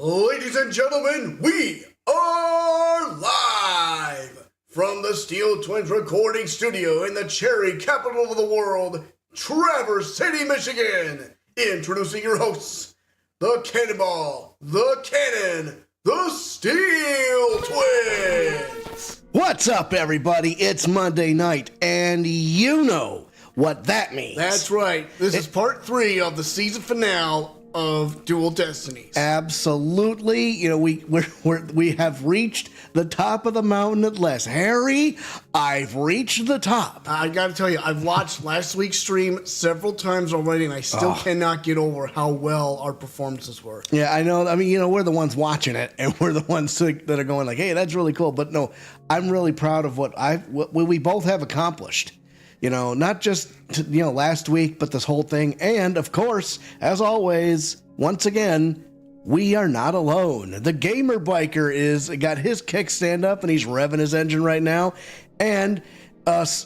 Ladies and gentlemen, we are live from the Steel Twins recording studio in the cherry capital of the world, Traverse City, Michigan. Introducing your hosts, the Cannonball, the Cannon, the Steel Twins. What's up, everybody? It's Monday night, and you know what that means. That's right. This is part 3 of the season finale of Dual Destinies. Absolutely. You know, we have reached the top of the mountain at last. Harry, I've reached the top. I gotta tell you, I've watched last week's stream several times already, and I still cannot get over how well our performances were. Yeah, I know. I mean, you know, we're the ones watching it, and we're the ones that are going like, hey, that's really cool. But no, I'm really proud of what we both have accomplished. You know, not just, last week, but this whole thing. And, of course, as always, once again, we are not alone. The Gamer Biker got his kickstand up, and he's revving his engine right now. And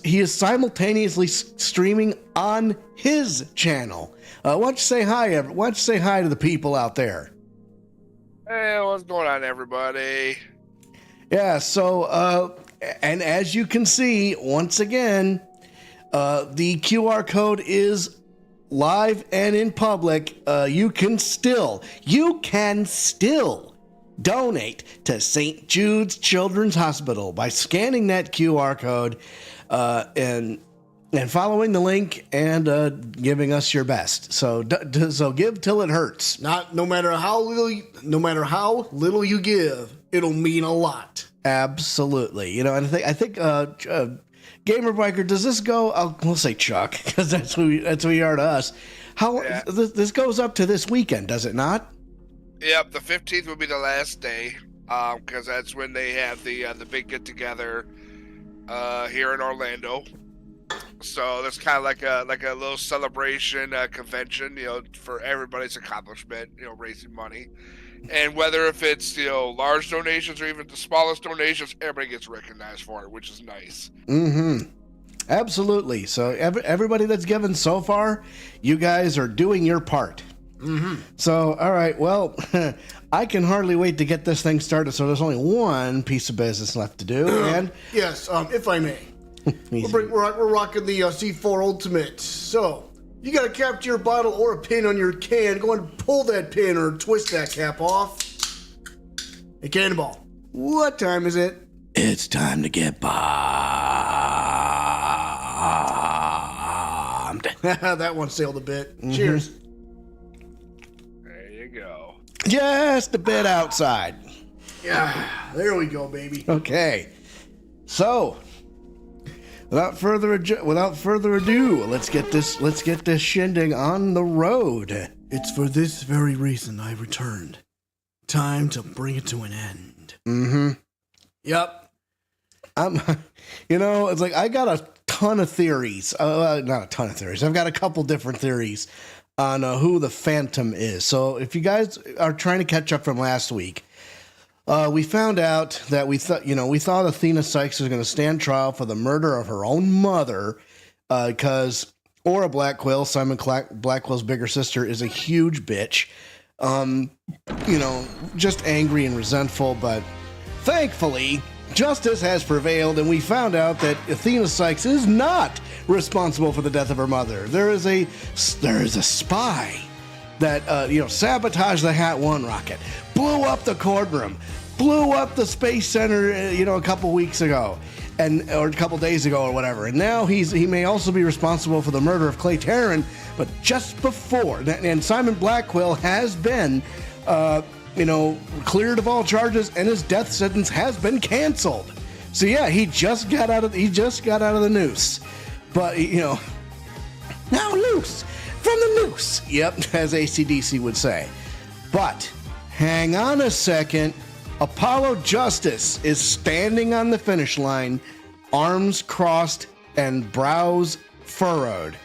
he is simultaneously streaming on his channel. Why don't you say hi, why don't you say hi to the people out there? Hey, what's going on, everybody? Yeah, so, and as you can see, once again, the QR code is live and in public. You can still donate to St. Jude's Children's Hospital by scanning that QR code and following the link and giving us your best. So give till it hurts. No matter how little you give, it'll mean a lot. Absolutely. You know, and I think Gamer Biker, does this go? We'll say Chuck, because that's who you are to us. This goes up to this weekend, does it not? Yep, the 15th will be the last day, because that's when they have the big get together here in Orlando. So that's kind of like a little celebration convention, for everybody's accomplishment, raising money. And whether if it's large donations or even the smallest donations, everybody gets recognized for it, which is nice. Mm-hmm. Absolutely. So everybody that's given so far, you guys are doing your part. Mm-hmm. So, all right. Well, I can hardly wait to get this thing started. So there's only one piece of business left to do. And yes, if I may, we're rocking the C4 Ultimate. So you got to cap your bottle or a pin on your can. Go ahead and pull that pin or twist that cap off. Hey, Cannonball, what time is it? It's time to get bombed. That one sailed a bit. Mm-hmm. Cheers. There you go. Just a bit outside. Yeah, there we go, baby. Okay. So, without further ado, let's get this shindig on the road. It's for this very reason I returned. Time to bring it to an end. Mm-hmm. Yep. It's like I got a ton of theories. Not a ton of theories. I've got a couple different theories on who the Phantom is. So if you guys are trying to catch up from last week, we found out that we thought Athena Cykes was going to stand trial for the murder of her own mother, because Aura Blackquill, Simon Blackquill's bigger sister, is a huge bitch. Just angry and resentful, but thankfully, justice has prevailed, and we found out that Athena Cykes is not responsible for the death of her mother. There is a spy that sabotaged the Hat 1 rocket, blew up the courtroom, blew up the Space Center, a couple weeks ago, or a couple days ago or whatever. And now he may also be responsible for the murder of Clay Terran, but just before. And Simon Blackquill has been cleared of all charges, and his death sentence has been canceled. So yeah, he just got out of the noose. But now loose from the noose. Yep, as AC/DC would say. But hang on a second. Apollo Justice is standing on the finish line, arms crossed and brows furrowed.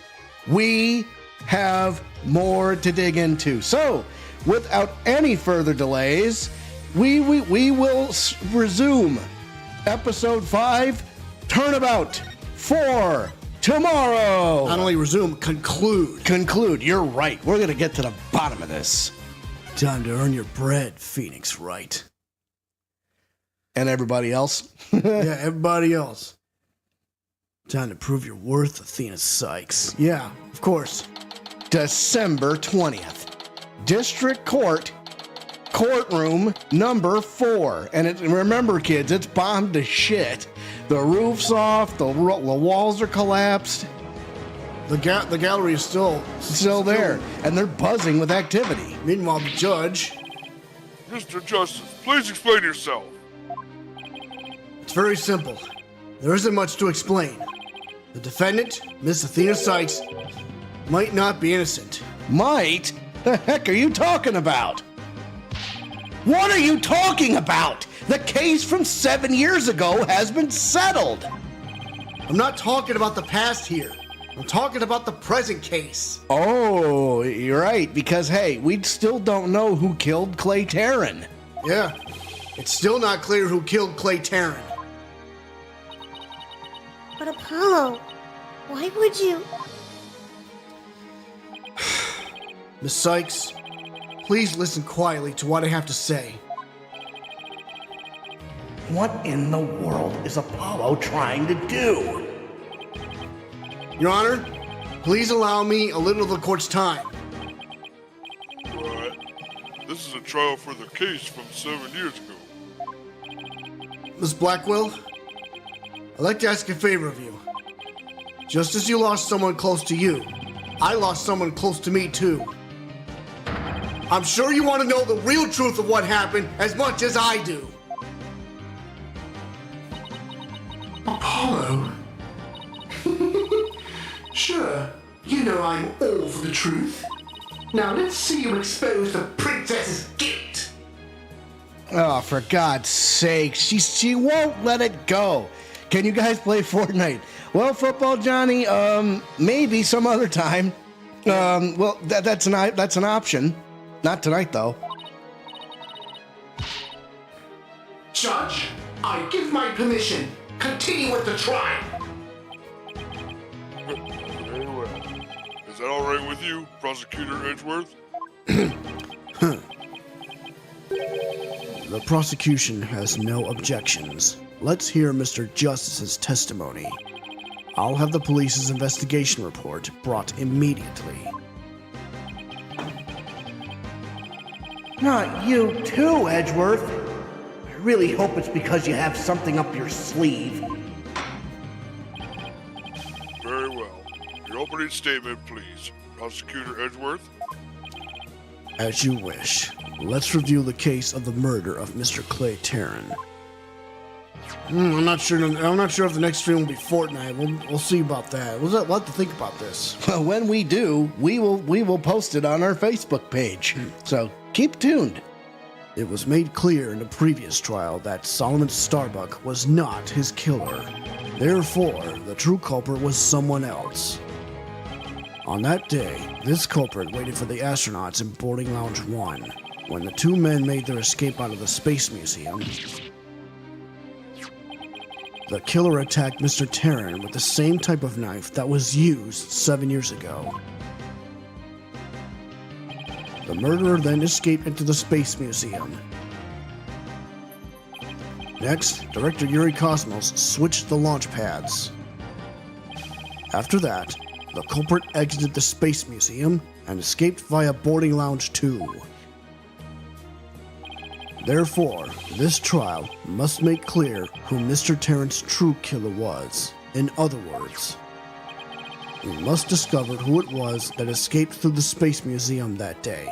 We have more to dig into. So, without any further delays, we will resume episode 5, Turnabout, for tomorrow. Not only resume, conclude. Conclude. You're right. We're going to get to the bottom of this. Time to earn your bread, Phoenix Wright. And everybody else. Yeah, everybody else. Time to prove your worth, Athena Cykes. Yeah, of course. December 20th. District Court, courtroom number 4. And remember, kids, it's bombed to shit. The roof's off, the walls are collapsed. The gallery is still there, and they're buzzing with activity. Meanwhile, the judge... Mr. Justice, please explain yourself. It's very simple. There isn't much to explain. The defendant, Miss Athena Cykes, might not be innocent. Might? The heck are you talking about? What are you talking about? The case from 7 years ago has been settled. I'm not talking about the past here. I'm talking about the present case. Oh, you're right, because hey, we still don't know who killed Clay Terran. Yeah, it's still not clear who killed Clay Terran. But Apollo, why would you? Miss Cykes, please listen quietly to what I have to say. What in the world is Apollo trying to do? Your Honor, please allow me a little of the court's time. Right. This is a trial for the case from 7 years ago. Miss Blackquill, I'd like to ask a favor of you. Just as you lost someone close to you, I lost someone close to me too. I'm sure you want to know the real truth of what happened as much as I do. Apollo? Sure, you know I'm all for the truth. Now let's see you expose the princess's guilt. Oh, for God's sake, she won't let it go. Can you guys play Fortnite? Well, football, Johnny, maybe some other time. Well, that's an option. Not tonight, though. Judge, I give my permission. Continue with the trial. Very well. Is that all right with you, Prosecutor Edgeworth? The prosecution has no objections. Let's hear Mr. Justice's testimony. I'll have the police's investigation report brought immediately. Not you too, Edgeworth. I really hope it's because you have something up your sleeve. Very well. Your opening statement, please, Prosecutor Edgeworth. As you wish. Let's review the case of the murder of Mr. Clay Terran. I'm not sure if the next stream will be Fortnite. We'll see about that. We'll have to think about this. Well, when we do, we will post it on our Facebook page. So keep tuned. It was made clear in the previous trial that Solomon Starbuck was not his killer. Therefore, the true culprit was someone else. On that day, this culprit waited for the astronauts in boarding lounge 1. When the two men made their escape out of the Space Museum, the killer attacked Mr. Terran with the same type of knife that was used 7 years ago. The murderer then escaped into the Space Museum. Next, Director Yuri Cosmos switched the launch pads. After that, the culprit exited the Space Museum and escaped via boarding lounge 2. Therefore, this trial must make clear who Mr. Terran's true killer was. In other words, we must discover who it was that escaped through the Space Museum that day.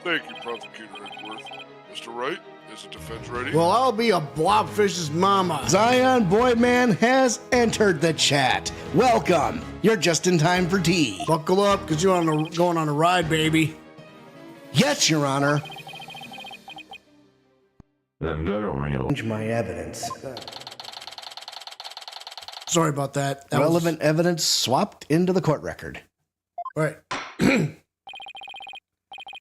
Thank you, Prosecutor Edgeworth. Mr. Wright, is the defense ready? Well, I'll be a blobfish's mama. Zion Boyman has entered the chat. Welcome. You're just in time for tea. Buckle up, because you're going on a ride, baby. Yes, Your Honor. Change my evidence. Sorry about that. Relevant evidence swapped into the court record. Right. Now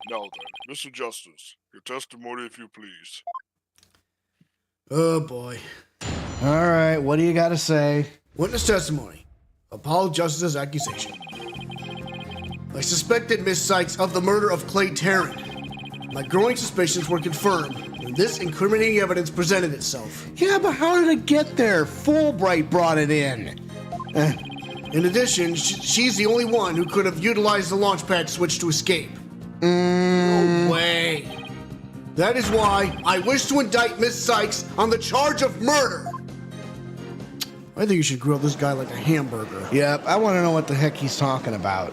then, Mr. Justice, your testimony if you please. Oh, boy. All right, what do you got to say? Witness testimony. Apollo Justice's accusation. I suspected Miss Cykes of the murder of Clay Terran. My growing suspicions were confirmed when this incriminating evidence presented itself. Yeah, but how did it get there? Fulbright brought it in. In addition, she's the only one who could have utilized the launch pad switch to escape. No way. That is why I wish to indict Miss Cykes on the charge of murder. I think you should grill this guy like a hamburger. Yep, I want to know what the heck he's talking about.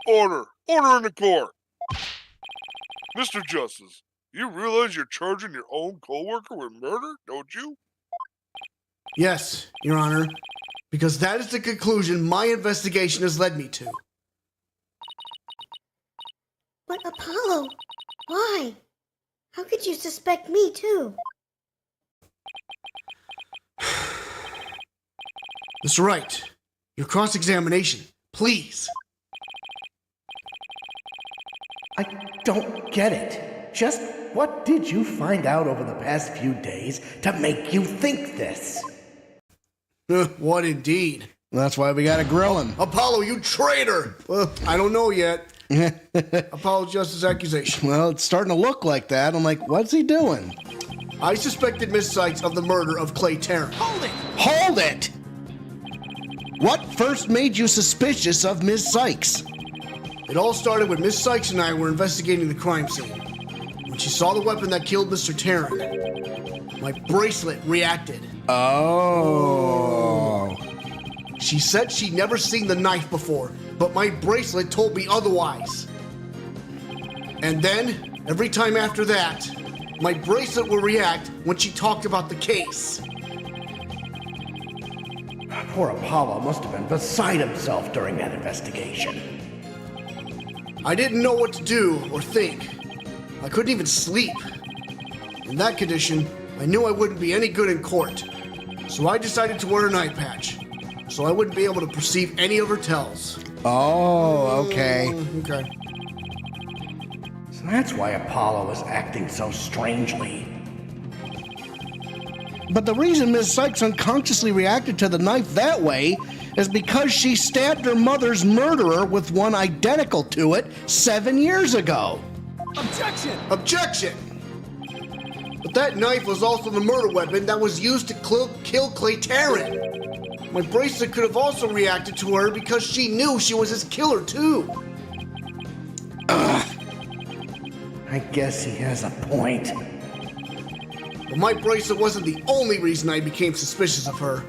Order! Order in the court! Mr. Justice, you realize you're charging your own co-worker with murder, don't you? Yes, Your Honor, because that is the conclusion my investigation has led me to. But Apollo, why? How could you suspect me too? Mr. Wright, your cross-examination, please. I don't get it. Just what did you find out over the past few days to make you think this? What indeed? That's why we gotta grill him. Apollo, you traitor! Well, I don't know yet. Apollo Justice accusation. Well, it's starting to look like that. I'm like, what's he doing? I suspected Miss Cykes of the murder of Clay Terran. Hold it! What first made you suspicious of Ms. Cykes? It all started when Miss Cykes and I were investigating the crime scene. When she saw the weapon that killed Mr. Terran, my bracelet reacted. Oh. She said she'd never seen the knife before, but my bracelet told me otherwise. And then, every time after that, my bracelet would react when she talked about the case. Poor Apollo must have been beside himself during that investigation. I didn't know what to do or think. I couldn't even sleep. In that condition, I knew I wouldn't be any good in court. So I decided to wear an eye patch, so I wouldn't be able to perceive any of her tells. Oh, okay. Okay. So that's why Apollo was acting so strangely. But the reason Ms. Cykes unconsciously reacted to the knife that way is because she stabbed her mother's murderer with one identical to it 7 years ago. Objection! But that knife was also the murder weapon that was used to kill Clay Terran. My bracelet could have also reacted to her because she knew she was his killer too. I guess he has a point. But my bracelet wasn't the only reason I became suspicious of her.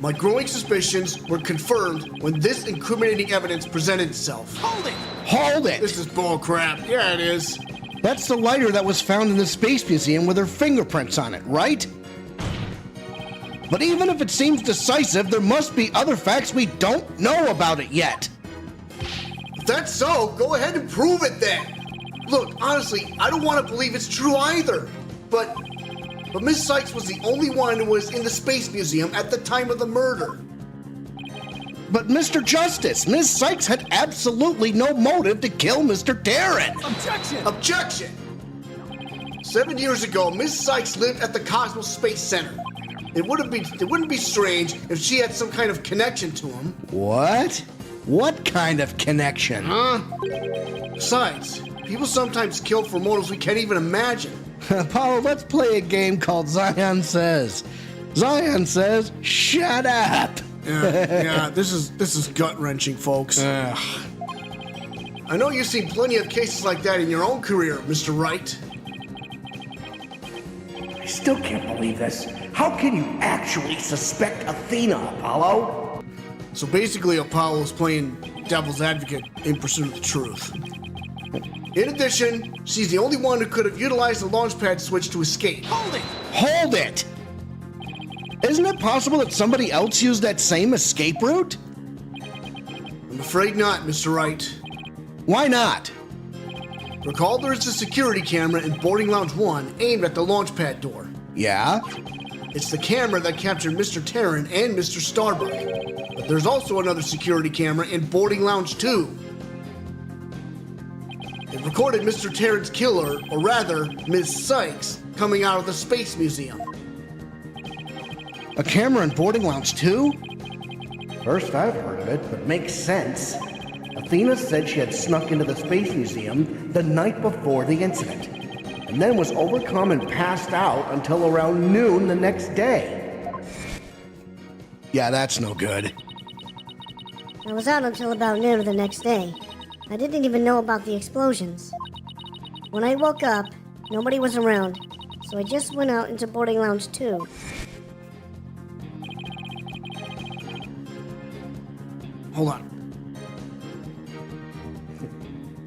My growing suspicions were confirmed when this incriminating evidence presented itself. Hold it! This is bullcrap. Yeah, it is. That's the lighter that was found in the Space Museum with her fingerprints on it, right? But even if it seems decisive, there must be other facts we don't know about it yet. If that's so, go ahead and prove it then. Look, honestly, I don't want to believe it's true either. But Miss Cykes was the only one who was in the Space Museum at the time of the murder. But Mr. Justice, Ms. Cykes had absolutely no motive to kill Mr. Terran. Objection! 7 years ago, Miss Cykes lived at the Cosmos Space Center. It wouldn't be strange if she had some kind of connection to him. What? What kind of connection? Besides, people sometimes kill for motives we can't even imagine. Apollo, let's play a game called Zion Says. Zion says, shut up! Yeah, this is gut-wrenching, folks. I know you've seen plenty of cases like that in your own career, Mr. Wright. I still can't believe this. How can you actually suspect Athena, Apollo? So basically, Apollo's playing devil's advocate in pursuit of the truth. In addition, she's the only one who could have utilized the launch pad switch to escape. Hold it! Isn't it possible that somebody else used that same escape route? I'm afraid not, Mr. Wright. Why not? Recall there is a security camera in boarding lounge 1 aimed at the launch pad door. Yeah? It's the camera that captured Mr. Terran and Mr. Starbuck. But there's also another security camera in boarding lounge 2. It recorded Mr. Terran's killer, or rather, Ms. Cykes, coming out of the Space Museum. A camera in boarding lounge too? First I've heard of it, but makes sense. Athena said she had snuck into the Space Museum the night before the incident, and then was overcome and passed out until around noon the next day. Yeah, that's no good. I was out until about noon of the next day. I didn't even know about the explosions. When I woke up, nobody was around, so I just went out into boarding lounge 2. Hold on.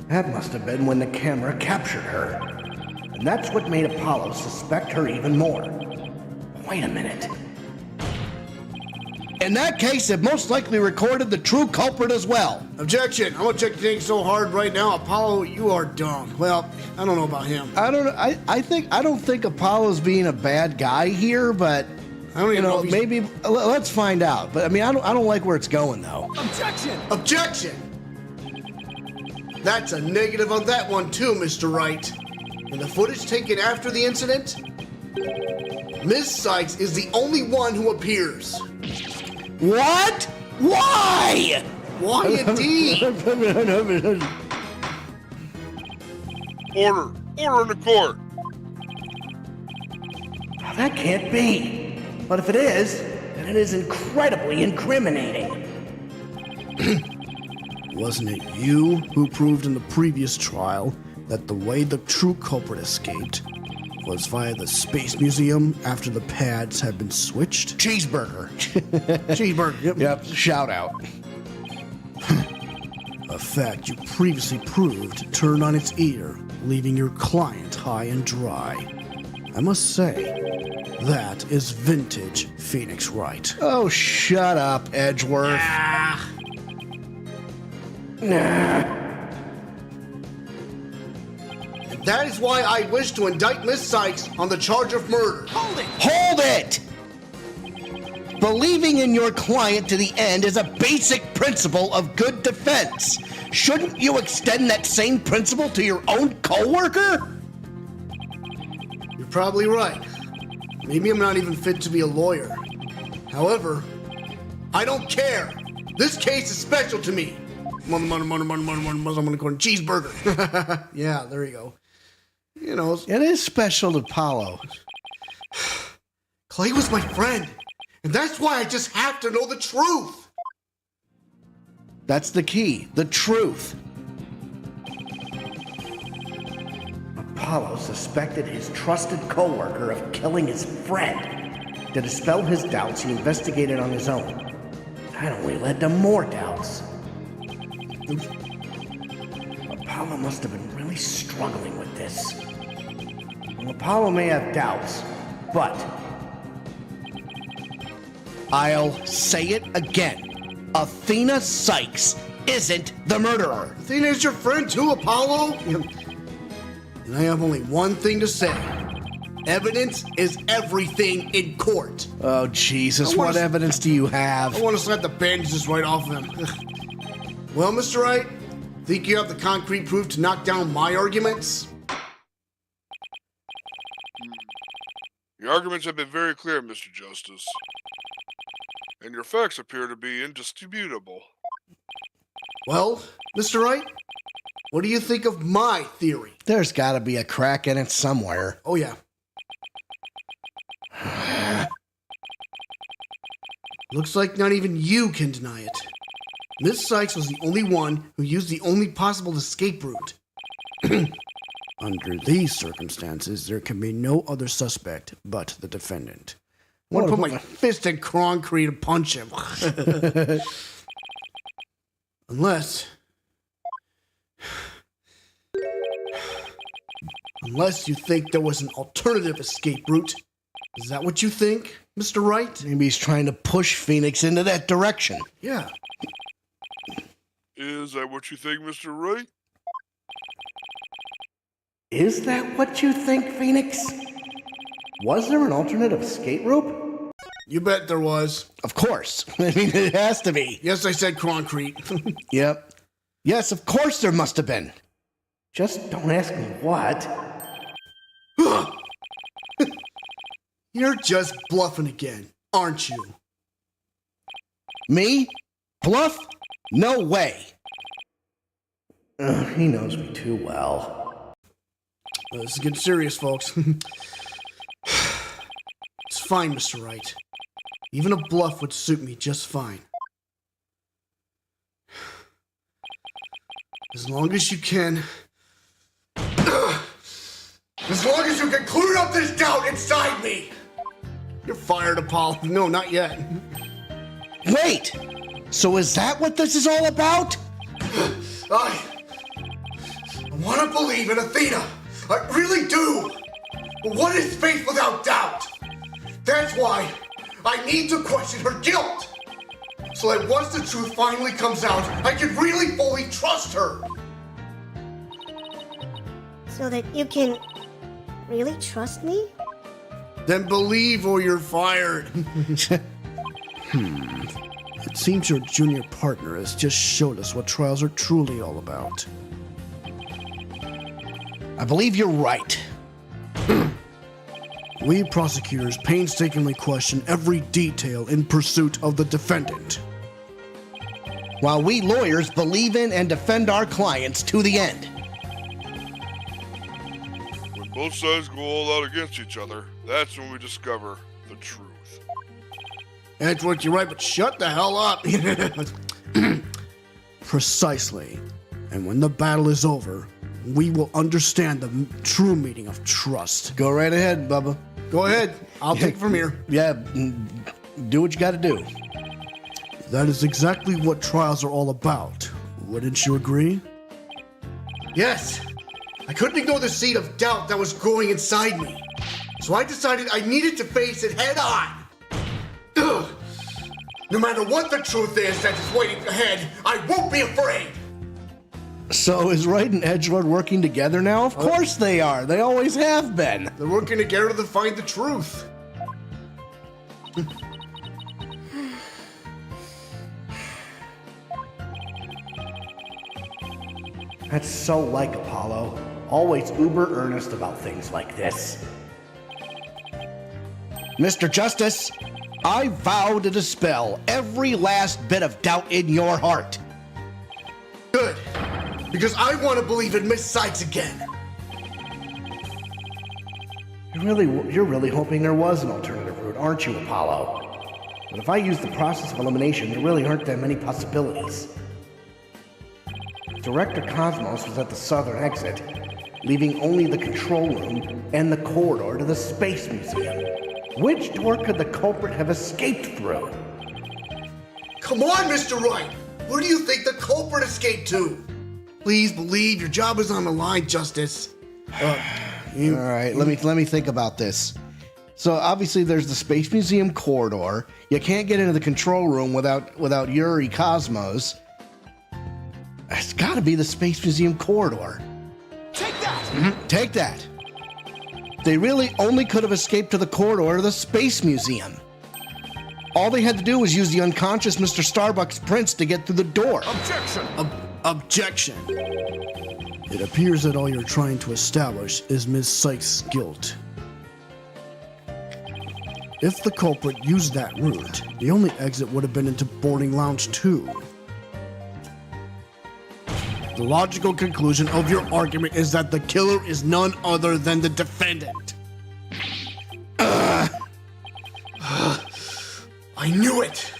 That must have been when the camera captured her. And that's what made Apollo suspect her even more. Wait a minute. In that case, it most likely recorded the true culprit as well. Objection! I'm gonna check the thing so hard right now. Apollo, you are dumb. Well, I don't know about him. I don't think Apollo's being a bad guy here, but I don't even know if he's... maybe let's find out. But I mean, I don't like where it's going though. Objection! That's a negative on that one too, Mr. Wright. In the footage taken after the incident, Miss Cykes is the only one who appears. What? Why? Why indeed? Order in the court. That can't be. But if it is, then it is incredibly incriminating. Wasn't it you who proved in the previous trial that the way the true culprit escaped was via the Space Museum after the pads had been switched? Cheeseburger. Cheeseburger. Yep, shout out. A fact you previously proved turned on its ear, leaving your client high and dry. I must say, that is vintage Phoenix Wright. Oh, shut up, Edgeworth. And that is why I wish to indict Miss Cykes on the charge of murder. Hold it! Believing in your client to the end is a basic principle of good defense. Shouldn't you extend that same principle to your own coworker? You're probably right. Maybe I'm not even fit to be a lawyer. However, I don't care. This case is special to me. I'm gonna go cheeseburger. Yeah, there you go. You know, It is special to Apollo. Clay was my friend, and that's why I just have to know the truth. That's the key, the truth. Apollo suspected his trusted coworker of killing his friend. To dispel his doubts, he investigated on his own. That only led to more doubts. Apollo must have been really struggling with this. Well, Apollo may have doubts, but I'll say it again. Athena Cykes isn't the murderer. Athena is your friend too, Apollo. And I have only one thing to say. Evidence is everything in court. Oh, Jesus, I wanna what s- evidence do you have? I want to slap the bandages right off of him. Well, Mr. Wright, think you have the concrete proof to knock down my arguments? Your arguments have been very clear, Mr. Justice. And your facts appear to be indisputable. Well, Mr. Wright, what do you think of my theory? There's got to be a crack in it somewhere. Oh, yeah. Looks like not even you can deny it. Miss Cykes was the only one who used the only possible escape route. Under these circumstances, there can be no other suspect but the defendant. I want to put my fist in concrete and punch him. Unless you think there was an alternative escape route. Is that what you think, Mr. Wright? Maybe he's trying to push Phoenix into that direction. Yeah. Is that what you think, Mr. Wright? is that what you think, Phoenix? Was there an alternative escape route? You bet there was. Of course. I mean, it has to be. Yes, I said concrete. Yep. Yes, of course there must have been. Just don't ask me what. You're just bluffing again. aren't you? Me? Bluff? No way. He knows me too well. This is getting serious, folks. It's fine, Mr. Wright. Even a bluff would suit me just fine. As long as you can... As long as you can clear up this doubt inside me! You're fired, Apollo. No, not yet. Wait! So is that what this is all about? I want to believe in Athena. I really do. But what is faith without doubt? That's why I need to question her guilt. So that once the truth finally comes out, I can really fully trust her. So that you can really trust me? Then believe or you're fired. It seems your junior partner has just showed us what trials are truly all about. I believe you're right. We prosecutors painstakingly question every detail in pursuit of the defendant. While we lawyers believe in and defend our clients to the end. When both sides go all out against each other, that's when we discover the truth. That's what you're right, but shut the hell up. Precisely. And when the battle is over, we will understand the true meaning of trust. Go right ahead, Bubba. Go ahead. I'll take it from here. Yeah, do what you gotta do. That is exactly what trials are all about. Wouldn't you agree? Yes. I couldn't ignore the seed of doubt that was growing inside me. So I decided I needed to face it head on. Ugh. No matter what the truth is that is waiting ahead, I won't be afraid. So is Wright and Edgelord working together now? Of course they are. They always have been. They're working together to find the truth. That's so like Apollo. Always uber earnest about things like this. Mr. Justice, I vow to dispel every last bit of doubt in your heart. Good. Because I want to believe in Miss Cykes again. You're really hoping there was an alternative route, aren't you, Apollo? But if I use the process of elimination, there really aren't that many possibilities. Director Cosmos was at the southern exit, leaving only the control room and the corridor to the Space Museum. Which door could the culprit have escaped through? Come on, Mr. Wright! Where do you think the culprit escaped to? Please believe your job is on the line, Justice. All right, let me think about this. So obviously there's the Space Museum corridor. You can't get into the control room without Yuri Cosmos. It's got to be the Space Museum corridor. Take that! Mm-hmm. Take that. They really only could have escaped to the corridor of the Space Museum. All they had to do was use the unconscious Mr. Starbucks Prince to get through the door. Objection! Objection. It appears that all you're trying to establish is Ms. Cykes' guilt. If the culprit used that route, the only exit would have been into boarding lounge 2. The logical conclusion of your argument is that the killer is none other than the defendant. I knew it!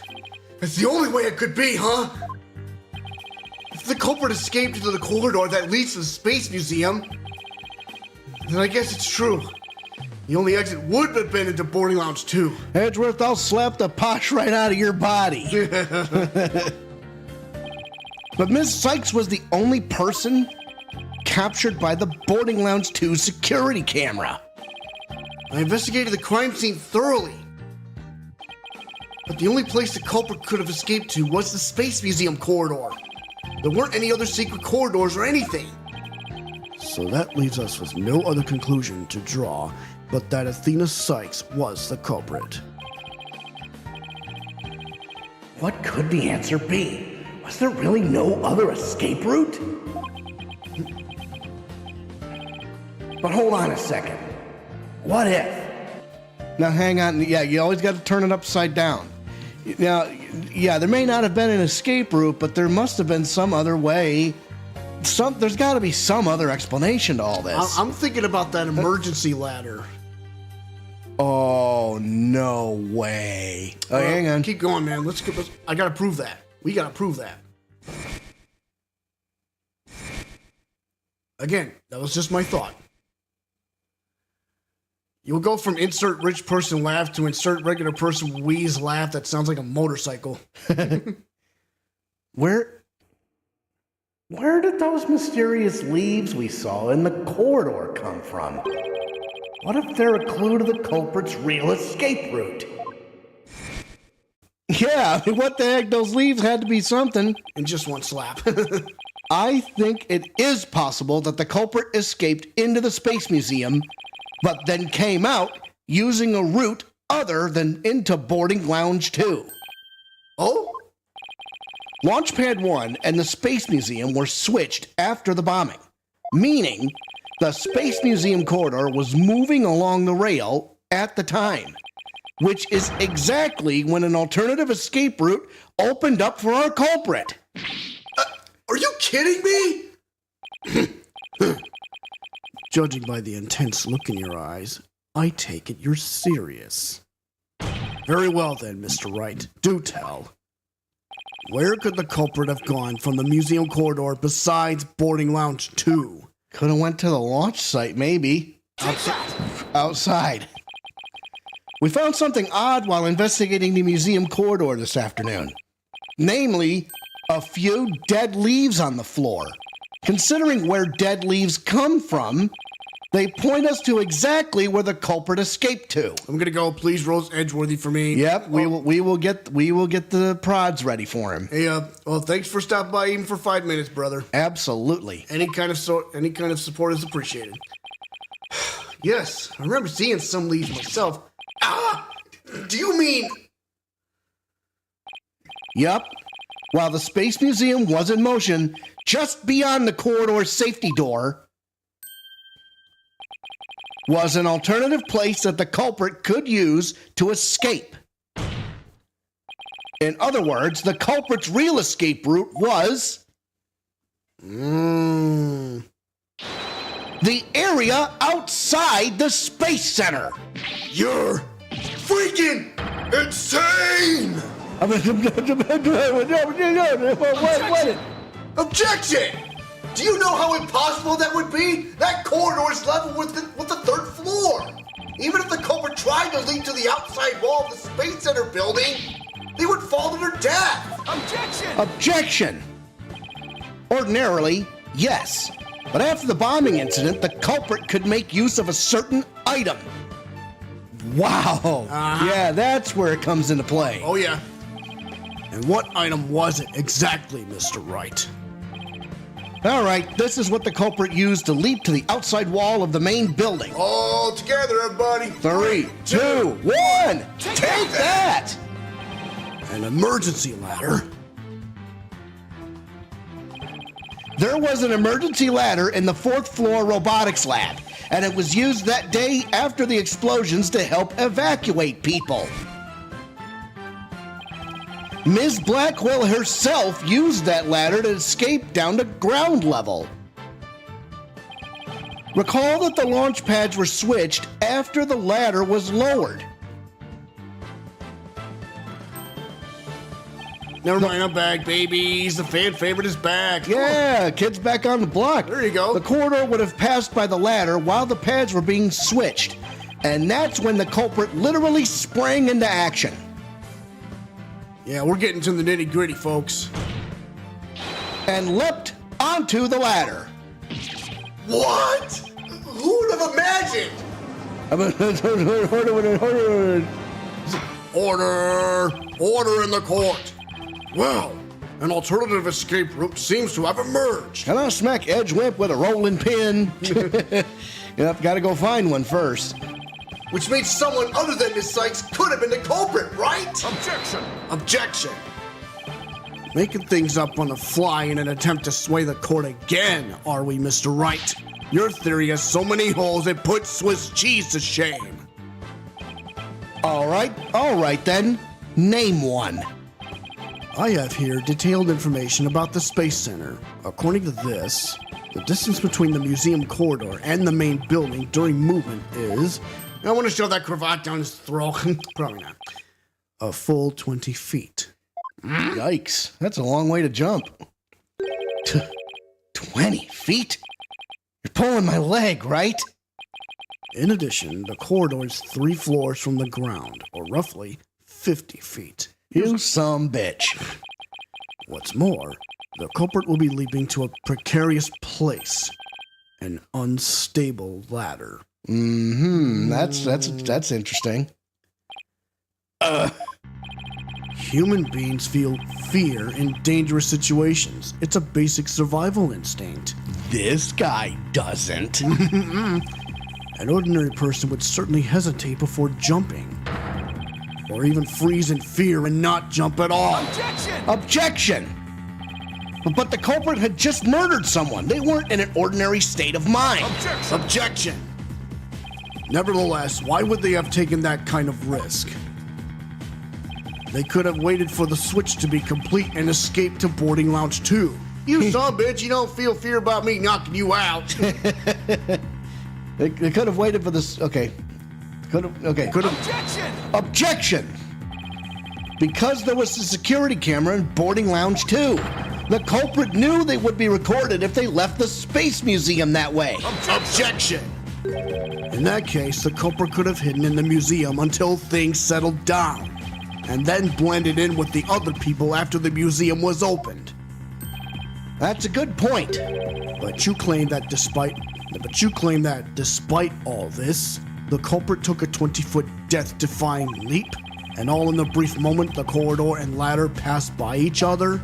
It's the only way it could be, huh? If the culprit escaped into the corridor that leads to the Space Museum, then I guess it's true. The only exit would have been into boarding lounge 2. Edgeworth, I'll slap the posh right out of your body. But Ms. Cykes was the only person captured by the boarding lounge 2 security camera. I investigated the crime scene thoroughly. But the only place the culprit could have escaped to was the Space Museum corridor. There weren't any other secret corridors or anything. So that leaves us with no other conclusion to draw but that Athena Cykes was the culprit. What could the answer be? Was there really no other escape route? But hold on a second. What if? Now, hang on. Yeah, you always got to turn it upside down. Now, yeah, there may not have been an escape route, but there must have been some other way. There's got to be some other explanation to all this. I'm thinking about that emergency ladder. Oh, no way. Oh, hang on. Keep going, man. I gotta prove that. We gotta prove that. Again, that was just my thought. You'll go from insert rich person laugh to insert regular person wheeze laugh that sounds like a motorcycle. Where did those mysterious leaves we saw in the corridor come from? What if they're a clue to the culprit's real escape route? Yeah, what the heck? Those leaves had to be something. And just one slap. I think it is possible that the culprit escaped into the Space Museum, but then came out using a route other than into Boarding Lounge 2. Oh? Launchpad 1 and the Space Museum were switched after the bombing, meaning the Space Museum corridor was moving along the rail at the time, which is exactly when an alternative escape route opened up for our culprit. Are you kidding me? Judging by the intense look in your eyes, I take it you're serious. Very well then, Mr. Wright. Do tell. Where could the culprit have gone from the museum corridor besides Boarding Lounge 2? Could have went to the launch site, maybe. Outside. We found something odd while investigating the museum corridor this afternoon. Namely, a few dead leaves on the floor. Considering where dead leaves come from, they point us to exactly where the culprit escaped to. I'm gonna go. Please, Rose Edgeworthy for me. Yep, we will get the prods ready for him. Hey, well, thanks for stopping by even for 5 minutes, brother. Absolutely. Any kind of support is appreciated. Yes, I remember seeing some leaves myself. Ah! Do you mean? Yep. While the Space Museum was in motion, just beyond the corridor's safety door was an alternative place that the culprit could use to escape. In other words, the culprit's real escape route was the area outside the Space Center. You're freaking insane! Objection! Do you know how impossible that would be? That corridor is level with the third floor. Even if the culprit tried to leap to the outside wall of the Space Center building, they would fall to their death. Objection! Ordinarily, yes. But after the bombing incident, the culprit could make use of a certain item. Wow. Yeah, that's where it comes into play. Oh, yeah. And what item was it exactly, Mr. Wright? All right, this is what the culprit used to leap to the outside wall of the main building. All together, everybody. 3, 2, 1. Take that! An emergency ladder. There was an emergency ladder in the 4th floor robotics lab, and it was used that day after the explosions to help evacuate people. Ms. Blackquill herself used that ladder to escape down to ground level. Recall that the launch pads were switched after the ladder was lowered. Never mind, I'm back, babies. The fan favorite is back. Yeah, kid's back on the block. There you go. The corridor would have passed by the ladder while the pads were being switched, and that's when the culprit literally sprang into action. Yeah, we're getting to the nitty-gritty, folks. And leapt onto the ladder. What? Who would have imagined? Order in the court. Well, an alternative escape route seems to have emerged. And I'll smack Edgewimp with a rolling pin. Yep, gotta go find one first. Which means someone other than Miss Cykes could have been the culprit, right? Objection. Making things up on the fly in an attempt to sway the court again, are we, Mr. Wright? Your theory has so many holes it puts Swiss cheese to shame. All right then. Name one. I have here detailed information about the Space Center. According to this, the distance between the museum corridor and the main building during movement is... I want to shove that cravat down his throat. Probably not. A full 20 feet. Yikes. That's a long way to jump. 20 feet? You're pulling my leg, right? In addition, the corridor is 3 floors from the ground, or roughly 50 feet. You some bitch. What's more, the culprit will be leaping to a precarious place. An unstable ladder. That's interesting. Human beings feel fear in dangerous situations. It's a basic survival instinct. This guy doesn't. An ordinary person would certainly hesitate before jumping. Or even freeze in fear and not jump at all. Objection! But the culprit had just murdered someone. They weren't in an ordinary state of mind. Objection! Nevertheless, why would they have taken that kind of risk? They could have waited for the switch to be complete and escaped to boarding lounge 2. You son of a bitch, you don't feel fear about me knocking you out. They could have waited for this. Okay. Could have. Objection! Because there was a security camera in boarding lounge 2. The culprit knew they would be recorded if they left the Space Museum that way. Objection! In that case, the culprit could have hidden in the museum until things settled down, and then blended in with the other people after the museum was opened. That's a good point. But you claim that despite all this, the culprit took a 20-foot death-defying leap, and all in the brief moment the corridor and ladder passed by each other?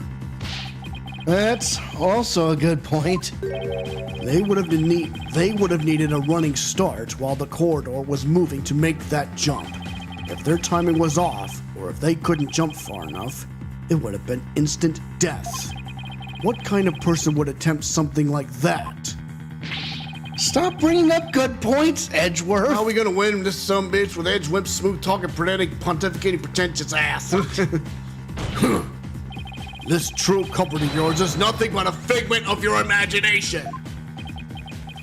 That's also a good point. They would have needed a running start while the corridor was moving to make that jump. If their timing was off, or if they couldn't jump far enough, it would have been instant death. What kind of person would attempt something like that? Stop bringing up good points, Edgeworth. How are we gonna win this sumbitch with Edgewhip smooth-talking, pedantic, pontificating, pretentious ass? This true culprit of yours is nothing but a figment of your imagination.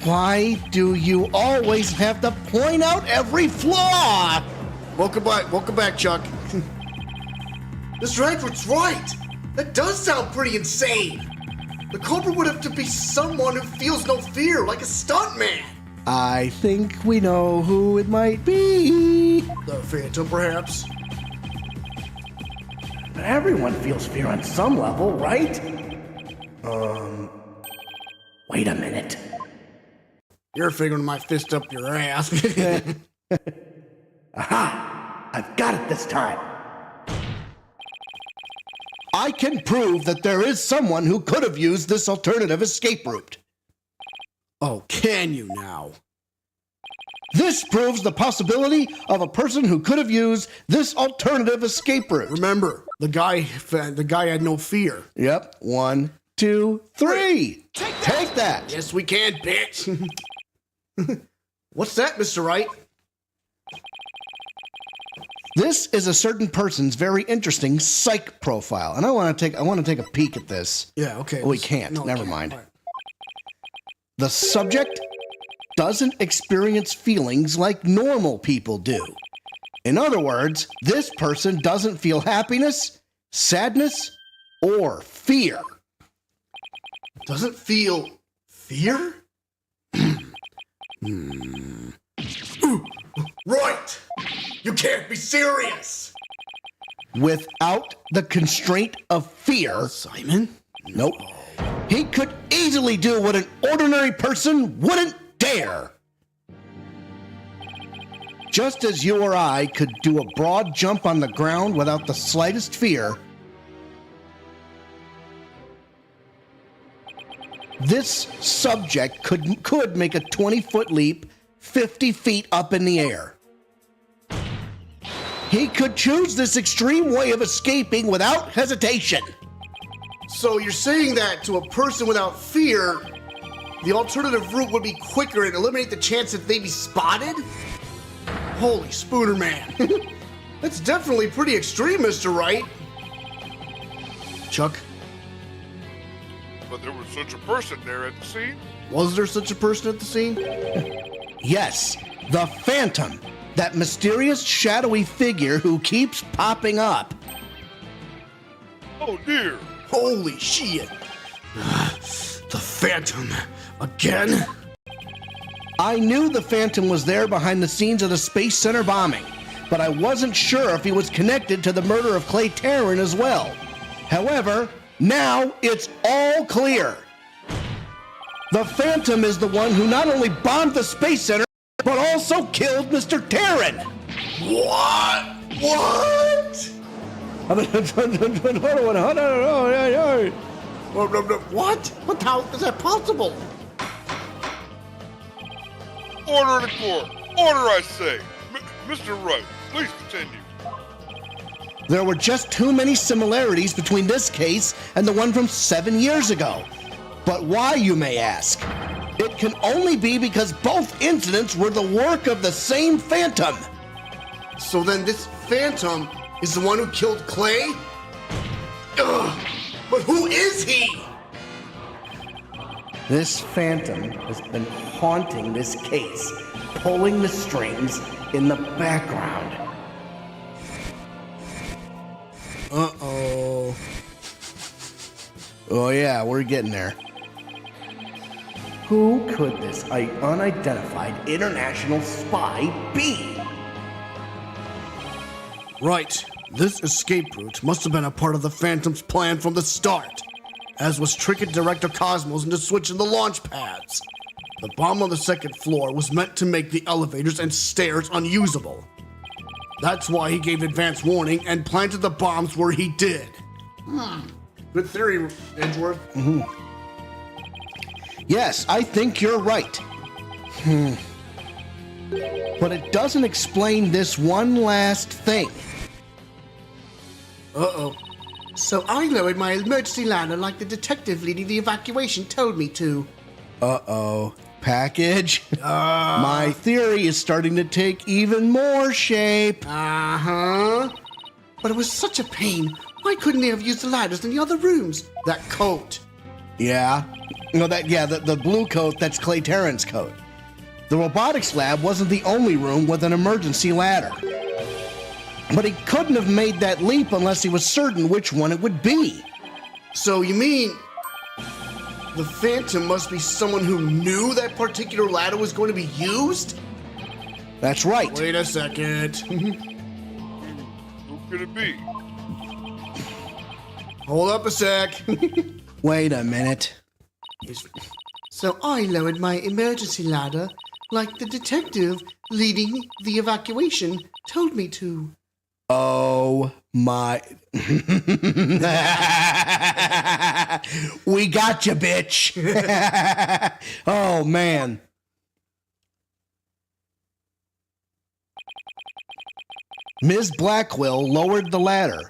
Why do you always have to point out every flaw? Welcome back, Chuck. Mr. Edwards, right. That does sound pretty insane. The culprit would have to be someone who feels no fear, like a stuntman. I think we know who it might be. The Phantom, perhaps? Everyone feels fear on some level, right? Wait a minute. You're figuring my fist up your ass. Aha! I've got it this time. I can prove that there is someone who could have used this alternative escape route. Oh, can you now? This proves the possibility of a person who could have used this alternative escape route. Remember, the guy had no fear. Yep. 1, 2, 3. Take that. Yes, we can, bitch. What's that, Mr. Wright? This is a certain person's very interesting psych profile, and I want to take a peek at this. Yeah, okay. Oh, we can't. No, Never can't. mind. All right. The subject doesn't experience feelings like normal people do. In other words, this person doesn't feel happiness, sadness, or fear. Doesn't feel fear? Right! You can't be serious! Without the constraint of fear, Simon? nope, he could easily do what an ordinary person wouldn't dare. Just as you or I could do a broad jump on the ground without the slightest fear, this subject could make a 20-foot leap 50 feet up in the air. He could choose this extreme way of escaping without hesitation. So you're saying that to a person without fear, the alternative route would be quicker and eliminate the chance that they'd be spotted? Holy Spooner Man. That's definitely pretty extreme, Mr. Wright. Chuck, But there was such a person there at the scene. was there such a person at the scene? Yes, the Phantom. That mysterious, shadowy figure who keeps popping up. Oh dear. Holy shit. The Phantom. Again? I knew the Phantom was there behind the scenes of the Space Center bombing, but I wasn't sure if he was connected to the murder of Clay Terran as well. However, now it's all clear. The Phantom is the one who not only bombed the Space Center, but also killed Mr. Terran. What? What? What? How is that possible? Order in the court. Order, I say. Mr. Wright, please continue. There were just too many similarities between this case and the one from 7 years ago. But why, you may ask? It can only be because both incidents were the work of the same Phantom. So then this Phantom is the one who killed Clay? Ugh. But who is he? This Phantom has been haunting this case, pulling the strings in the background. Uh-oh. Oh yeah, we're getting there. Who could this unidentified international spy be? Right. This escape route must have been a part of the Phantom's plan from the start, as was tricking Director Cosmos into switching the launch pads. The bomb on the second floor was meant to make the elevators and stairs unusable. That's why he gave advance warning and planted the bombs where he did. Good theory, Edgeworth. Yes, I think you're right. But it doesn't explain this one last thing. Uh-oh. So I lowered my emergency ladder like the detective leading the evacuation told me to. Uh-oh. Package? My theory is starting to take even more shape. Uh-huh. But it was such a pain. Why couldn't they have used the ladders in the other rooms? That coat. Yeah. No, the blue coat, that's Clay Terran's coat. The robotics lab wasn't the only room with an emergency ladder. But he couldn't have made that leap unless he was certain which one it would be. So you mean the Phantom must be someone who knew that particular ladder was going to be used? That's right. Wait a second. Who could it be? Hold up a sec. Wait a minute. So I lowered my emergency ladder like the detective leading the evacuation told me to. Oh my. We got you, bitch. Oh, man. Ms. Blackquill lowered the ladder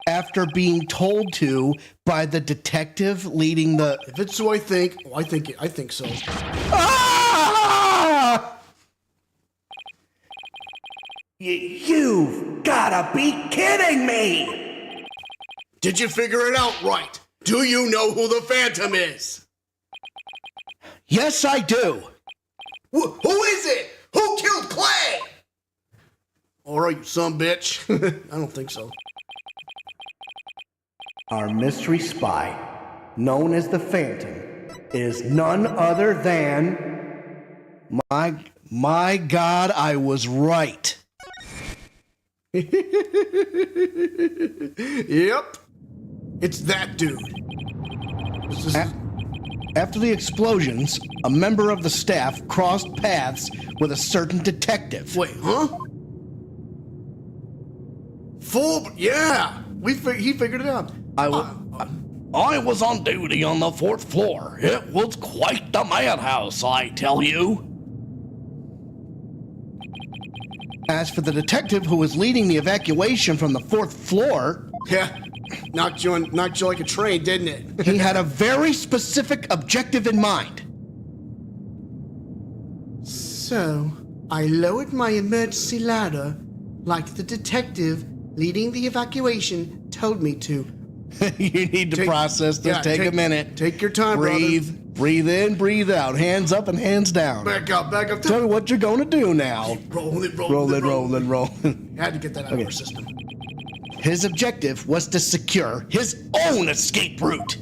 after being told to by the detective leading the. If it's who I think, I think so. Ah! You've gotta be kidding me! Did you figure it out right? Do you know who the Phantom is? Yes, I do. Who is it? Who killed Clay? All right, you son bitch. I don't think so. Our mystery spy, known as the Phantom, is none other than... My God, I was right. Yep. It's that dude. After the explosions, a member of the staff crossed paths with a certain detective. Wait, huh? Yeah. He figured it out. I was on duty on the 4th floor. It was quite the madhouse, I tell you. As for the detective who was leading the evacuation from the 4th floor, Yeah. Knocked you like a train, didn't it? he had a very specific objective in mind. So, I lowered my emergency ladder like the detective leading the evacuation told me to. You need to process this. Yeah, take a minute. Take your time, breathe. brother. Breathe in, breathe out. Hands up and hands down. Back up. Tell me what you're going to do now. Roll it. Rolling. Had to get that out of our system. His objective was to secure his own escape route.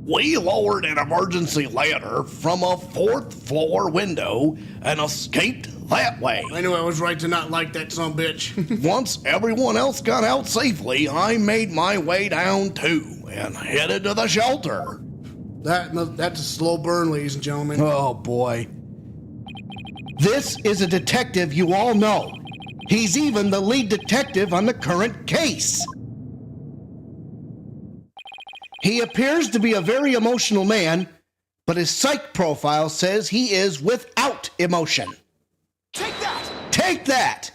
We lowered an emergency ladder from a 4th floor window and escaped that way. I knew I was right to not like that sumbitch. Once everyone else got out safely, I made my way down too and headed to the shelter. That's a slow burn, ladies and gentlemen. Oh boy. This is a detective you all know. He's even the lead detective on the current case. He appears to be a very emotional man, but his psych profile says he is without emotion. Take that! Take that!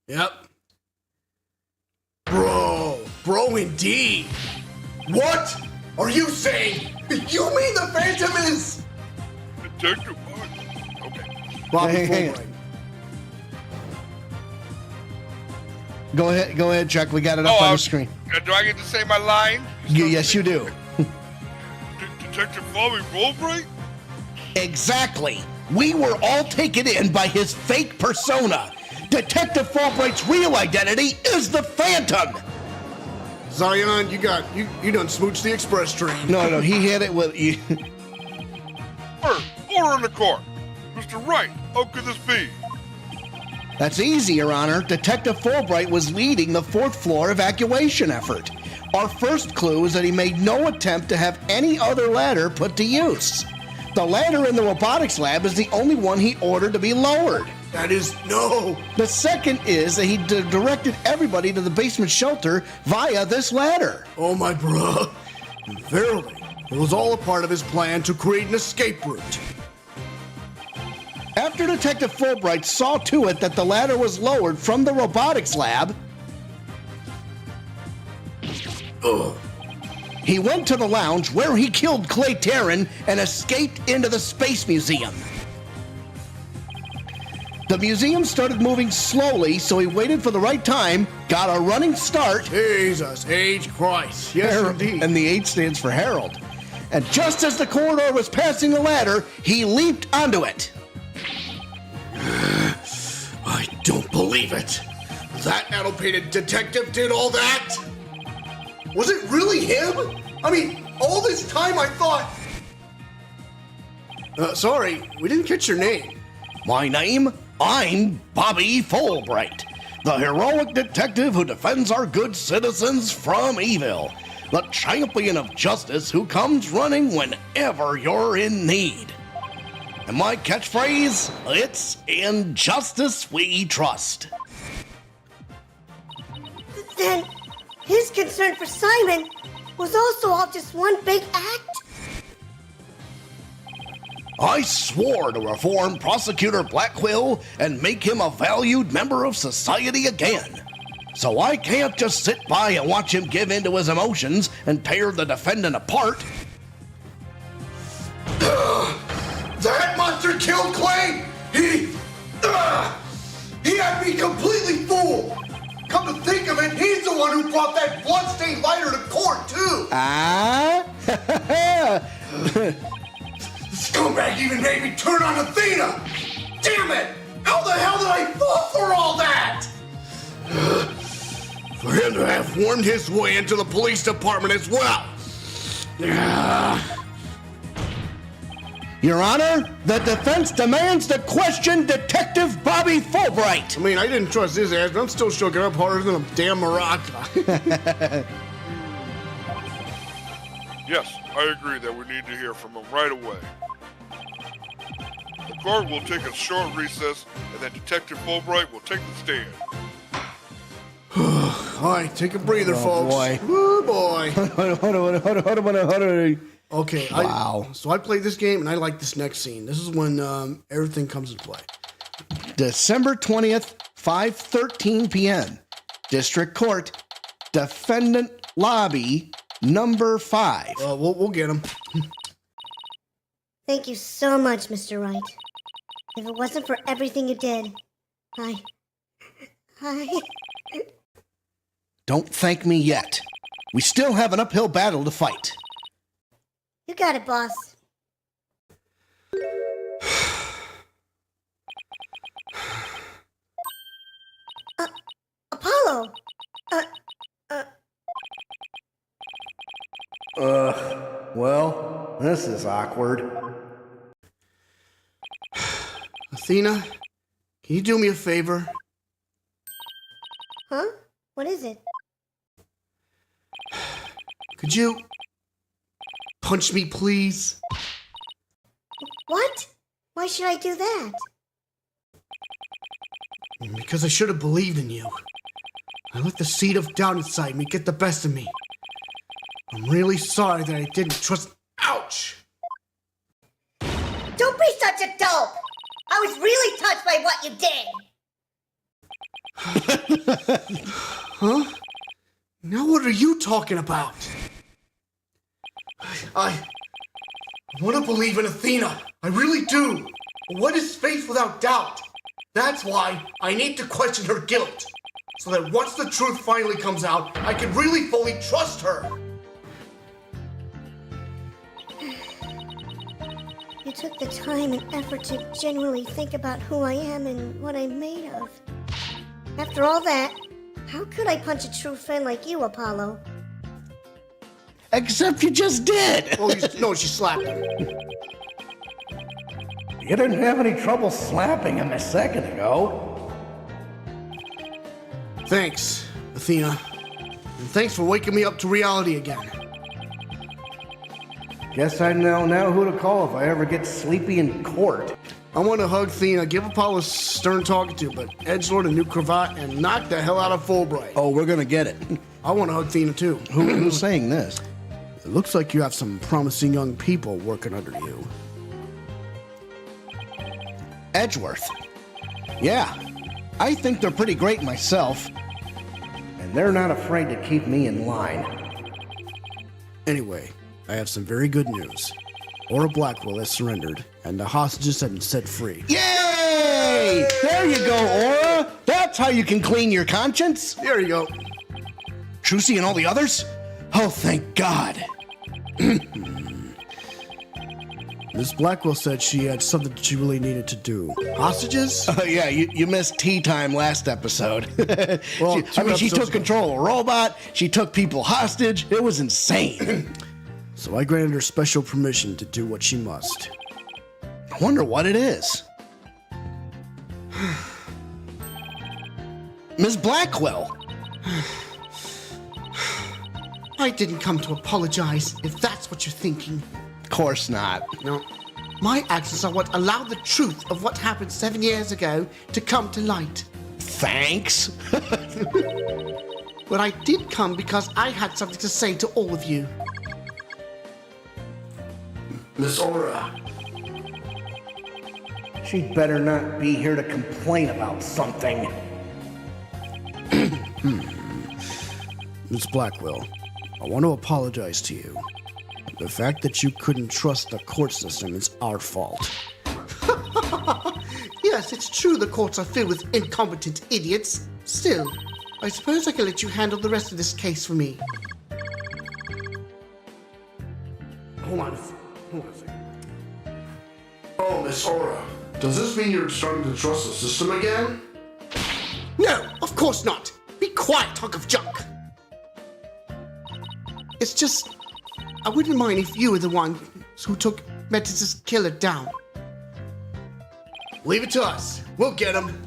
Yep. Bro indeed. What are you saying? You mean the Phantom is... Detective Bobby. Okay. Bobby Hang on. Fulbright. Go ahead, Chuck. We got it up on the screen. Do I get to say my line? Yes, you do. Detective Bobby Fulbright? Exactly. We were all taken in by his fake persona. Detective Fulbright's real identity is the Phantom. Zion, you done smooched the express train. No, he hit it with... Order in the court. Mr. Wright, how could this be? That's easy, Your Honor. Detective Fulbright was leading the 4th floor evacuation effort. Our first clue is that he made no attempt to have any other ladder put to use. The ladder in the robotics lab is the only one he ordered to be lowered. That is no. The second is that he directed everybody to the basement shelter via this ladder. Oh my bruh. Verily, it was all a part of his plan to create an escape route. After Detective Fulbright saw to it that the ladder was lowered from the robotics lab, he went to the lounge where he killed Clay Terran and escaped into the Space Museum. The museum started moving slowly, so he waited for the right time, got a running start. Jesus H. Christ. Yes, indeed. And the H stands for Harold. And just as the corridor was passing the ladder, he leaped onto it. I don't believe it. That addle-pated detective did all that? Was it really him? I mean, all this time I thought... sorry, we didn't catch your name. My name? I'm Bobby Fulbright, the heroic detective who defends our good citizens from evil, the champion of justice who comes running whenever you're in need. And my catchphrase, it's in justice we trust. Then, his concern for Simon was also all just one big act? I swore to reform Prosecutor Blackquill and make him a valued member of society again. So I can't just sit by and watch him give in to his emotions and tear the defendant apart. That monster killed Clay! He had me completely fooled! Come to think of it, he's the one who brought that bloodstained lighter to court, too! The scumbag even made me turn on Athena! Damn it! How the hell did I fall for all that? For him to have wormed his way into the police department as well. Your Honor, the defense demands to question Detective Bobby Fulbright. I mean, I didn't trust his ass, but I'm still shook up harder than a damn maraca. Yes, I agree that we need to hear from him right away. The court will take a short recess, and then Detective Fulbright will take the stand. All right, take a breather, folks. Boy. Woo, boy. Hold on. Okay, Wow. So I played this game, and I like this next scene. This is when everything comes into play. December 20th, 5:13 p.m. District Court, Defendant Lobby, number 5. We'll get him. Thank you so much, Mr. Wright. If it wasn't for everything you did, I... Don't thank me yet. We still have an uphill battle to fight. You got it, boss. Apollo! Well, this is awkward. Athena, can you do me a favor? Huh? What is it? Could you punch me, please? What? Why should I do that? Because I should have believed in you. I let the seed of doubt inside me get the best of me. I'm really sorry that I didn't trust... Ouch! Don't be such a dope! I was really touched by what you did! Huh? Now what are you talking about? I want to believe in Athena. I really do. But what is faith without doubt? That's why I need to question her guilt. So that once the truth finally comes out, I can really fully trust her. You took the time and effort to genuinely think about who I am and what I'm made of. After all that, how could I punch a true friend like you, Apollo? Except you just did. Oh, no, she slapped him. You didn't have any trouble slapping him a second ago. Thanks, Athena. And thanks for waking me up to reality again. Guess I know now who to call if I ever get sleepy in court. I want to hug Athena, give Apollo a stern talking to, but edgelord a new cravat and knock the hell out of Fulbright. Oh, we're gonna get it. I want to hug Athena too. Who's saying this? It looks like you have some promising young people working under you. Edgeworth. Yeah, I think they're pretty great myself. And they're not afraid to keep me in line. Anyway, I have some very good news. Aura Blackquill has surrendered, and the hostages have been set free. Yay! There you go, Aura. That's how you can clean your conscience. There you go. Trucy and all the others? Oh, thank God. Miss Blackquill said she had something that she really needed to do. Hostages? Yeah, you missed tea time last episode. Well, she took ago. control of a robot. She took people hostage. It was insane. So I granted her special permission to do what she must. I wonder what it is. Miss Blackquill. I didn't come to apologize, if that's what you're thinking. Of course not. No. My actions are what allowed the truth of what happened 7 years ago to come to light. Thanks. But I did come because I had something to say to all of you. Miss Aura. She'd better not be here to complain about something. Miss Blackquill, I want to apologize to you. The fact that you couldn't trust the court system is our fault. Yes, it's true the courts are filled with incompetent idiots. Still, I suppose I can let you handle the rest of this case for me. Hold on a second. Oh, Miss Aura, does this mean you're starting to trust the system again? No, of course not. Be quiet, hunk of junk. It's just, I wouldn't mind if you were the one who took Metis' killer down. Leave it to us. We'll get him.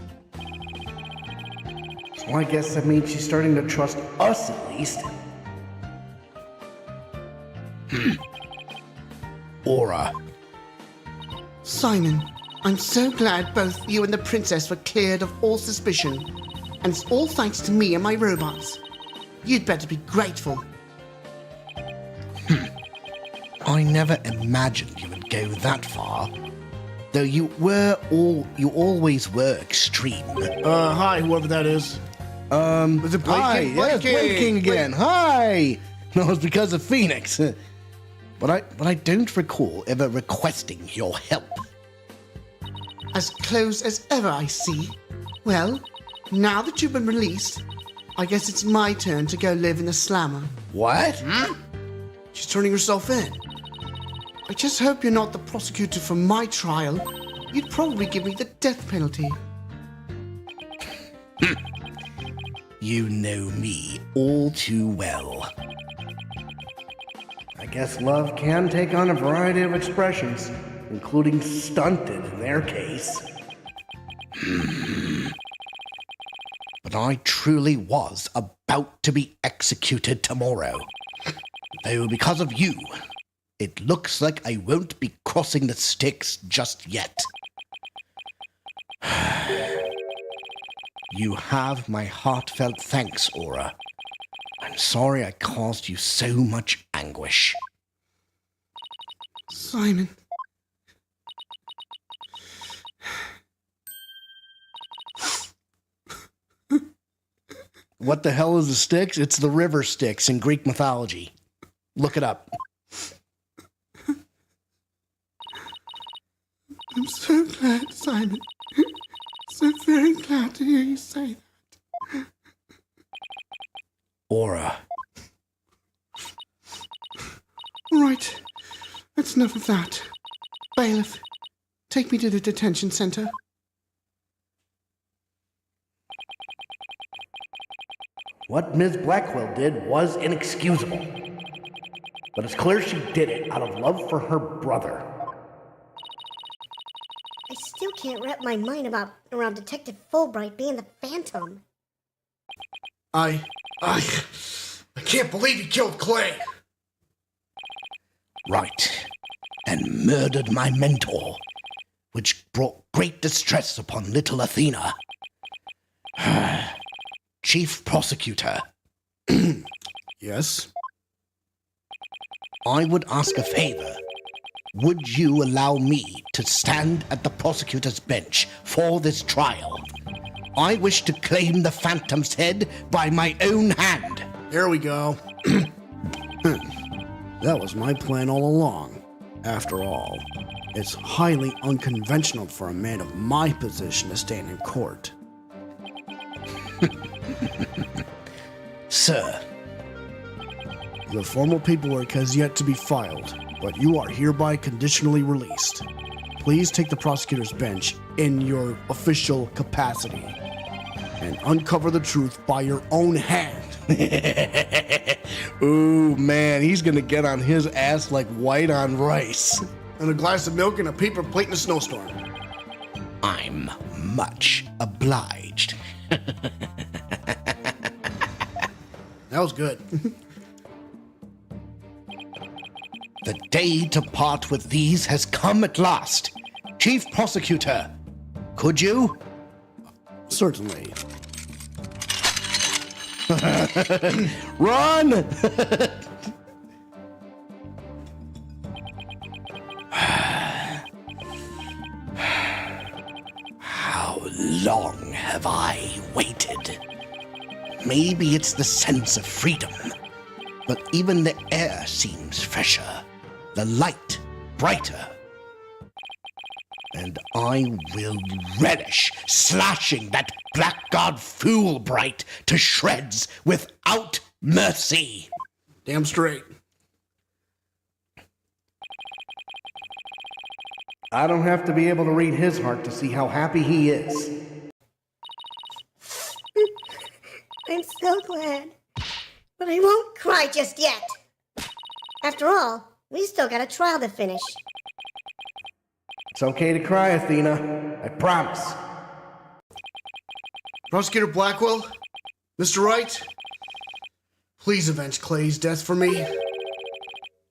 So I guess that means she's starting to trust us at least. Aura. Simon, I'm so glad both you and the princess were cleared of all suspicion. And it's all thanks to me and my robots. You'd better be grateful. I never imagined you would go that far. Though you always were extreme. Hi, whoever that is. Was it Blake Hi, King? yes, Blake King again. Hi! No, it's because of Phoenix. but I don't recall ever requesting your help. As close as ever, I see. Well, now that you've been released, I guess it's my turn to go live in the slammer. What? She's turning herself in. I just hope you're not the prosecutor for my trial. You'd probably give me the death penalty. You know me all too well. I guess love can take on a variety of expressions, including stunted in their case. But I truly was about to be executed tomorrow. Though because of you, it looks like I won't be crossing the Styx just yet. You have my heartfelt thanks, Aura. I'm sorry I caused you so much anguish. Simon. What the hell is the Styx? It's the river Styx in Greek mythology. Look it up. I'm so glad, Simon. So very glad to hear you say that. Aura. All right, that's enough of that. Bailiff, take me to the detention center. What Ms. Blackquill did was inexcusable. But it's clear she did it out of love for her brother. I still can't wrap my mind around Detective Fulbright being the Phantom. I can't believe he killed Clay. Right. And murdered my mentor, which brought great distress upon little Athena. Chief Prosecutor. Yes? I would ask a favor. Would you allow me to stand at the prosecutor's bench for this trial? I wish to claim the Phantom's head by my own hand. Here we go. That was my plan all along. After all, it's highly unconventional for a man of my position to stand in court. Sir, The formal paperwork has yet to be filed, but you are hereby conditionally released. Please take the prosecutor's bench in your official capacity and uncover the truth by your own hand. ooh, man, he's gonna get on his ass like white on rice. And a glass of milk and a paper plate in a snowstorm. I'm much obliged. That was good. The day to part with these has come at last. Chief Prosecutor, could you? Certainly. Run! How long have I waited? Maybe it's the sense of freedom, but even the air seems fresher, the light brighter. And I will relish slashing that blackguard Fulbright to shreds without mercy. Damn straight. I don't have to be able to read his heart to see how happy he is. I'm so glad. But I won't cry just yet. After all, we still got a trial to finish. It's okay to cry, Athena. I promise. Prosecutor Blackquill, Mr. Wright, please avenge Clay's death for me.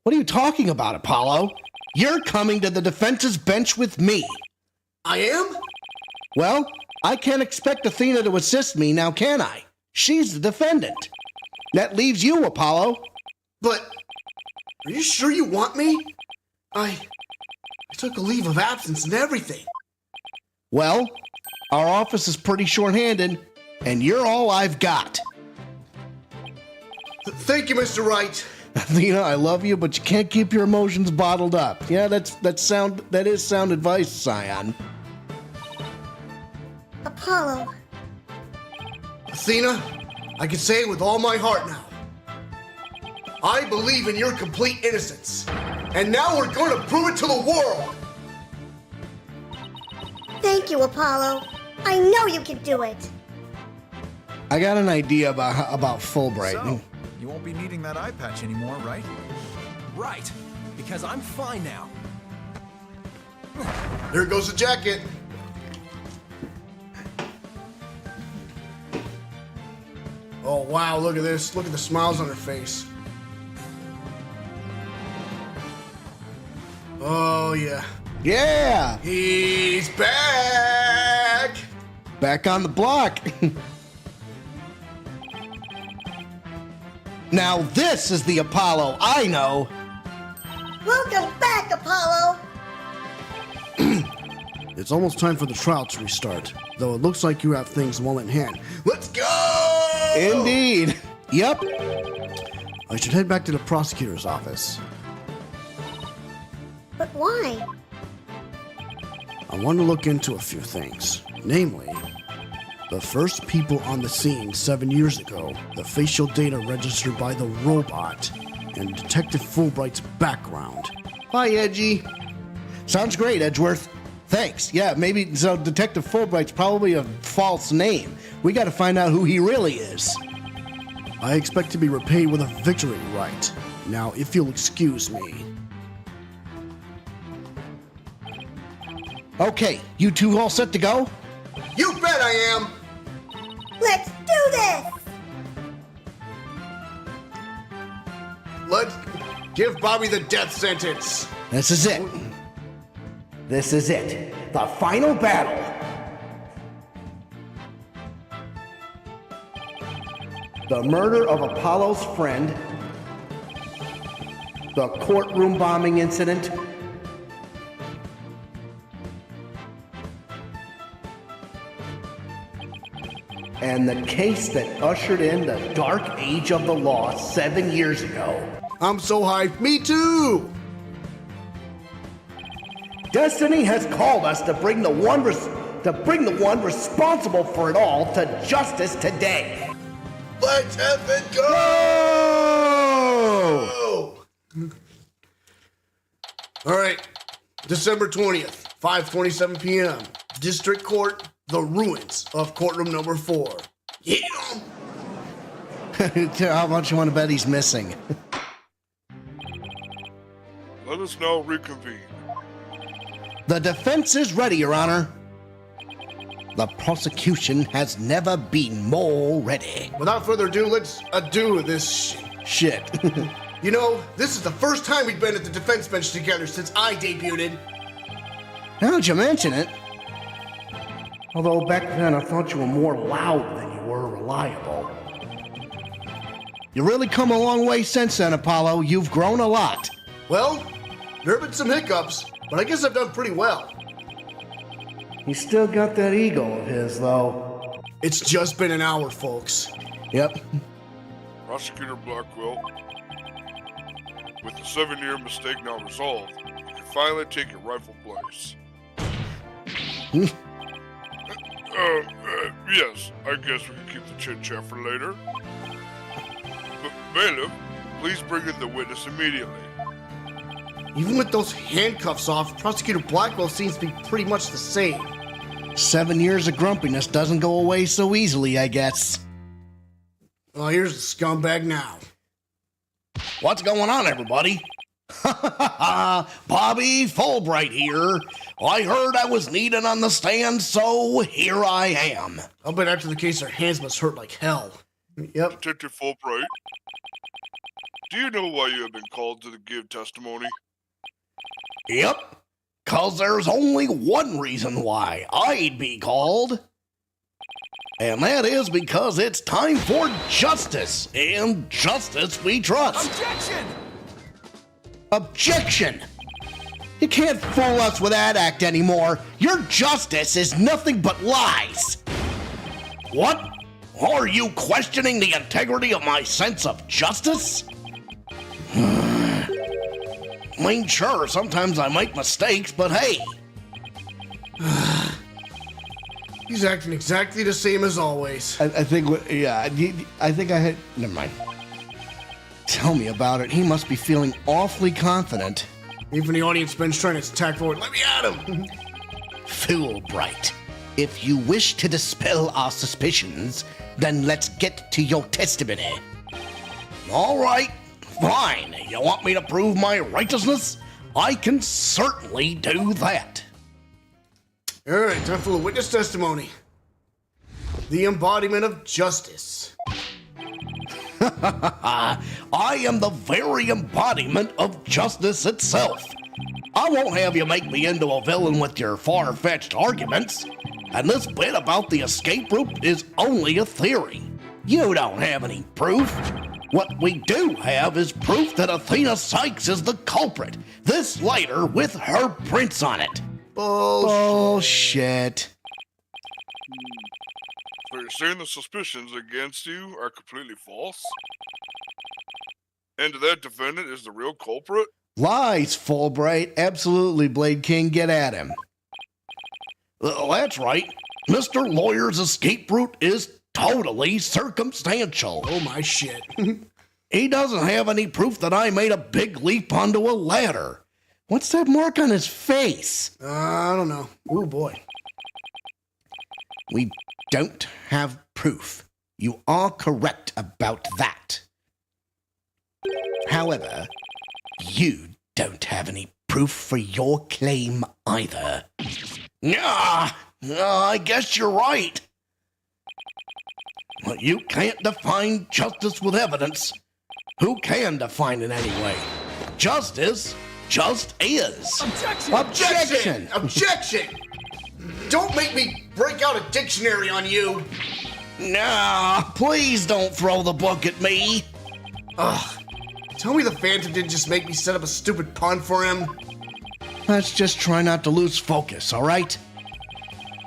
What are you talking about, Apollo? You're coming to the defense's bench with me. I am? Well, I can't expect Athena to assist me now, can I? She's the defendant. That leaves you, Apollo. But are you sure you want me? I took a leave of absence and everything. Well, our office is pretty short-handed, and you're all I've got. Thank you, Mr. Wright. Athena, I love you, but you can't keep your emotions bottled up. Yeah, that is sound advice, Scion. Apollo, Athena, I can say it with all my heart now. I believe in your complete innocence. And now we're going to prove it to the world. thank you, Apollo. I know you can do it. I got an idea about Fulbright. So, you won't be needing that eye patch anymore, right? Right, because I'm fine now. Here goes the jacket. Oh, wow, look at this. Look at the smiles on her face. Oh, yeah. Yeah! He's back! Back on the block. Now this is the Apollo I know. Welcome back, Apollo. It's almost time for the trial to restart, though it looks like you have things well in hand. Let's go! Indeed. Yep. I should head back to the prosecutor's office. But why? I want to look into a few things. Namely, the first people on the scene 7 years ago, the facial data registered by the robot, and Detective Fulbright's background. Hi, Edgy. Sounds great, Edgeworth. Thanks. Yeah, maybe so. Detective Fulbright's probably a false name. We got to find out who he really is. I expect to be repaid with a victory, Wright. Now, if you'll excuse me. Okay, you two all set to go? You bet I am! Let's do this. Let's give Bobby the death sentence. This is it. This is it. The final battle. The murder of Apollo's friend. The courtroom bombing incident. And the case that ushered in the dark age of the law 7 years ago. I'm so hyped. Me too! Destiny has called us to bring the one responsible for it all to justice today. Let's have it go! All right, December 20th, 5:27 p.m. District Court, the ruins of courtroom number 4. Yeah! How much you want to bet he's missing? Let us now reconvene. The defense is ready, Your Honor. The prosecution has never been more ready. Without further ado, let's undo this Shit. You know, this is the first time we've been at the defense bench together since I debuted. Now that you mention it. Although back then I thought you were more loud than you were reliable. You really come a long way since then, Apollo. You've grown a lot. Well, there have been some hiccups, but I guess I've done pretty well. He's still got that ego of his, though. It's just been an hour, folks. Yep. Prosecutor Blackquill, with the 7-year mistake now resolved, you can finally take your rightful place. Yes, I guess we can keep the chit-chat for later. Bailiff, please bring in the witness immediately. Even with those handcuffs off, Prosecutor Blackquill seems to be pretty much the same. 7 years of grumpiness doesn't go away so easily, I guess. Well, here's the scumbag now. What's going on, everybody? Bobby Fulbright here. I heard I was needed on the stand, so here I am. I'll bet after the case, our hands must hurt like hell. Yep. Detective Fulbright, do you know why you have been called to give testimony? Yep. 'Cause there's only one reason why I'd be called. And that is because it's time for justice. And justice we trust. Objection! Objection! You can't fool us with that act anymore. Your justice is nothing but lies. What? Are you questioning the integrity of my sense of justice? I mean, sure, sometimes I make mistakes, but hey. He's acting exactly the same as always. I think I had... Never mind. Tell me about it. He must be feeling awfully confident. Even the audience bench trying to attack forward. Let me at him! Fool Bright. If you wish to dispel our suspicions, then let's get to your testimony. All right, fine. You want me to prove my righteousness? I can certainly do that. All right, time for the witness testimony. The embodiment of justice. I am the very embodiment of justice itself. I won't have you make me into a villain with your far-fetched arguments. And this bit about the escape route is only a theory. You don't have any proof. What we do have is proof that Athena Cykes is the culprit. This lighter with her prints on it. Bullshit. So you're saying the suspicions against you are completely false? And that defendant is the real culprit? Lies, Fulbright. Absolutely, Blade King. Get at him. That's right. Mr. Lawyer's escape route is totally circumstantial. Oh my shit. He doesn't have any proof that I made a big leap onto a ladder. What's that mark on his face? I don't know. Oh boy. We don't have proof. You are correct about that. However, you don't have any proof for your claim either. I guess you're right. Well, you can't define justice with evidence. Who can define it anyway? Justice just is. Objection! Objection! Don't make me break out a dictionary on you. Nah, please don't throw the book at me. Ugh. Tell me the Phantom didn't just make me set up a stupid pun for him. Let's just try not to lose focus, all right?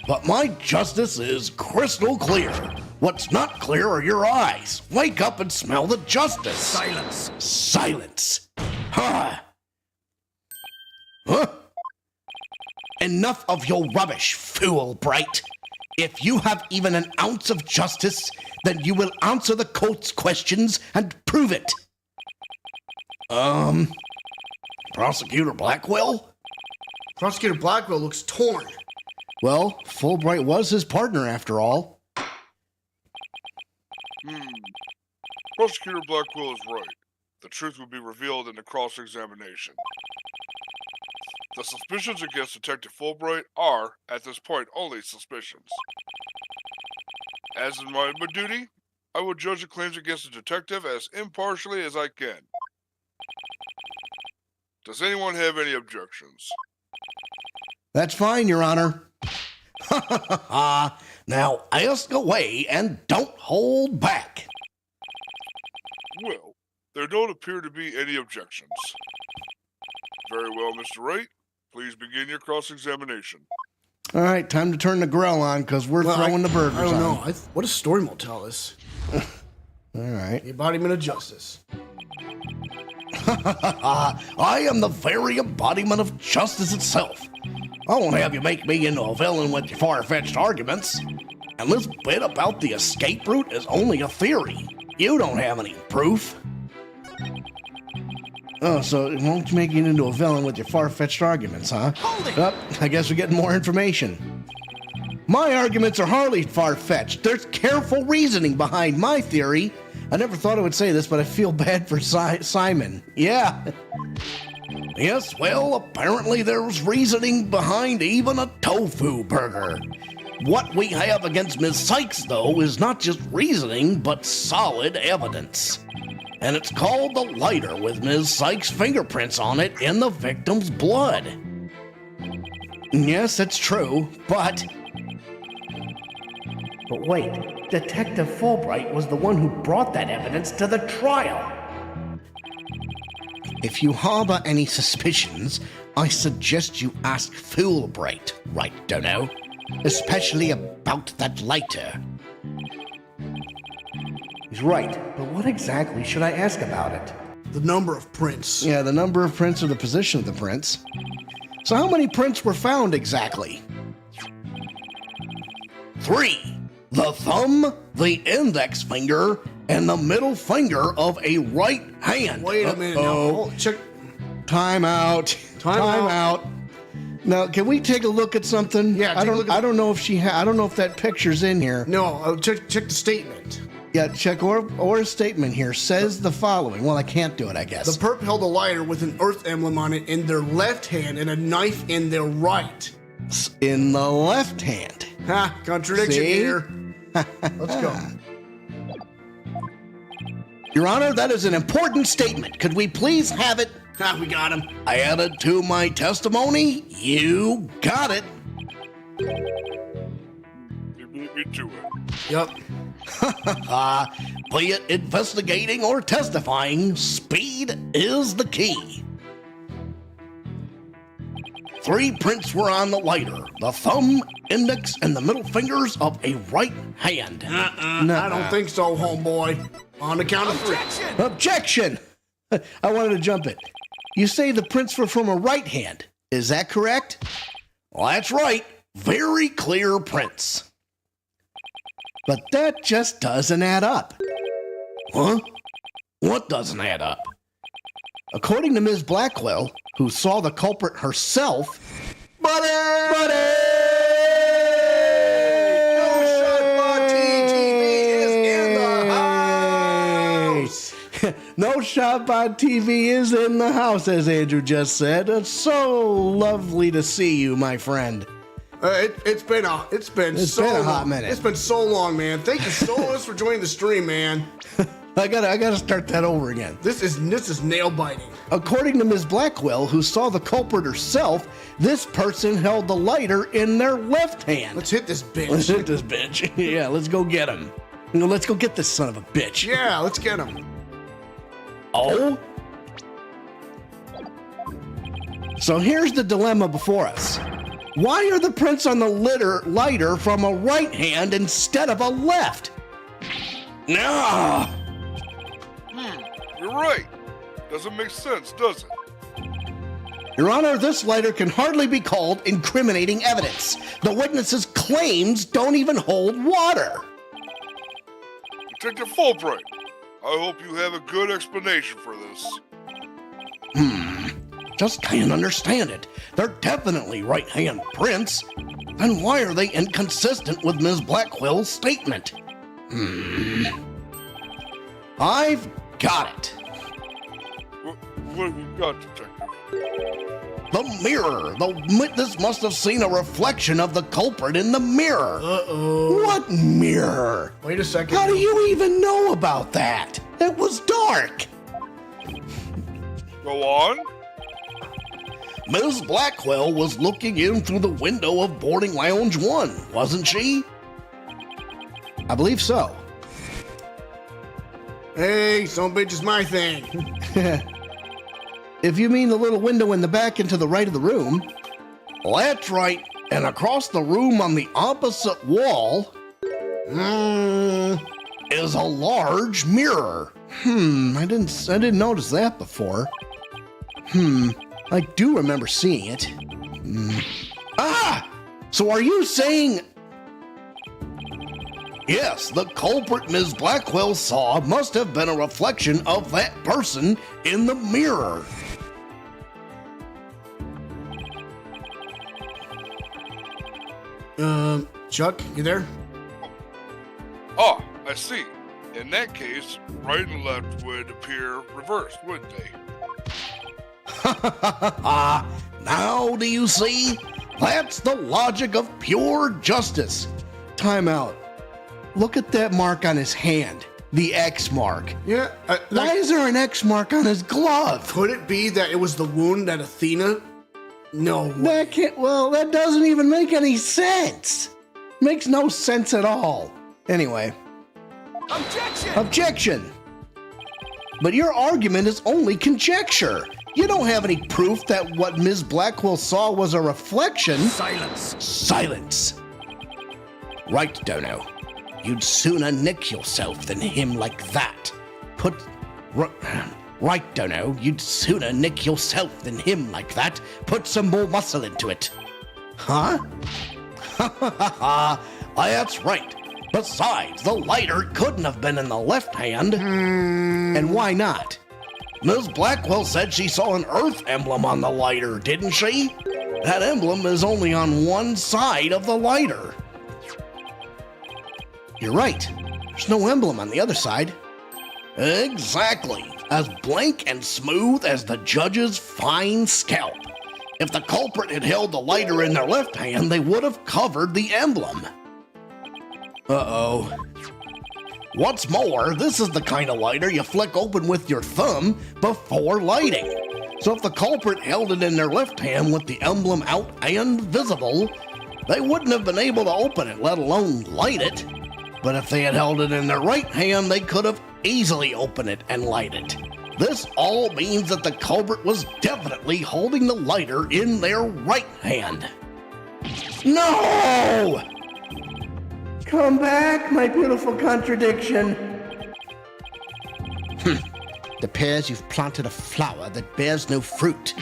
But my justice is crystal clear. What's not clear are your eyes. Wake up and smell the justice. Silence. Silence. Huh? Enough of your rubbish, fool Bright. If you have even an ounce of justice, then you will answer the court's questions and prove it. Prosecutor Blackquill? Prosecutor Blackquill looks torn. Well, Fulbright was his partner after all. Prosecutor Blackquill is right. The truth will be revealed in the cross-examination. The suspicions against Detective Fulbright are, at this point, only suspicions. As in my duty, I will judge the claims against the detective as impartially as I can. Does anyone have any objections? That's fine, Your Honor. Now ask away and don't hold back. Well, there don't appear to be any objections. Very well, Mr. Wright. Please begin your cross-examination. All right, time to turn the grill on because we're throwing the burgers on. I don't know. What does story mode tell us? All right. The embodiment of justice. I am the very embodiment of justice itself. I won't have you make me into a villain with your far-fetched arguments. And this bit about the escape route is only a theory. You don't have any proof. Oh, so it won't make you into a villain with your far-fetched arguments, huh? Hold it! Well, I guess we're getting more information. My arguments are hardly far-fetched. There's careful reasoning behind my theory. I never thought I would say this, but I feel bad for Simon. Yeah. Yes, well, apparently there's reasoning behind even a tofu burger. What we have against Ms. Cykes, though, is not just reasoning, but solid evidence. And it's called the lighter with Ms. Cykes' fingerprints on it in the victim's blood. Yes, it's true, but wait, Detective Fulbright was the one who brought that evidence to the trial. if you harbor any suspicions, I suggest you ask Fulbright, right, Dono? Especially about that lighter. He's right, but what exactly should I ask about it? The number of prints. Yeah, the number of prints or the position of the prints. So how many prints were found exactly? 3. The thumb, the index finger, and the middle finger of a right hand. Wait a minute. Uh-oh. Now, check. Time out. Time out. Now, can we take a look at something? Yeah, I don't know if I don't know if that picture's in here. No, check the statement. Yeah, check or a statement here says the following. Well, I can't do it, I guess. The perp held a lighter with an earth emblem on it in their left hand and a knife in their right. In the left hand. Ha! Contradiction See? here. Let's go. Your Honor, that is an important statement. Could we please have it? Ha! We got him. I added to my testimony. You got it. You beat me to it. Yep. Be it investigating or testifying, speed is the key. 3 prints were on the lighter, the thumb, index, and the middle fingers of a right hand. I don't think so, homeboy. On the count of 3. Objection! I wanted to jump it. You say the prints were from a right hand. Is that correct? Well, that's right. Very clear prints. But that just doesn't add up. Huh? What doesn't add up? According to Ms. Blackquill, who saw the culprit herself, Buddy! No Shot by TV is in the house, as Andrew just said. It's so lovely to see you, my friend. It's been a hot minute. It's been so long, man. Thank you so much for joining the stream, man. I gotta start that over again. This is nail biting. According to Ms. Blackquill, who saw the culprit herself, this person held the lighter in their left hand. Let's hit this bitch. Let's hit this bitch. Yeah, let's go get him. Let's go get this son of a bitch. Yeah, let's get him. Oh? So here's the dilemma before us. Why are the prints on the lighter from a right hand instead of a left? No. You're right. Doesn't make sense, does it? Your Honor, this lighter can hardly be called incriminating evidence. The witness's claims don't even hold water. Detective Fulbright, I hope you have a good explanation for this. Just can't understand it. They're definitely right-hand prints. Then why are they inconsistent with Ms. Blackquill's statement? I've got it. What have you got, Detective? The mirror. The witness must have seen a reflection of the culprit in the mirror. Uh-oh. What mirror? Wait a second. How do you even know about that? It was dark. Go on. Ms. Blackquill was looking in through the window of boarding lounge 1, wasn't she? I believe so. Hey, some bitch is my thing. If you mean the little window in the back and to the right of the room. Well, that's right. And across the room on the opposite wall is a large mirror. I didn't notice that before. I do remember seeing it. So are you saying... Yes, the culprit Ms. Blackquill saw must have been a reflection of that person in the mirror. Chuck, you there? Ah, I see. In that case, right and left would appear reversed, wouldn't they? Now do you see? That's the logic of pure justice. Time out. Look at that mark on his hand. The X mark. Yeah. Why is there an X mark on his glove? Could it be that it was the wound that Athena? No. That can't, well, that doesn't even make any sense. Makes no sense at all. Anyway. Objection! But your argument is only conjecture. You don't have any proof that what Ms. Blackquill saw was a reflection. Silence. Right, Dono. You'd sooner nick yourself than him like that. Right, Dono, you'd sooner nick yourself than him like that. Put some more muscle into it. Huh? Ha ha ha ha. That's right. Besides, the lighter couldn't have been in the left hand. And why not? Ms. Blackquill said she saw an Earth emblem on the lighter, didn't she? That emblem is only on one side of the lighter. You're right. There's no emblem on the other side. Exactly. As blank and smooth as the judge's fine scalp. If the culprit had held the lighter in their left hand, they would have covered the emblem. Uh-oh. What's more, this is the kind of lighter you flick open with your thumb before lighting. So if the culprit held it in their left hand with the emblem out and visible, they wouldn't have been able to open it, let alone light it. But if they had held it in their right hand, they could have easily opened it and light it. This all means that the culprit was definitely holding the lighter in their right hand. No! Come back, my beautiful contradiction. The pears you've planted a flower that bears no fruit.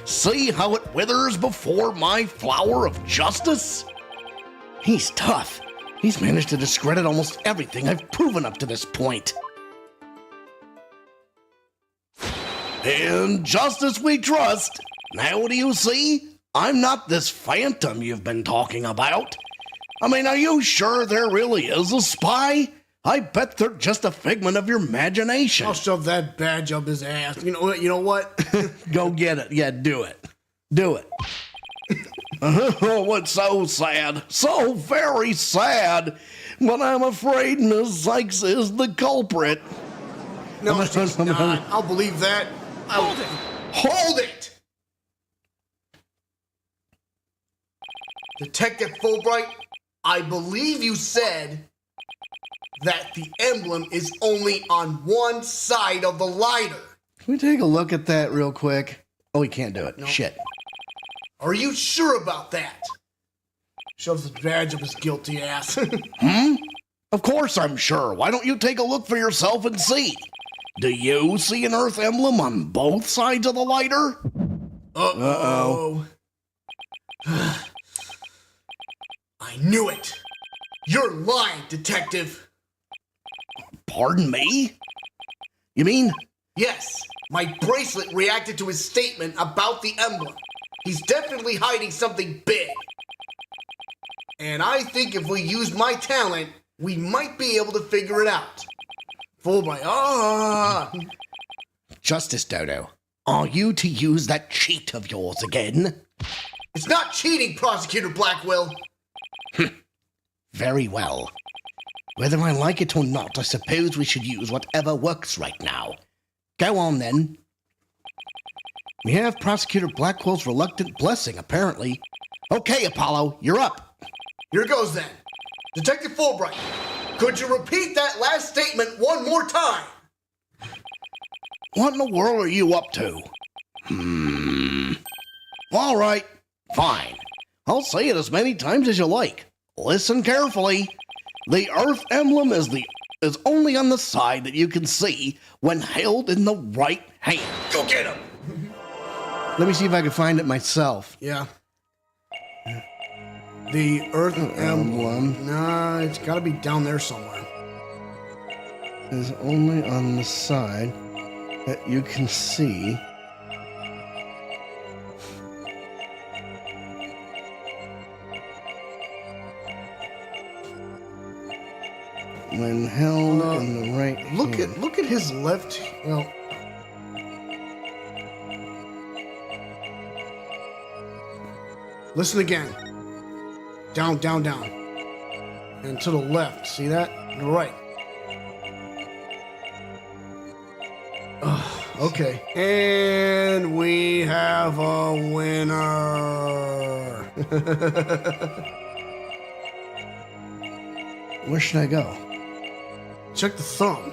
See how it withers before my flower of justice? He's tough. He's managed to discredit almost everything I've proven up to this point. In justice we trust. Now do you see? I'm not this phantom you've been talking about. I mean, are you sure there really is a spy? I bet they're just a figment of your imagination. I'll shove that badge up his ass. You know what? Go get it. Yeah, do it. Do it. Oh, it's so sad. So very sad. But I'm afraid Miss Cykes is the culprit. No, she's not. I'll believe that. Hold it! Hold it! Detective Fulbright, I believe you said that the emblem is only on one side of the lighter. Can we take a look at that real quick? Oh, we can't do it. No. Shit. Are you sure about that? Shoves the badge up his guilty ass. Of course I'm sure. Why don't you take a look for yourself and see? Do you see an Earth emblem on both sides of the lighter? Uh-oh. I knew it. You're lying, Detective. Pardon me? You mean? Yes, my bracelet reacted to his statement about the emblem. He's definitely hiding something big. And I think if we use my talent, we might be able to figure it out. Fulbright, Justice Dodo, are you to use that cheat of yours again? It's not cheating, Prosecutor Blackquill. Very well. Whether I like it or not, I suppose we should use whatever works right now. Go on, then. We have Prosecutor Blacquill's reluctant blessing, apparently. Okay, Apollo, you're up. Here goes then. Detective Fulbright, could you repeat that last statement one more time? What in the world are you up to? All right, fine. I'll say it as many times as you like. Listen carefully. The Earth emblem is only on the side that you can see when held in the right hand. Go get him! Let me see if I can find it myself. Yeah. The Earth emblem. Nah, it's gotta be down there somewhere. Is only on the side that you can see. When held in the right hand. Look at his left. Well, listen again. Down, down, down, and to the left. See that? The right. Okay. And we have a winner. Where should I go? Check the thumb.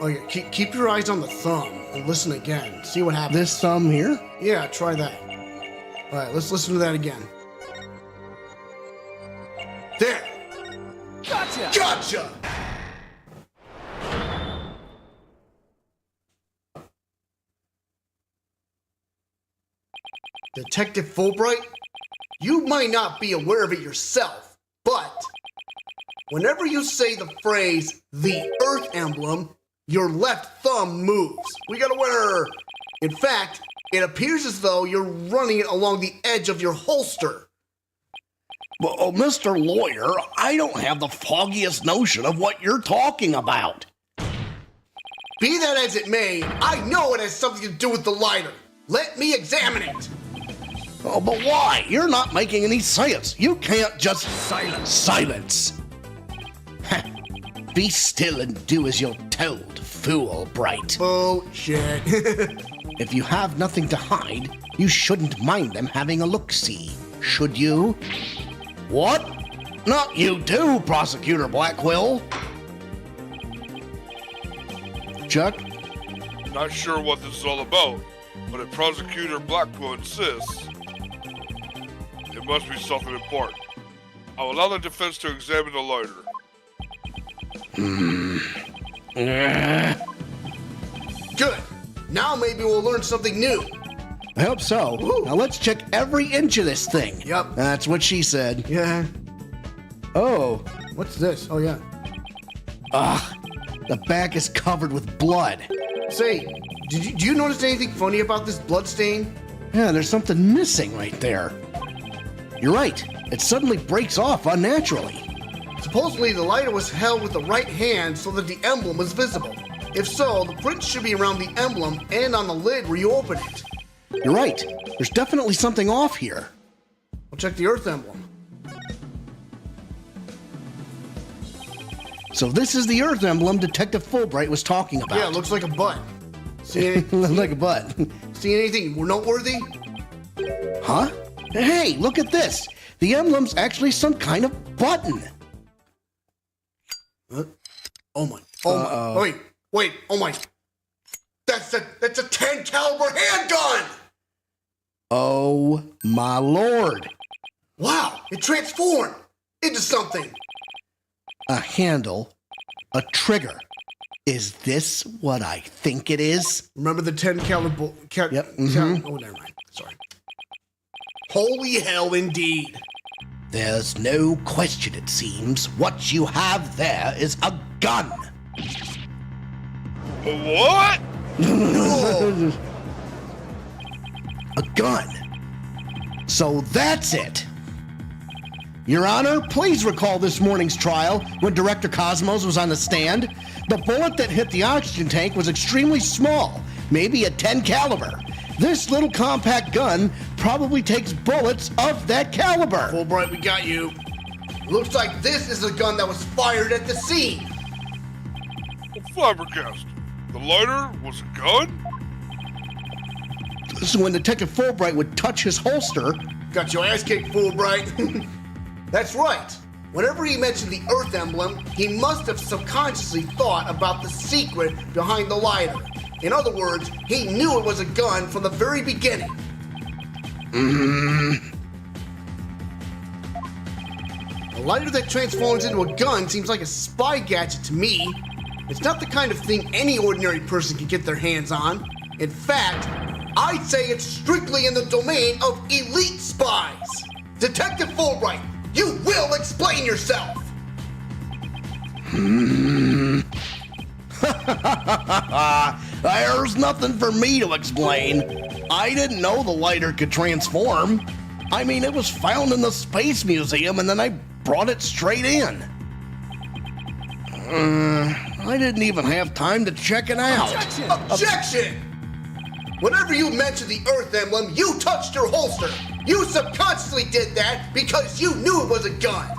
Oh yeah, keep your eyes on the thumb and listen again. See what happens. This thumb here? Yeah, try that. All right, let's listen to that again. There. Gotcha! Gotcha! Detective Fulbright, you might not be aware of it yourself, but whenever you say the phrase, the Earth emblem, your left thumb moves. We got a winner! In fact, it appears as though you're running it along the edge of your holster. Well, Mr. Lawyer, I don't have the foggiest notion of what you're talking about. Be that as it may, I know it has something to do with the lighter. Let me examine it. Oh, but why? You're not making any sense. You can't just... Silence! Heh. Be still and do as you're told, fool Bright. Bullshit. If you have nothing to hide, you shouldn't mind them having a look-see, should you? What? Not you too, Prosecutor Blackquill. Chuck? Not sure what this is all about, but if Prosecutor Blackquill insists, it must be something important. I will allow the defense to examine the lighter. Good. Now maybe we'll learn something new. I hope so. Ooh. Now let's check every inch of this thing. Yep. That's what she said. Yeah. Oh. What's this? Oh, yeah. The back is covered with blood. Say, do you notice anything funny about this blood stain? Yeah, there's something missing right there. You're right. It suddenly breaks off unnaturally. Supposedly, the lighter was held with the right hand so that the emblem was visible. If so, the print should be around the emblem and on the lid where you open it. You're right. There's definitely something off here. We'll check the Earth emblem. So this is the Earth emblem Detective Fulbright was talking about. Yeah, it looks like a butt. See, Looks like a butt. see anything noteworthy? Huh? Hey, look at this. The emblem's actually some kind of button. Oh my. Oh my. Wait. Oh my. That's a 10 caliber handgun! Oh my lord. Wow, it transformed into something. A handle, a trigger. Is this what I think it is? Remember the 10 caliber Yep, Oh, never mind. Sorry. Holy hell indeed. There's no question, it seems. What you have there is a gun. What? A gun. So that's it. Your Honor, please recall this morning's trial when Director Cosmos was on the stand. The bullet that hit the oxygen tank was extremely small, maybe a 10 caliber. This little compact gun probably takes bullets of that caliber. Fulbright, we got you. Looks like this is a gun that was fired at the scene. Flabbergasted. The lighter was a gun? So when Detective Fulbright would touch his holster, Got your ass kicked, Fulbright. That's right. Whenever he mentioned the Earth emblem, he must have subconsciously thought about the secret behind the lighter. In other words, he knew it was a gun from the very beginning. A lighter that transforms into a gun seems like a spy gadget to me. It's not the kind of thing any ordinary person can get their hands on. In fact, I'd say it's strictly in the domain of elite spies. Detective Fulbright, you will explain yourself! There's nothing for me to explain. I didn't know the lighter could transform. I mean, it was found in the Space Museum and then I brought it straight in. I didn't even have time to check it out. Objection! Whenever you mention the Earth emblem, you touched your holster. You subconsciously did that because you knew it was a gun.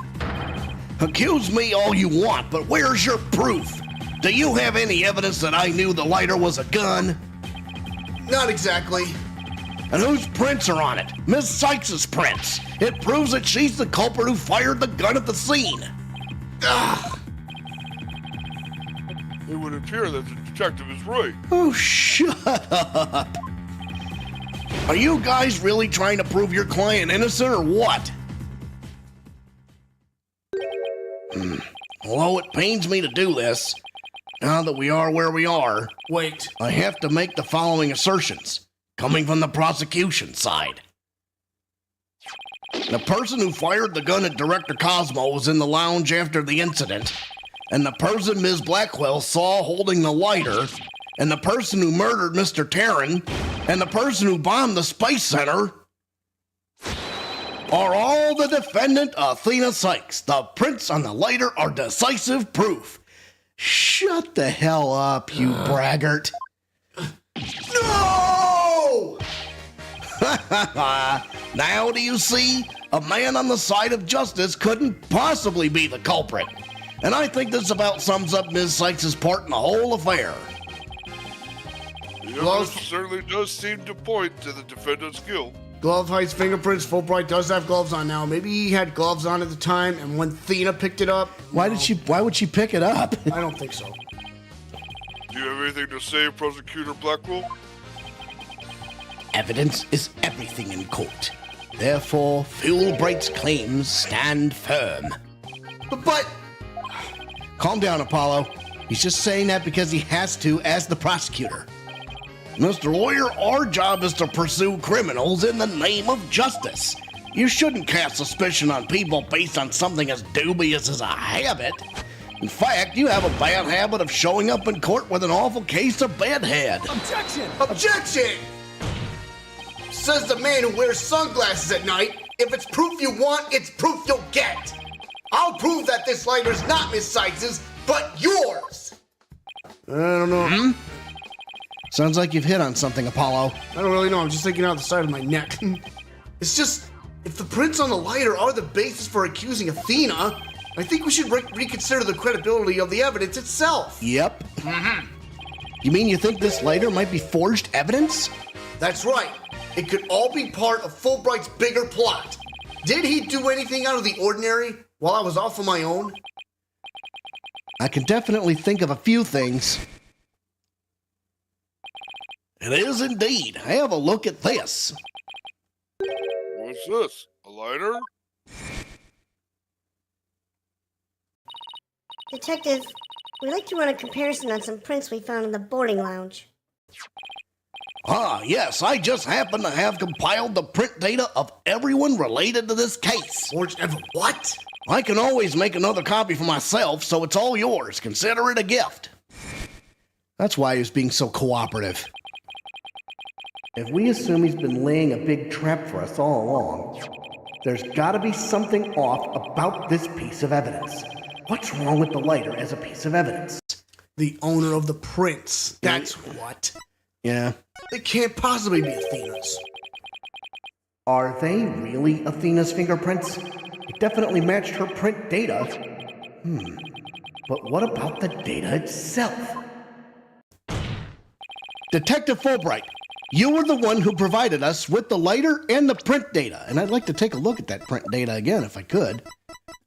Accuse me all you want, but where's your proof? Do you have any evidence that I knew the lighter was a gun? Not exactly. And whose prints are on it? Miss Cykes' prints. It proves that she's the culprit who fired the gun at the scene. Ugh. It would appear that the detective is right. Oh, shut up. Are you guys really trying to prove your client innocent or what? Although it pains me to do this, now that we are where we are, Wait. I have to make the following assertions, coming from the prosecution side. The person who fired the gun at Director Cosmo was in the lounge after the incident. And the person Ms. Blackquill saw holding the lighter, and the person who murdered Mr. Terran, and the person who bombed the Space Center are all the defendant Athena Cykes. The prints on the lighter are decisive proof. Shut the hell up, you braggart. No! Now do you see? A man on the side of justice couldn't possibly be the culprit. And I think this about sums up Ms. Cykes' part in the whole affair. The evidence certainly does seem to point to the defendant's guilt. Glove hides fingerprints. Fulbright does have gloves on now. Maybe he had gloves on at the time, and when Athena picked it up... Why would she pick it up? I don't think so. Do you have anything to say, Prosecutor Blackquill? Evidence is everything in court. Therefore, Fulbright's claims stand firm. But... Calm down, Apollo. He's just saying that because he has to as the prosecutor. Mr. Lawyer, our job is to pursue criminals in the name of justice. You shouldn't cast suspicion on people based on something as dubious as a habit. In fact, you have a bad habit of showing up in court with an awful case of bad head. Objection! Objection! Says the man who wears sunglasses at night. If it's proof you want, it's proof you'll get. I'll prove that this lighter's not Miss Cykes', but yours. I don't know. Sounds like you've hit on something, Apollo. I don't really know. I'm just thinking out the side of my neck. It's just, if the prints on the lighter are the basis for accusing Athena, I think we should reconsider the credibility of the evidence itself. Yep. You mean you think this lighter might be forged evidence? That's right. It could all be part of Fulbright's bigger plot. Did he do anything out of the ordinary while I was off on my own? I can definitely think of a few things. It is indeed. Have a look at this. What's this? A lighter? Detective, we'd like to run a comparison on some prints we found in the boarding lounge. Ah, yes, I just happen to have compiled the print data of everyone related to this case. Forged ever what? I can always make another copy for myself, so it's all yours. Consider it a gift. That's why he was being so cooperative. If we assume he's been laying a big trap for us all along, there's gotta be something off about this piece of evidence. What's wrong with the lighter as a piece of evidence? The owner of the prints. That's what. Yeah. It can't possibly be Athena's. Are they really Athena's fingerprints? It definitely matched her print data. But what about the data itself? Detective Fulbright, you were the one who provided us with the lighter and the print data, and I'd like to take a look at that print data again if I could.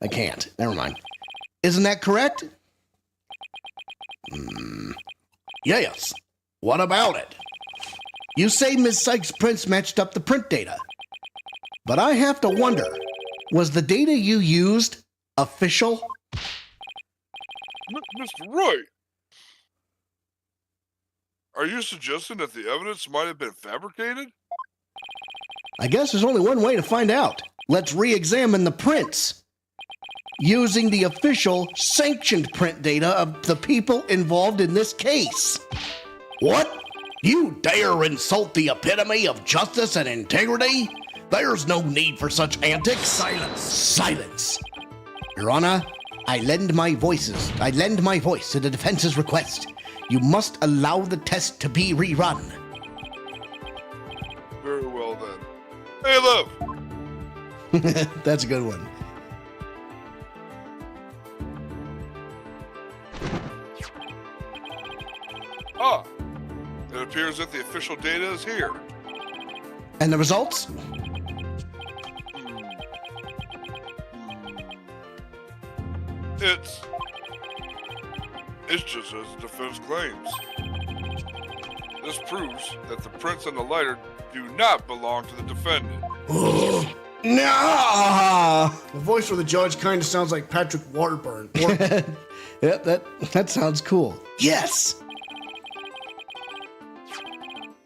I can't. Never mind. Isn't that correct? Yes. What about it? You say Ms. Cykes' prints matched up the print data. But I have to wonder, was the data you used official? Mr. Wright! Are you suggesting that the evidence might have been fabricated? I guess there's only one way to find out. Let's re-examine the prints. Using the official, sanctioned print data of the people involved in this case. What? You dare insult the epitome of justice and integrity? There's no need for such antics. Silence. Your Honor, I lend my voice to the defense's request. You must allow the test to be rerun. Very well then. Hey, Liv! That's a good one. Ah! It appears that the official data is here. And the results? It's just as the defense claims. This proves that the prints on the lighter do not belong to the defendant. No! The voice for the judge kind of sounds like Patrick Warburton. Yeah, that sounds cool. Yes!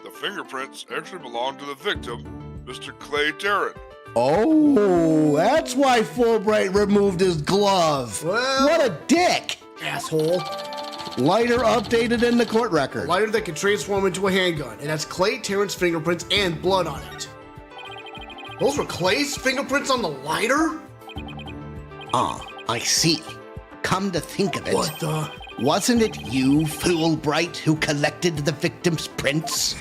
The fingerprints actually belong to the victim, Mr. Clay Terran. Oh, that's why Fulbright removed his glove. Well- What a dick. Asshole. Lighter updated in the court A record. lighter that can transform into a handgun. It has Clay Terran's fingerprints and blood on it. Those were Clay's fingerprints on the lighter? Ah, I see. Come to think of it. What the? Wasn't it you, Fulbright, who collected the victim's prints?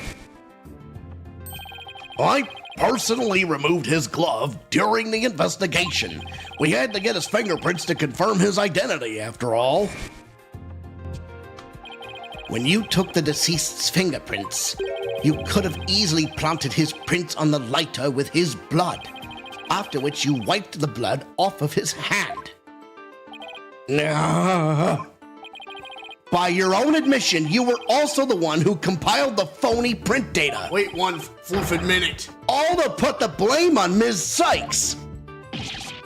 I personally removed his glove during the investigation. We had to get his fingerprints to confirm his identity, after all. When you took the deceased's fingerprints, you could have easily planted his prints on the lighter with his blood, after which you wiped the blood off of his hand. No. By your own admission, you were also the one who compiled the phony print data. Wait one fluffed minute. All to put the blame on Ms. Cykes.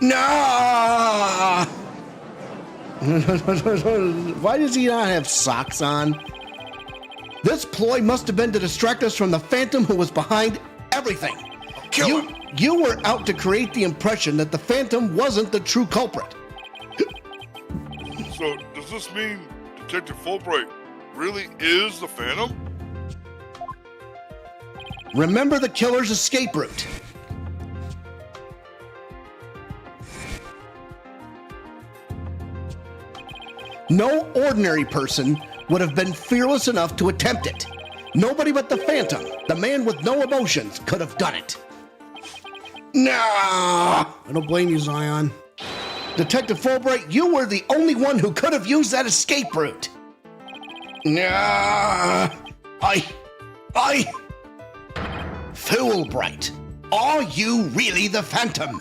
No. Why does he not have socks on? This ploy must have been to distract us from the Phantom who was behind everything. Kill him. You were out to create the impression that the Phantom wasn't the true culprit. So, does this mean Detective Fulbright really is the Phantom? Remember the killer's escape route. No ordinary person would have been fearless enough to attempt it. Nobody but the Phantom, the man with no emotions, could have done it. No! I don't blame you, Zion. Detective Fulbright, you were the only one who could have used that escape route. No! Fulbright, are you really the Phantom?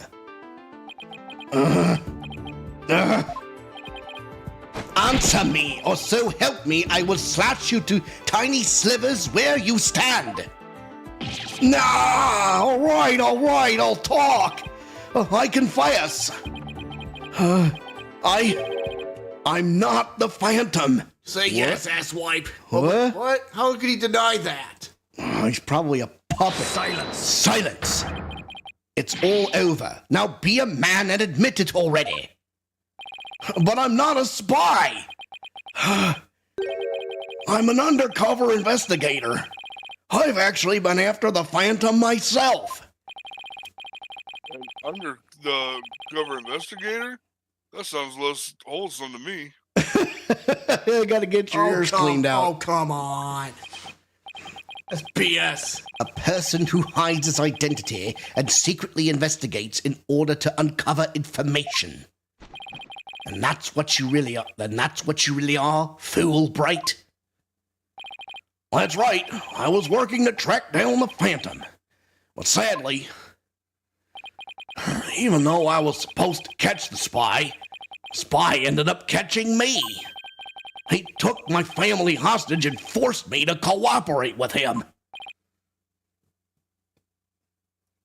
Answer me, or so help me, I will slash you to tiny slivers where you stand. No, all right, I'll talk. I confess. I'm not the Phantom. Say yes, asswipe. What? What? How could he deny that? Oh, he's probably a puppet. Silence. It's all over. Now be a man and admit it already. But I'm not a spy. I'm an undercover investigator. I've actually been after the Phantom myself. An undercover investigator? That sounds less wholesome to me. I gotta get your ears cleaned out. Oh, come on. That's BS. A person who hides his identity and secretly investigates in order to uncover information. And that's what you really are. Then that's what you really are, Fulbright. That's right. I was working to track down the Phantom. But sadly, even though I was supposed to catch the spy ended up catching me. He took my family hostage and forced me to cooperate with him.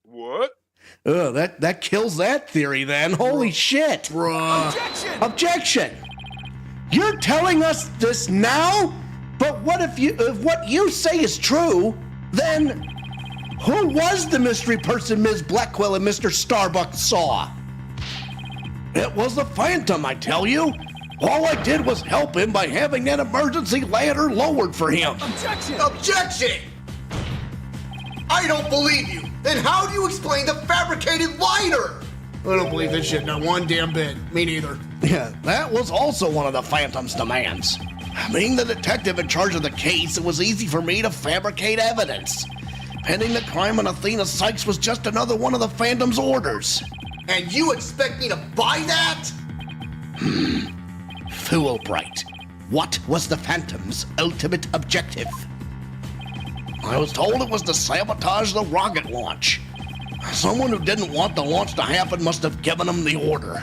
What? That kills that theory then. Holy shit. Bruh. Objection! You're telling us this now? But what if what you say is true, then who was the mystery person Ms. Blackquill and Mr. Starbuck saw? It was the Phantom, I tell you. All I did was help him by having that emergency ladder lowered for him. Objection! I don't believe you. Then how do you explain the fabricated lighter? I don't believe this shit, not one damn bit. Me neither. Yeah, that was also one of the Phantom's demands. Being the detective in charge of the case, it was easy for me to fabricate evidence. Pinning the crime on Athena Cykes was just another one of the Phantom's orders. And you expect me to buy that? Fulbright, what was the Phantom's ultimate objective? I was told it was to sabotage the rocket launch. Someone who didn't want the launch to happen must have given him the order.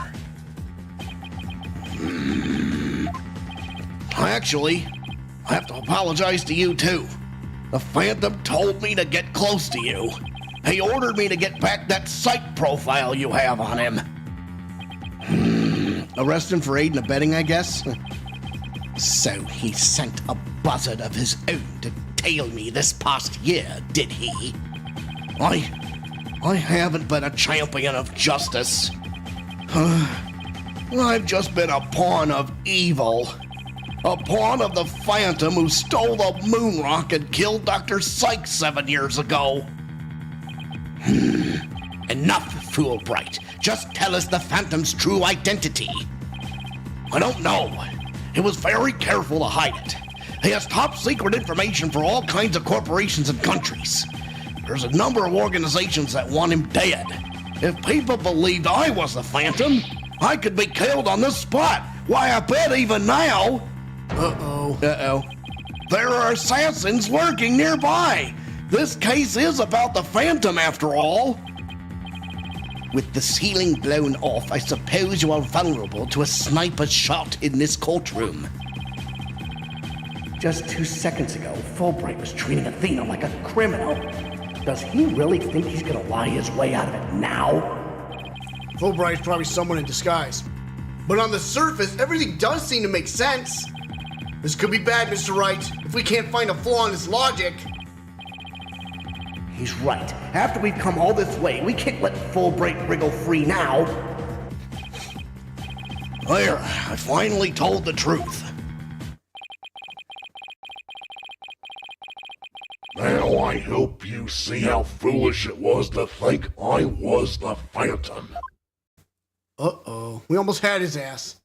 Actually, I have to apologize to you too. The Phantom told me to get close to you. He ordered me to get back that psych profile you have on him. Arrest him for aid and abetting, I guess? So he sent a buzzard of his own to tail me this past year, did he? I haven't been a champion of justice. I've just been a pawn of evil. A pawn of the Phantom who stole the moon rock and killed Dr. Cykes 7 years ago. Enough, fool Wright. Just tell us the Phantom's true identity. I don't know. He was very careful to hide it. He has top secret information for all kinds of corporations and countries. There's a number of organizations that want him dead. If people believed I was the Phantom, I could be killed on the spot. Why, I bet even now... Uh-oh. There are assassins lurking nearby. This case is about the Phantom, after all. With the ceiling blown off, I suppose you are vulnerable to a sniper's shot in this courtroom. Just 2 seconds ago, Fulbright was treating Athena like a criminal. Does he really think he's gonna lie his way out of it now? Fulbright's probably someone in disguise. But on the surface, everything does seem to make sense. This could be bad, Mr. Wright, if we can't find a flaw in his logic. He's right. After we've come all this way, we can't let Fulbright wriggle free now. There, I finally told the truth. Now I hope you see how foolish it was to think I was the Phantom. Uh-oh. We almost had his ass.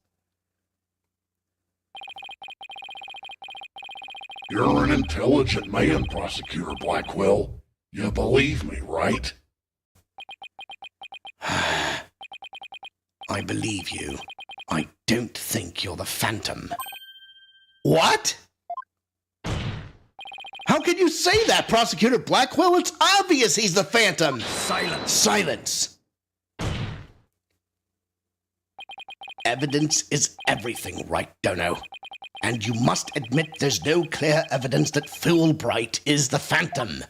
You're an intelligent man, Prosecutor Blackquill. You believe me, right? I believe you. I don't think you're the Phantom. What? How can you say that, Prosecutor Blackquill? It's obvious he's the Phantom. Silence. Evidence is everything, right, Dono? And you must admit there's no clear evidence that Fulbright is the Phantom.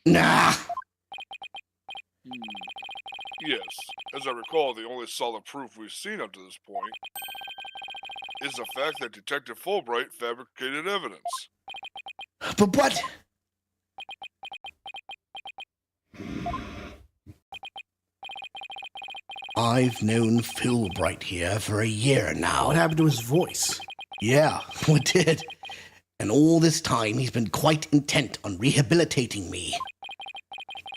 Nah. Yes, as I recall, the only solid proof we've seen up to this point is the fact that Detective Fulbright fabricated evidence. But what? I've known Fulbright here for a year now. What happened to his voice? Yeah, what did? And all this time he's been quite intent on rehabilitating me.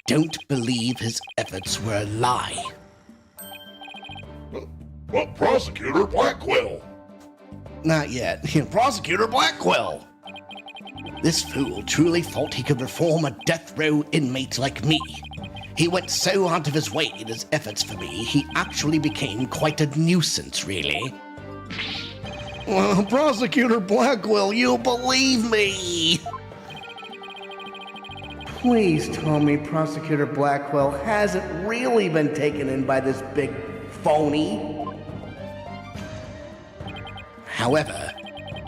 Don't believe his efforts were a lie. But Prosecutor Blackquill! Not yet. Prosecutor Blackquill! This fool truly thought he could reform a death row inmate like me. He went so out of his way in his efforts for me, he actually became quite a nuisance, really. Well, Prosecutor Blackquill, you believe me! Please tell me Prosecutor Blackquill hasn't really been taken in by this big phony. However,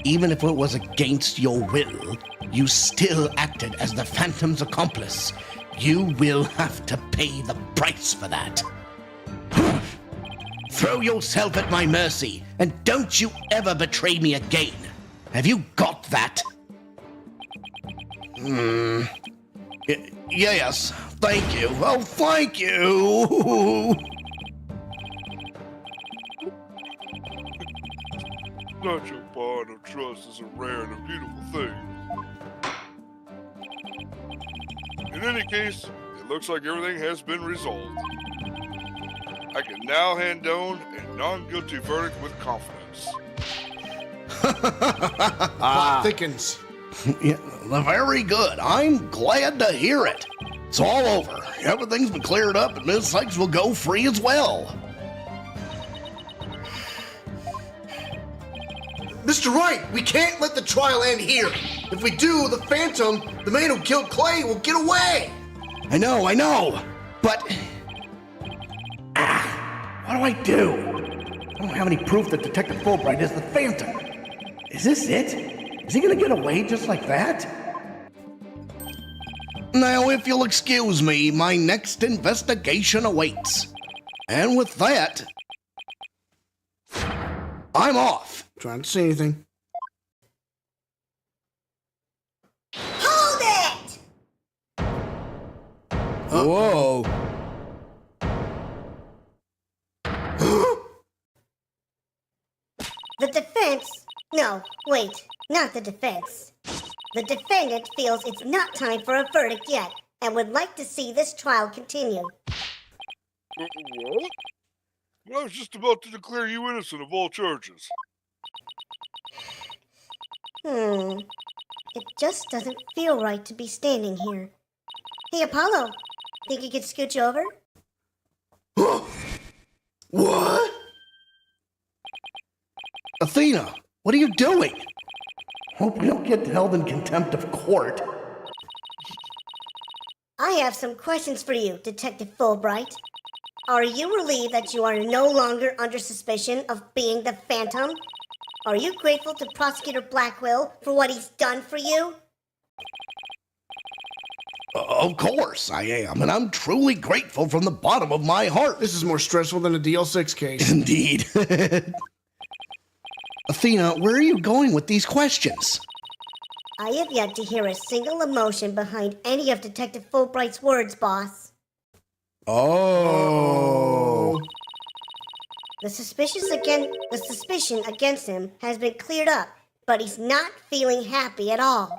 even if it was against your will, you still acted as the Phantom's accomplice. You will have to pay the price for that. Throw yourself at my mercy, and don't you ever betray me again. Have you got that? Yes, thank you. Oh, thank you. Such a bond of trust is a rare and a beautiful thing. In any case, it looks like everything has been resolved. I can now hand down a non-guilty verdict with confidence. Plot thickens. Yeah, very good. I'm glad to hear it. It's all over. Everything's been cleared up, and Metis Cykes will go free as well. Mr. Wright, we can't let the trial end here. If we do, the Phantom, the man who killed Clay, will get away. I know. But... What do I do? I don't have any proof that Detective Fulbright is the Phantom. Is this it? Is he gonna get away just like that? Now, if you'll excuse me, my next investigation awaits. And with that, I'm off. Trying to say anything. Hold it! Whoa. The defense... No, wait, not the defense. The defendant feels it's not time for a verdict yet and would like to see this trial continue. What? I was just about to declare you innocent of all charges. It just doesn't feel right to be standing here. Hey, Apollo, think you could scooch over? What? Athena, what are you doing? Hope we don't get held in contempt of court. I have some questions for you, Detective Fulbright. Are you relieved that you are no longer under suspicion of being the Phantom? Are you grateful to Prosecutor Blackquill for what he's done for you? Of course I am, and I'm truly grateful from the bottom of my heart. This is more stressful than a DL6 case. Indeed. Athena, where are you going with these questions? I have yet to hear a single emotion behind any of Detective Fulbright's words, boss. Oh. The suspicion against him has been cleared up, but he's not feeling happy at all.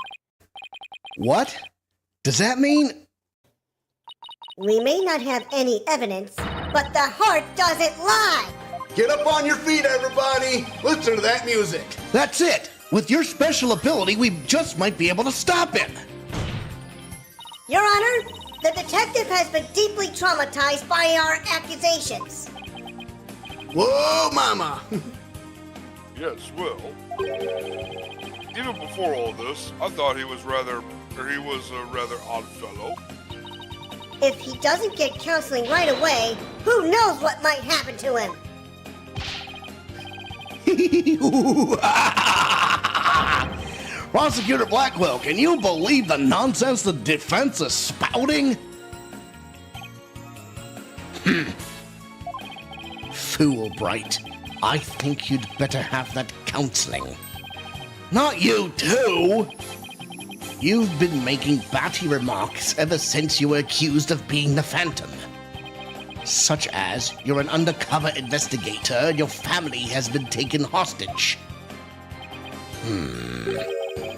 What? Does that mean... We may not have any evidence, but the heart doesn't lie! Get up on your feet, everybody! Listen to that music! That's it! With your special ability, we just might be able to stop him! Your Honor, the detective has been deeply traumatized by our accusations. Whoa, mama! Yes, well, even before all this, I thought he was a rather odd fellow. If he doesn't get counseling right away, who knows what might happen to him? Prosecutor Blackquill, can you believe the nonsense the defense is spouting? Fool, Bright. I think you'd better have that counseling. Not you, too! You've been making batty remarks ever since you were accused of being the Phantom. Such as, you're an undercover investigator and your family has been taken hostage.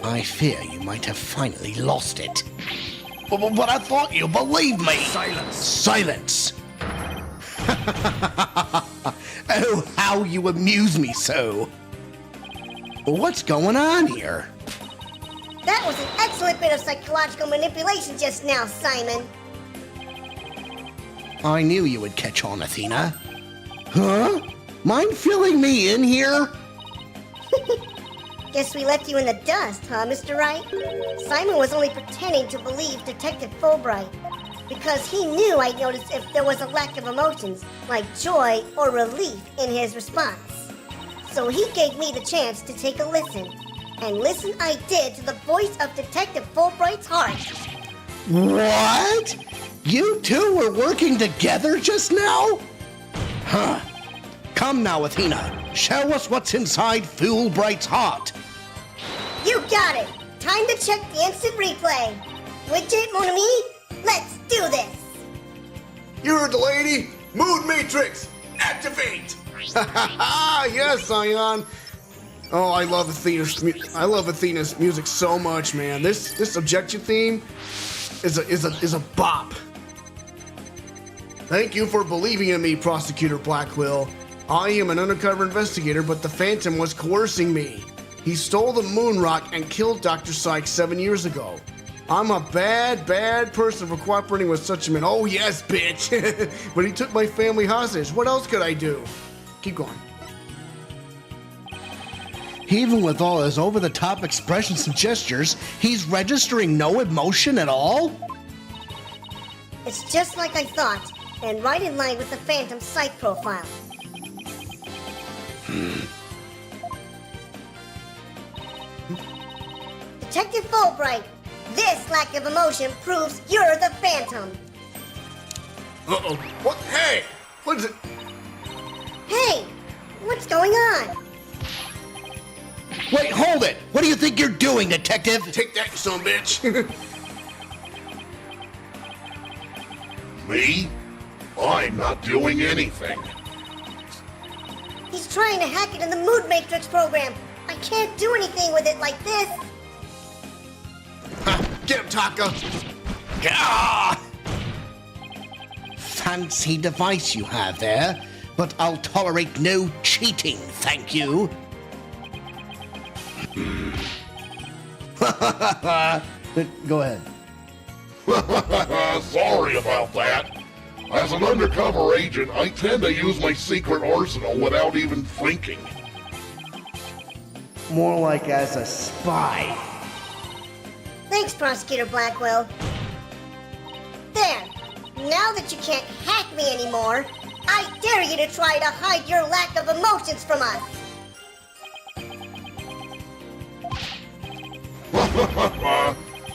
I fear you might have finally lost it. But I thought you believed me! Silence! Silence! Oh, how you amuse me so! What's going on here? That was an excellent bit of psychological manipulation just now, Simon. I knew you would catch on, Athena. Huh? Mind filling me in here? Guess we left you in the dust, huh, Mr. Wright? Simon was only pretending to believe Detective Fulbright because he knew I'd notice if there was a lack of emotions, like joy or relief in his response. So he gave me the chance to take a listen. And listen I did to the voice of Detective Fulbright's heart. What? You two were working together just now? Huh. Come now, Athena. Show us what's inside Fulbright's heart. You got it. Time to check the instant replay. Widget, mon ami, let's do this. You heard the lady? Mood Matrix, activate! Yes, Zion. Oh, I love Athena's music so much, man. This objection theme is a bop. Thank you for believing in me, Prosecutor Blackquill. I am an undercover investigator, but the Phantom was coercing me. He stole the moon rock and killed Dr. Cykes 7 years ago. I'm a bad person for cooperating with such a man. Oh yes, bitch. But he took my family hostage. What else could I do? Keep going. Even with all his over-the-top expressions and gestures, he's registering no emotion at all? It's just like I thought, and right in line with the Phantom psych profile. Detective Fulbright, this lack of emotion proves you're the Phantom. Uh-oh. What? Hey! What is it? Hey, what's going on? Wait, hold it! What do you think you're doing, detective? Take that, you son of a bitch. Me? I'm not doing anything. He's trying to hack it in the Mood Matrix program. I can't do anything with it like this. Get him, Taka! Fancy device you have there, but I'll tolerate no cheating, thank you. Go ahead. Sorry about that. As an undercover agent, I tend to use my secret arsenal without even thinking. More like as a spy. Thanks, Prosecutor Blackquill. There. Now that you can't hack me anymore, I dare you to try to hide your lack of emotions from us.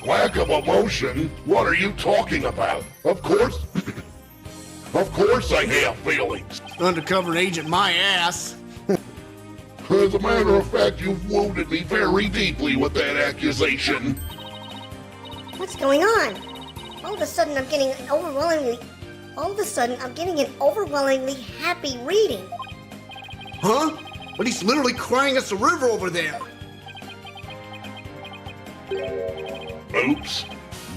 Lack of emotion? What are you talking about? Of course I have feelings. Undercover agent, my ass. As a matter of fact, you've wounded me very deeply with that accusation. What's going on? All of a sudden I'm getting an overwhelmingly happy reading. Huh? But he's literally crying us a river over there. Oops,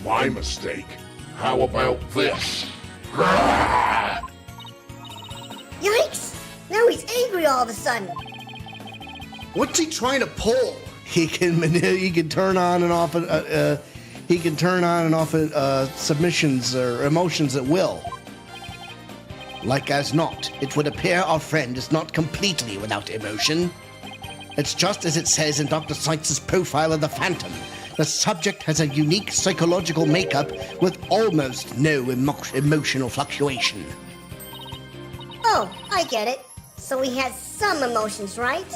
my mistake. How about this? Grah! Yikes! Now he's angry all of a sudden. What's he trying to pull? He can turn on and off submissions or emotions at will. Like as not, it would appear our friend is not completely without emotion. It's just as it says in Dr. Sykes' profile of the Phantom. The subject has a unique psychological makeup with almost no emotional fluctuation. Oh, I get it. So he has some emotions, right?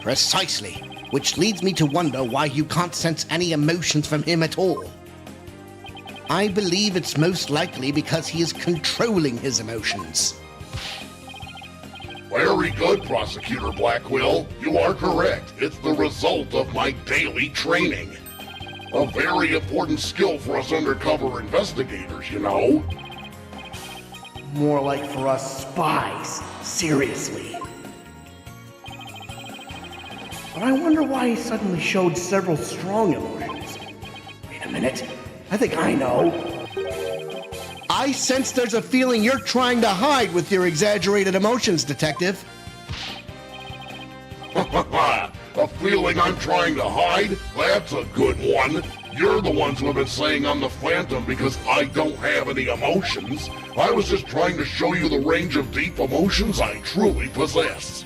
Precisely, which leads me to wonder why you can't sense any emotions from him at all. I believe it's most likely because he is controlling his emotions. Very good, Prosecutor Blackquill. You are correct. It's the result of my daily training. A very important skill for us undercover investigators, you know? More like for us spies, seriously. But I wonder why he suddenly showed several strong emotions. Wait a minute. I think I know. I sense there's a feeling you're trying to hide with your exaggerated emotions, Detective. A feeling I'm trying to hide? That's a good one. You're the ones who have been saying I'm the Phantom because I don't have any emotions. I was just trying to show you the range of deep emotions I truly possess.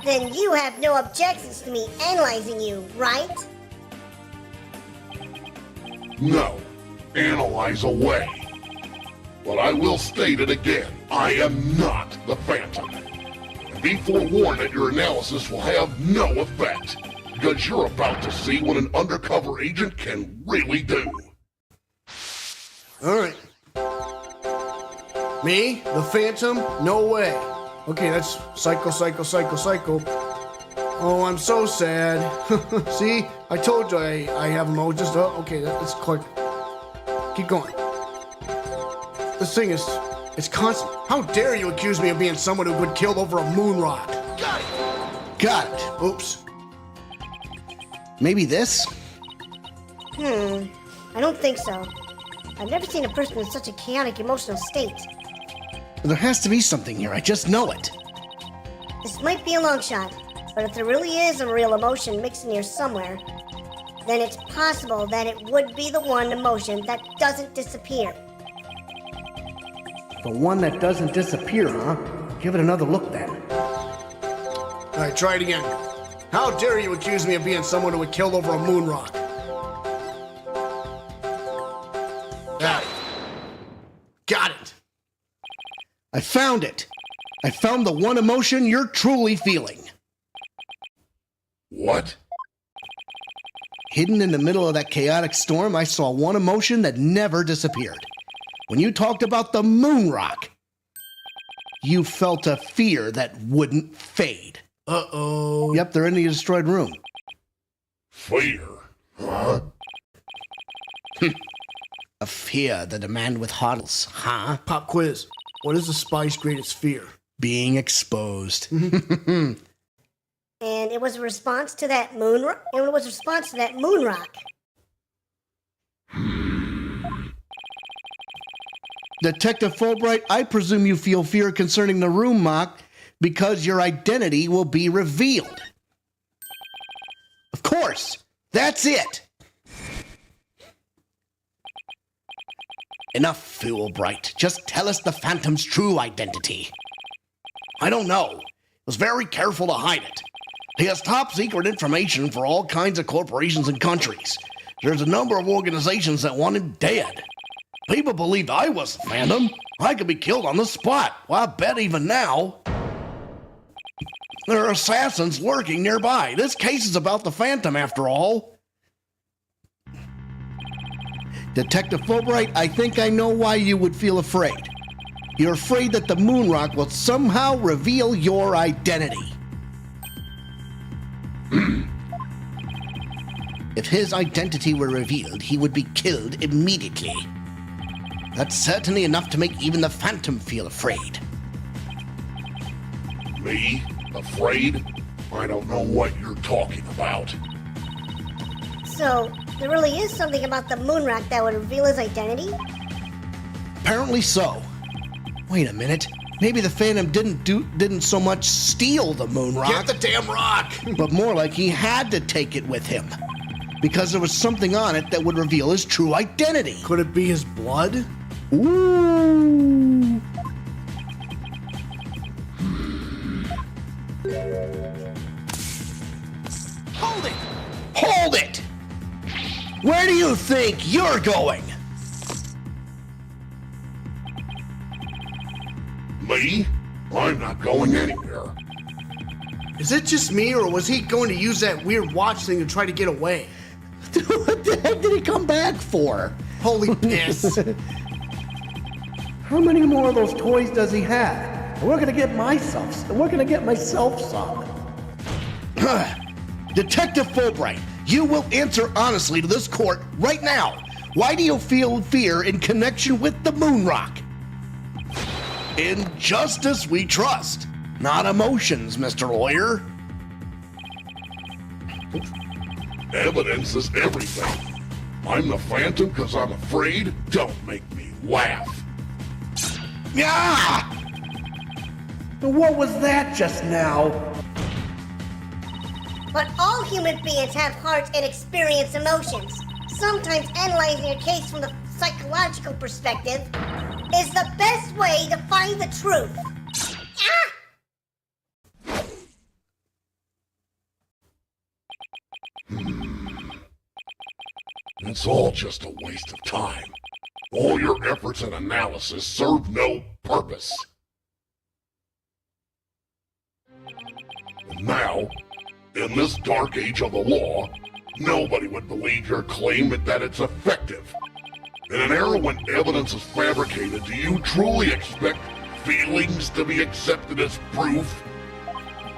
Then you have no objections to me analyzing you, right? No. Analyze away. But I will state it again. I am not the Phantom. And be forewarned that your analysis will have no effect. Because you're about to see what an undercover agent can really do. Alright. Me? The Phantom? No way. Okay, that's psycho. Oh, I'm so sad. See? I told you I have emotions. Oh, okay, that's quick. Keep going. This thing is... it's constant. How dare you accuse me of being someone who would kill over a moon rock? Got it. Oops. Maybe this? I don't think so. I've never seen a person in such a chaotic emotional state. There has to be something here. I just know it. This might be a long shot, but if there really is a real emotion mixed in here somewhere, then it's possible that it would be the one emotion that doesn't disappear. The one that doesn't disappear, huh? Give it another look then. Alright, try it again. How dare you accuse me of being someone who would kill over a moon rock? Got it. I found it. I found the one emotion you're truly feeling. What? Hidden in the middle of that chaotic storm, I saw one emotion that never disappeared. When you talked about the moon rock, you felt a fear that wouldn't fade. Uh-oh. Yep, they're in the destroyed room. Fear? Huh? A fear that a man with hearts, huh? Pop quiz. What is the spy's greatest fear? Being exposed. And it was a response to that moon. It was a response to that moon rock. Detective Fulbright, I presume you feel fear concerning the room mock because your identity will be revealed. Of course, that's it. Enough, Fulbright. Just tell us the Phantom's true identity. I don't know. He was very careful to hide it. He has top secret information for all kinds of corporations and countries. There's a number of organizations that want him dead. People believed I was the Phantom. I could be killed on the spot. Well, I bet even now there are assassins lurking nearby. This case is about the Phantom, after all. Detective Fulbright, I think I know why you would feel afraid. You're afraid that the moon rock will somehow reveal your identity. If his identity were revealed, he would be killed immediately. That's certainly enough to make even the Phantom feel afraid. Me? Afraid? I don't know what you're talking about. So, there really is something about the moon rock that would reveal his identity? Apparently so. Wait a minute. Maybe the Phantom didn't so much steal the moon rock. Get the damn rock! But more like he had to take it with him. Because there was something on it that would reveal his true identity. Could it be his blood? Ooh. Hold it! Hold it! Where do you think you're going? Me? I'm not going anywhere. Is it just me, or was he going to use that weird watch thing to try to get away? What the heck did he come back for? Holy piss. How many more of those toys does he have? And we're gonna get myself some. Detective Fulbright, you will answer honestly to this court right now. Why do you feel fear in connection with the moon rock? In justice we trust, not emotions, Mr. Lawyer. Evidence is everything. I'm the Phantom because I'm afraid? Don't make me laugh. Yeah! What was that just now? But all human beings have hearts and experience emotions. Sometimes analyzing a case from the psychological perspective is the best way to find the truth. It's all just a waste of time. All your efforts and analysis serve no purpose. And now, in this dark age of the law, nobody would believe your claim that it's effective. In an era when evidence is fabricated, do you truly expect feelings to be accepted as proof?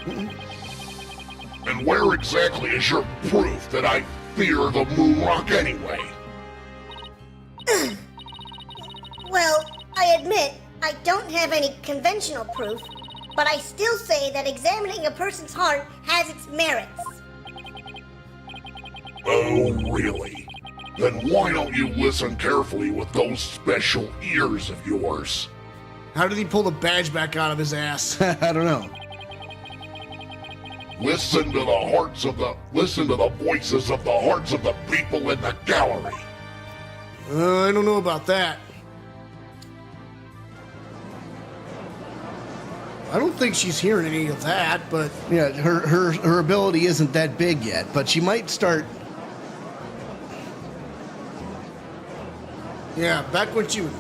And where exactly is your proof that I fear the moon rock anyway? Well, I admit I don't have any conventional proof, but I still say that examining a person's heart has its merits. Oh, really? Then why don't you listen carefully with those special ears of yours? How did he pull the badge back out of his ass? I don't know. Listen to the voices of the hearts of the people in the gallery. I don't know about that. I don't think she's hearing any of that, but Yeah, her ability isn't that big yet, but she might start. yeah, back when she was...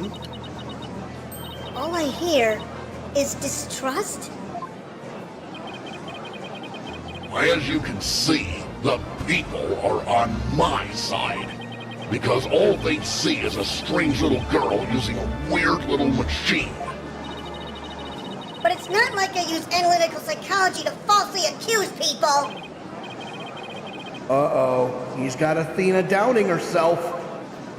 All I hear is distrust. As you can see, the people are on my side. Because all they see is a strange little girl using a weird little machine. But it's not like I use analytical psychology to falsely accuse people. Uh-oh, he's got Athena downing herself.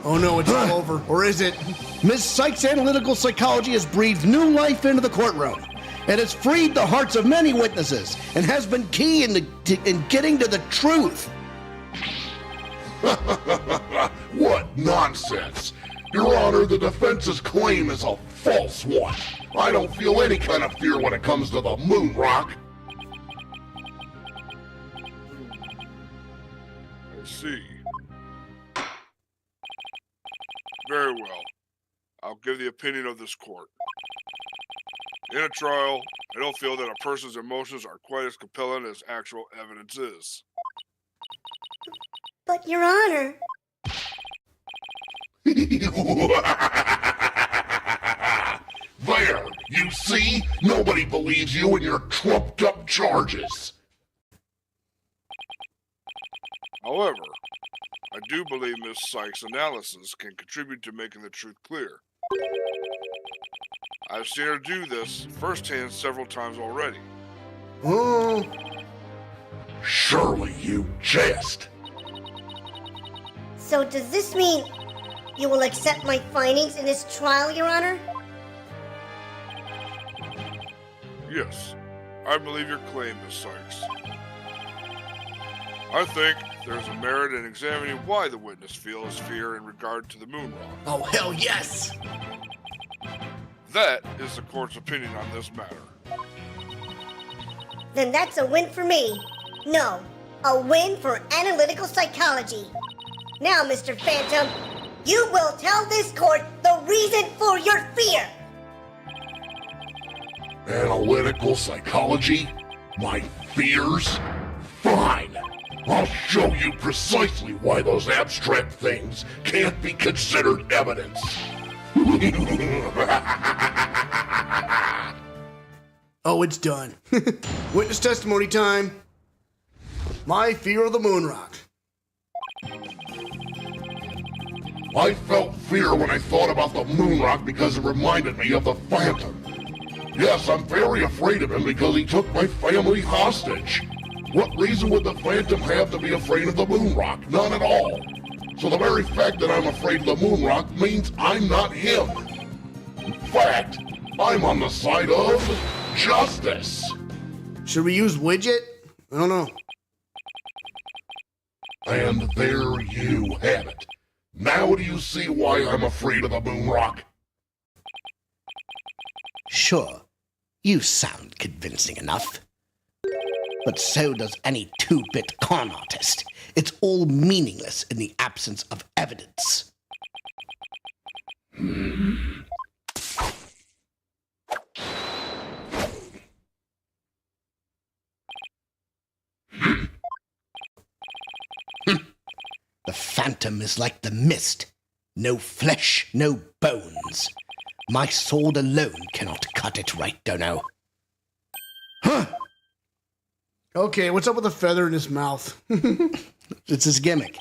Oh no, it's all over. Or is it? Ms. Cykes' analytical psychology has breathed new life into the courtroom. It has freed the hearts of many witnesses and has been key in getting to the truth. What nonsense! Your Honor, the defense's claim is a false one. I don't feel any kind of fear when it comes to the moon rock. I see. Very well. I'll give the opinion of this court. In a trial, I don't feel that a person's emotions are quite as compelling as actual evidence is. But, Your Honor... There, you see? Nobody believes you and your trumped-up charges. However, I do believe Ms. Cykes' analysis can contribute to making the truth clear. I've seen her do this firsthand several times already. Oh, Surely you jest. So does this mean you will accept my findings in this trial, Your Honor? Yes, I believe your claim, Ms. Cykes. I think there's a merit in examining why the witness feels fear in regard to the moon rock. oh hell yes! That is the court's opinion on this matter. Then that's a win for me. No, a win for analytical psychology. Now, Mr. Phantom, you will tell this court the reason for your fear. Analytical psychology? My fears? Fine. I'll show you precisely why those abstract things can't be considered evidence. Oh, it's done. Witness testimony time. My fear of the moon rock. I felt fear when I thought about the moon rock because it reminded me of the Phantom. Yes, I'm very afraid of him because he took my family hostage. What reason would the Phantom have to be afraid of the moon rock? None at all. So the very fact that I'm afraid of the moon rock means I'm not him. In fact, I'm on the side of justice. Should we use widget? I don't know. And there you have it. Now do you see why I'm afraid of the moon rock? Sure, you sound convincing enough. But so does any two-bit con artist. It's all meaningless in the absence of evidence. The Phantom is like the mist. No flesh, no bones. My sword alone cannot cut it right, Dono. Huh? Okay, what's up with the feather in his mouth? It's his gimmick.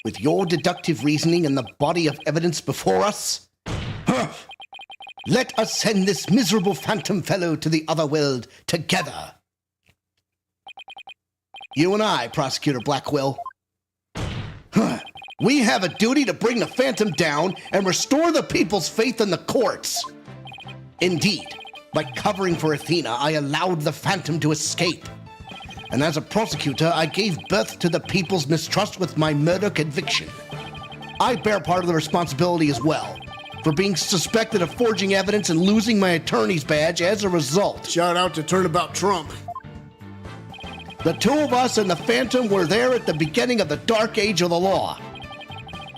With your deductive reasoning and the body of evidence before us, let us send this miserable phantom fellow to the other world together. You and I, Prosecutor Blackquill. We have a duty to bring the Phantom down and restore the people's faith in the courts. Indeed, by covering for Athena, I allowed the Phantom to escape. And as a prosecutor, I gave birth to the people's mistrust with my murder conviction. I bear part of the responsibility as well, for being suspected of forging evidence and losing my attorney's badge as a result. Shout out to Turnabout Trump. The two of us and the Phantom were there at the beginning of the dark age of the law.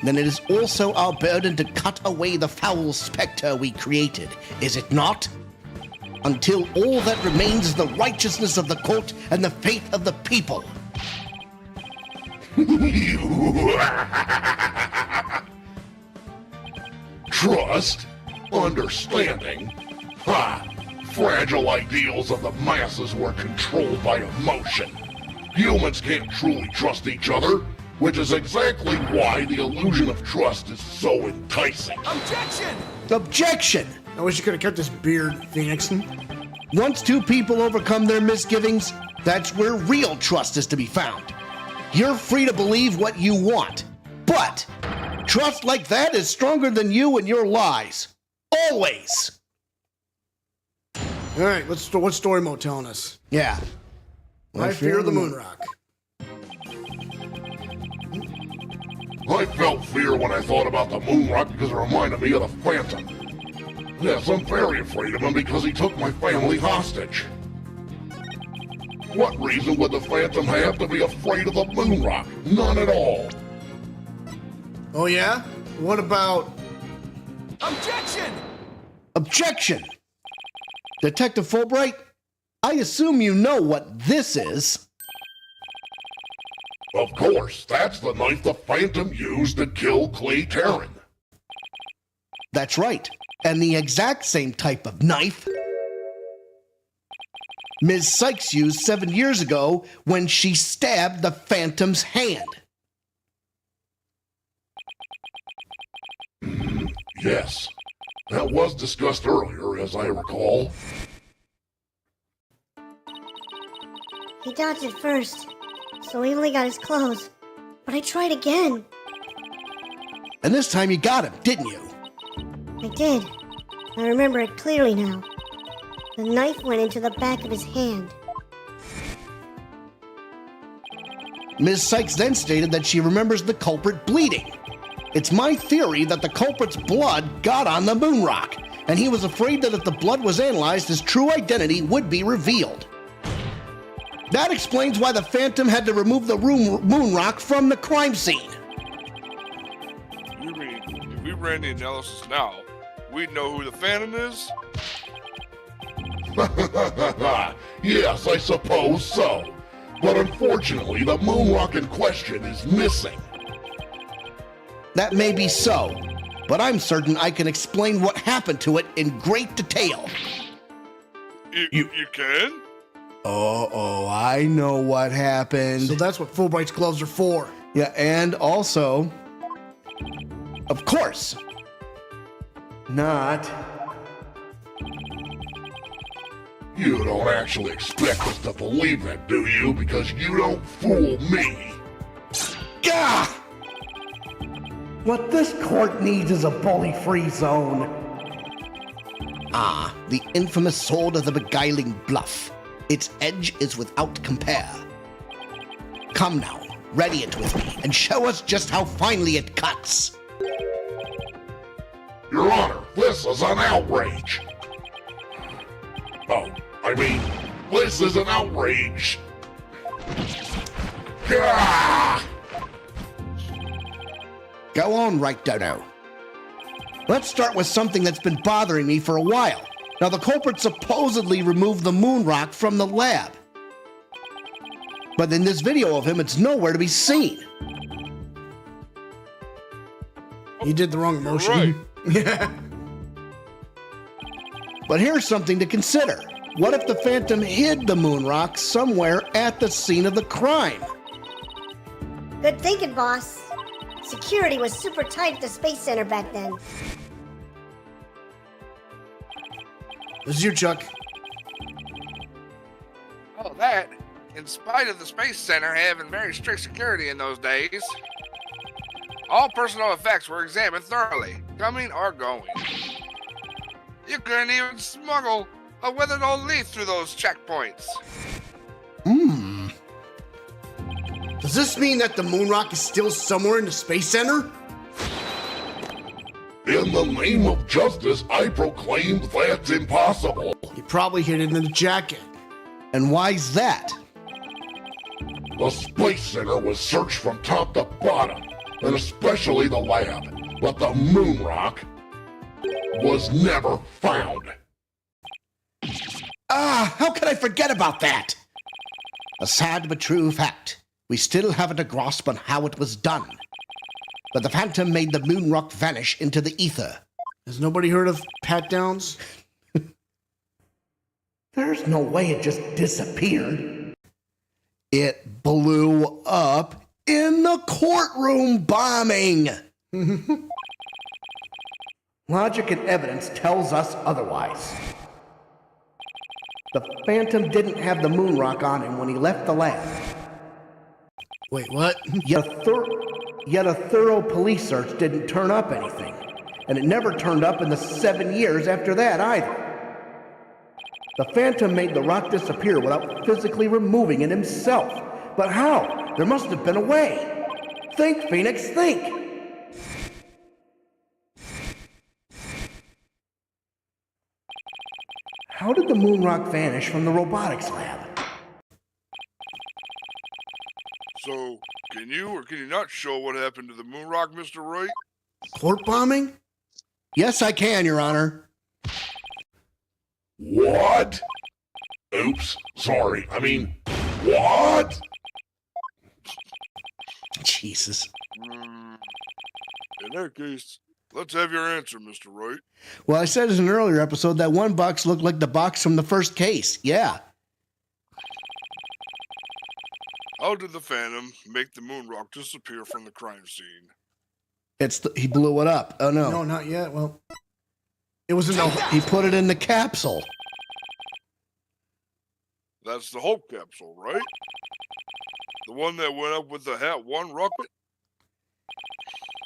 Then it is also our burden to cut away the foul specter we created, is it not? Until all that remains is the righteousness of the court and the faith of the people. Trust? Understanding? Ha! Fragile ideals of the masses were controlled by emotion. Humans can't truly trust each other, which is exactly why the illusion of trust is so enticing. Objection! Objection! I wish you could have kept this beard, Phoenix. Once two people overcome their misgivings, that's where real trust is to be found. You're free to believe what you want, but trust like that is stronger than you and your lies. Always! All right, what's story mode telling us? Yeah. I fear the moon rock. I felt fear when I thought about the moon rock because it reminded me of the Phantom. Yes, I'm very afraid of him because he took my family hostage. What reason would the Phantom have to be afraid of the moon rock? None at all. Oh yeah? What about... Objection! Objection! Detective Fulbright, I assume you know what this is. Of course, that's the knife the Phantom used to kill Clay Terran. That's right. And the exact same type of knife Ms. Cykes used 7 years ago when she stabbed the Phantom's hand. Yes, that was discussed earlier, as I recall. He dodged it first, so he only got his clothes. But I tried again. And this time you got him, didn't you? I did. I remember it clearly now. The knife went into the back of his hand. Ms. Cykes then stated that she remembers the culprit bleeding. It's my theory that the culprit's blood got on the moon rock, and he was afraid that if the blood was analyzed, his true identity would be revealed. That explains why the Phantom had to remove the moon rock from the crime scene. You mean, if we ran the analysis now, we'd know who the Phantom is? Yes, I suppose so. But unfortunately, the moon rock in question is missing. That may be so, but I'm certain I can explain what happened to it in great detail. You can? Oh, I know what happened. So that's what Fulbright's gloves are for. Yeah, and also, of course, Not. You don't actually expect us to believe that, do you? Because you don't fool me. Gah! What this court needs is a bully-free zone. Ah, the infamous sword of the beguiling bluff. Its edge is without compare. Come now, ready it with me, and show us just how finely it cuts. Your Honor, this is an outrage. Oh, I mean, this is an outrage. Gah! Go on, Wright Dodo. Let's start with something that's been bothering me for a while. Now, the culprit supposedly removed the moon rock from the lab. But in this video of him, it's nowhere to be seen. He did the wrong motion. Right. Yeah. But here's something to consider. What if the Phantom hid the moon rock somewhere at the scene of the crime? Good thinking, boss. Security was super tight at the Space Center back then. This is you, Chuck. Oh, that, in spite of the Space Center having very strict security in those days, all personal effects were examined thoroughly, coming or going. You couldn't even smuggle a withered old leaf through those checkpoints. Does this mean that the moon rock is still somewhere in the Space Center? In the name of justice, I proclaim that's impossible. He probably hid it in the jacket. And why's that? The Space Center was searched from top to bottom, and especially the lab, but the moon rock was never found. Ah, how could I forget about that? A sad but true fact. We still haven't a grasp on how it was done. But the Phantom made the moon rock vanish into the ether. Has nobody heard of pat downs? There's no way it just disappeared. It blew up in the courtroom bombing. Logic and evidence tells us otherwise. The Phantom didn't have the moon rock on him when he left the lab. Wait, what? Yet a thorough police search didn't turn up anything. And it never turned up in the 7 years after that either. The Phantom made the rock disappear without physically removing it himself. But how? There must have been a way. Think, Phoenix, think! How did the moon rock vanish from the robotics lab? So, can you or can you not show what happened to the moon rock, Mr. Wright? Court bombing? Yes, I can, Your Honor. What? Oops, sorry. I mean, what? Jesus. In that case, let's have your answer, Mr. Wright. Well, I said in an earlier episode that one box looked like the box from the first case. Yeah. How did the Phantom make the moon rock disappear from the crime scene? He blew it up. Oh, no. No, not yet. Well, it was in the... He put it in the capsule. That's the Hope capsule, right? The one that went up with the Hat 1 rocket?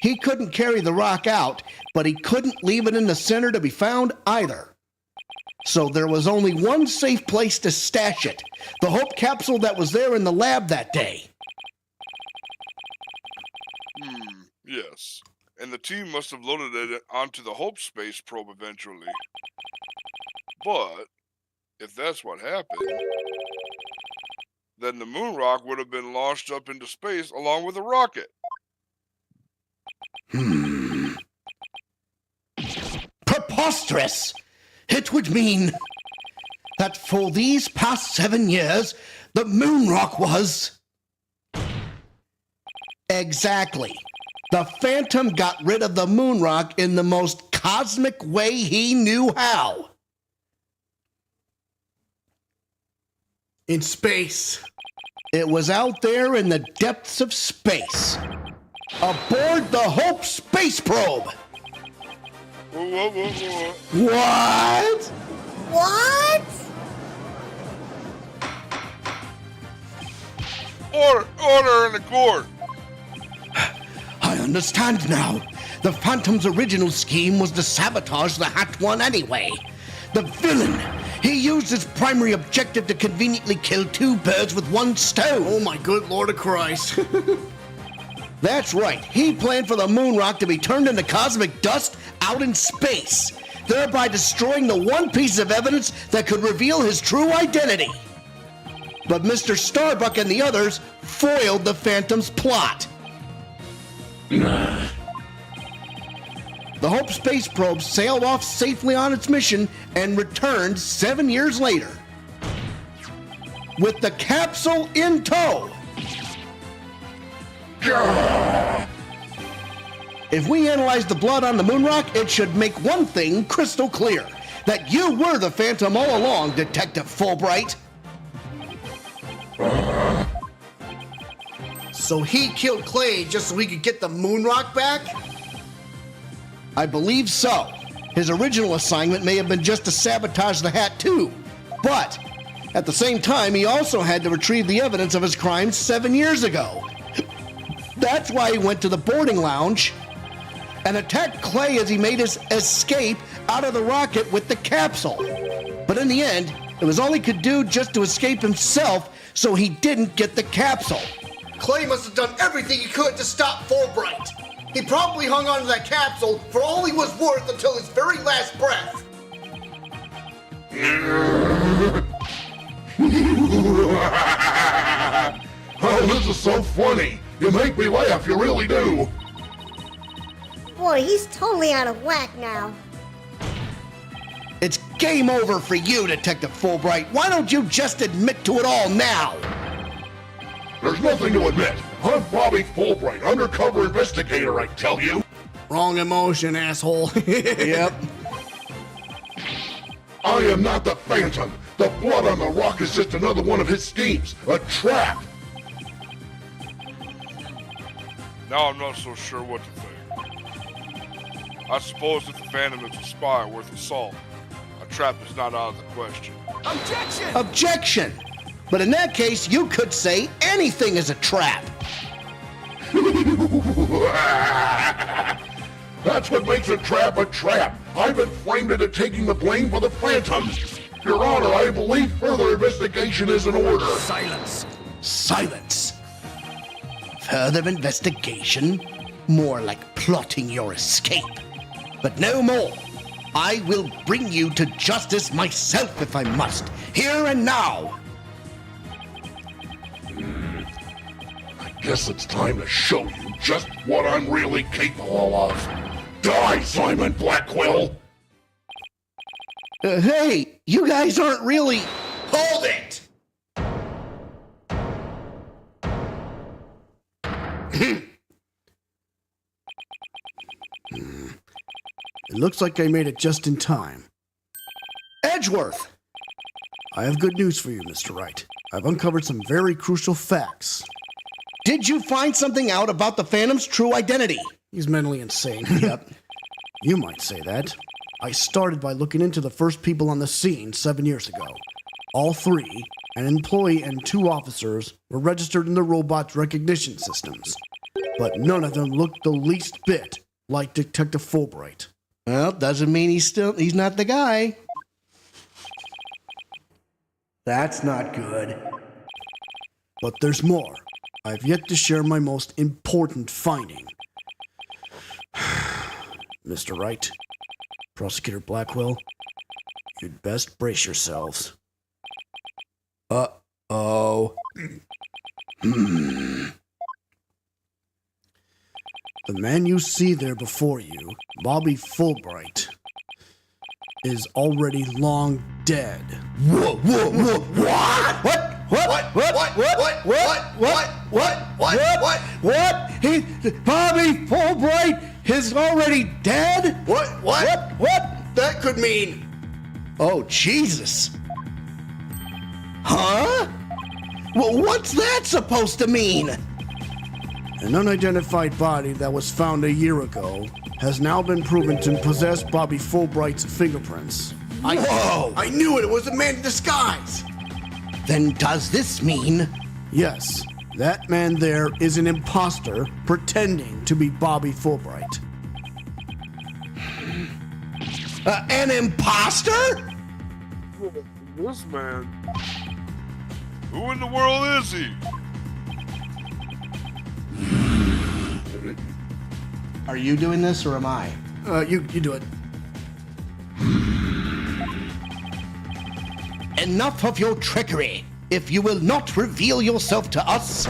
He couldn't carry the rock out, but he couldn't leave it in the center to be found either. So there was only one safe place to stash it, the Hope capsule that was there in the lab that day. Yes. And the team must have loaded it onto the Hope space probe eventually. But, if that's what happened, then the moon rock would have been launched up into space along with the rocket. Preposterous! It would mean that for these past 7 years, the moon rock was... Exactly. The Phantom got rid of the moon rock in the most cosmic way he knew how. In space. It was out there in the depths of space, aboard the Hope space probe. What? What? Order in the court. I understand now. The Phantom's original scheme was to sabotage the Hat One anyway. The villain. He used his primary objective to conveniently kill two birds with one stone. Oh my good Lord of Christ. That's right. He planned for the moon rock to be turned into cosmic dust out in space, thereby destroying the one piece of evidence that could reveal his true identity. But Mr. Starbuck and the others foiled the Phantom's plot. The Hope space probe sailed off safely on its mission and returned 7 years later, with the capsule in tow. If we analyze the blood on the moon rock, it should make one thing crystal clear: that you were the Phantom all along, Detective Fulbright. So he killed Clay just so he could get the moon rock back? I believe so. His original assignment may have been just to sabotage the Hat too, but at the same time, he also had to retrieve the evidence of his crimes 7 years ago. That's why he went to the boarding lounge and attacked Clay as he made his escape out of the rocket with the capsule. But in the end, it was all he could do just to escape himself, so he didn't get the capsule. Clay must have done everything he could to stop Fulbright. He probably hung on to that capsule for all he was worth until his very last breath. Oh, this is so funny. You make me laugh, you really do. Boy, he's totally out of whack now. It's game over for you, Detective Fulbright. Why don't you just admit to it all now? There's nothing to admit. I'm Bobby Fulbright, undercover investigator, I tell you. Wrong emotion, asshole. Yep. I am not the Phantom. The blood on the rock is just another one of his schemes. A trap. Now I'm not so sure what to think. I suppose if the Phantom is a spy worth a salt, a trap is not out of the question. Objection! Objection! But in that case, you could say anything is a trap. That's what makes a trap a trap. I've been framed into taking the blame for the Phantom. Your Honor, I believe further investigation is in order. Silence! Silence. Further investigation? More like plotting your escape. But no more. I will bring you to justice myself if I must, here and now. I guess it's time to show you just what I'm really capable of. Die, Simon Blackquill! Hey, you guys aren't really... Hold it! It looks like I made it just in time. Edgeworth! I have good news for you, Mr. Wright. I've uncovered some very crucial facts. Did you find something out about the Phantom's true identity? He's mentally insane. Yep. You might say that. I started by looking into the first people on the scene 7 years ago. All three, an employee and 2 officers, were registered in the robot's recognition systems. But none of them looked the least bit like Detective Fulbright. Well, doesn't mean he's not the guy. That's not good. But there's more. I've yet to share my most important finding. Mr. Wright, Prosecutor Blackquill, you'd best brace yourselves. Uh-oh. The man you see there before you, Bobby Fulbright, is already long dead. Whoa, whoa, whoa, what? What? Bobby Fulbright is already dead? What? That could mean... Oh, Jesus. Huh? Well, what's that supposed to mean? An unidentified body that was found a year ago has now been proven to possess Bobby Fulbright's fingerprints. Whoa! I knew it! It was a man in disguise! Then does this mean... Yes, that man there is an imposter pretending to be Bobby Fulbright. An imposter? This man. Who in the world is he? Are you doing this or am I? You do it. Enough of your trickery. If you will not reveal yourself to us,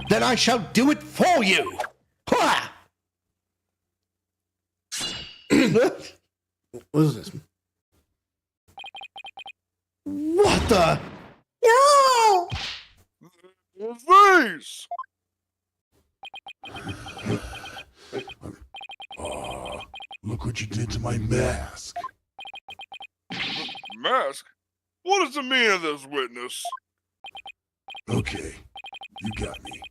then I shall do it for you. Hua! What is this? What the? No! Face! Look what you did to my mask. Mask? What does the mean of this witness? Okay, you got me.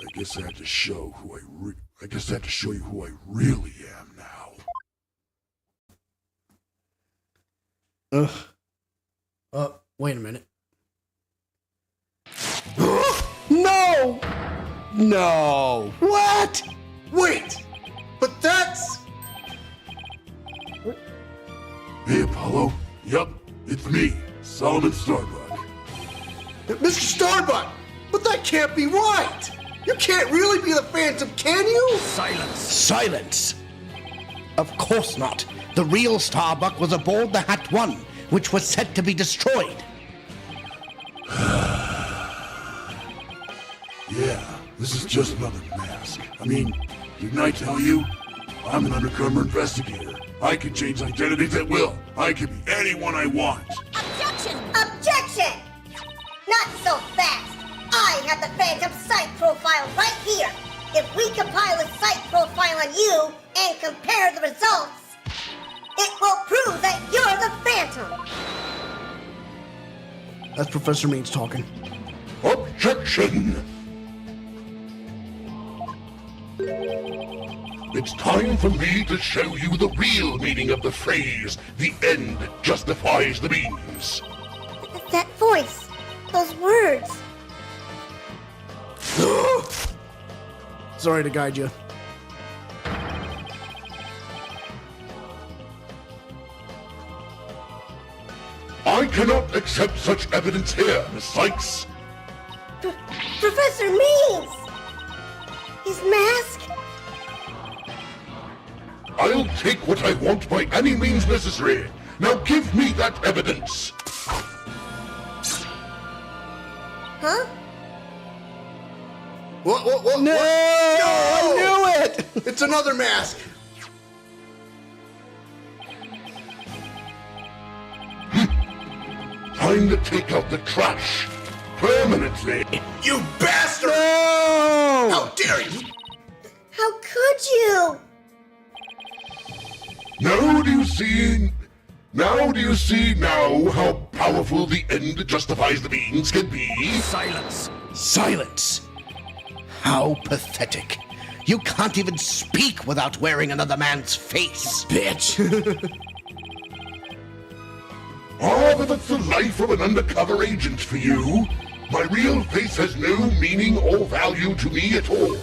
I guess I have to show who I guess I have to show you who I really am now. Wait a minute. No! No! What? Wait! But that's... Hey, Apollo. Yup, it's me, Solomon Starbuck. Mr. Starbuck! But that can't be right! You can't really be the Phantom, can you? Silence! Silence! Of course not. The real Starbuck was aboard the Hat 1, which was set to be destroyed. Yeah, this is just another mask. I mean, didn't I tell you? I'm an undercover investigator. I can change identities at will. I can be anyone I want. Objection! Objection! Not so fast! I have the Phantom site profile right here! If we compile a site profile on you and compare the results, it will prove that you're the Phantom! That's Professor Means talking. Objection! It's time for me to show you the real meaning of the phrase, the end justifies the means. That voice, those words. Sorry to guide you. I accept such evidence here, Miss Cykes. Professor Means! His mask? I'll take what I want by any means necessary. Now give me that evidence. Huh? What? No! No! I knew it! It's another mask. Time to take out the trash. Permanently. You bastard! No! How dare you! How could you? Now do you see now how powerful the end justifies the means can be? Silence. Silence! How pathetic. You can't even speak without wearing another man's face, bitch. Ah, but that's the life of an undercover agent for you. My real face has no meaning or value to me at all.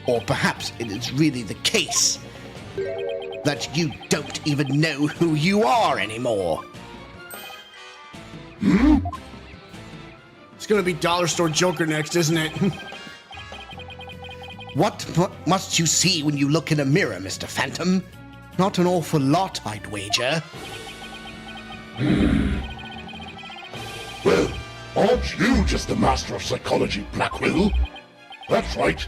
Or perhaps it is really the case that you don't even know who you are anymore. It's gonna be Dollar Store Joker next, isn't it? What must you see when you look in a mirror, Mr. Phantom? Not an awful lot, I'd wager. Well, aren't you just the master of psychology, Blackquill? That's right.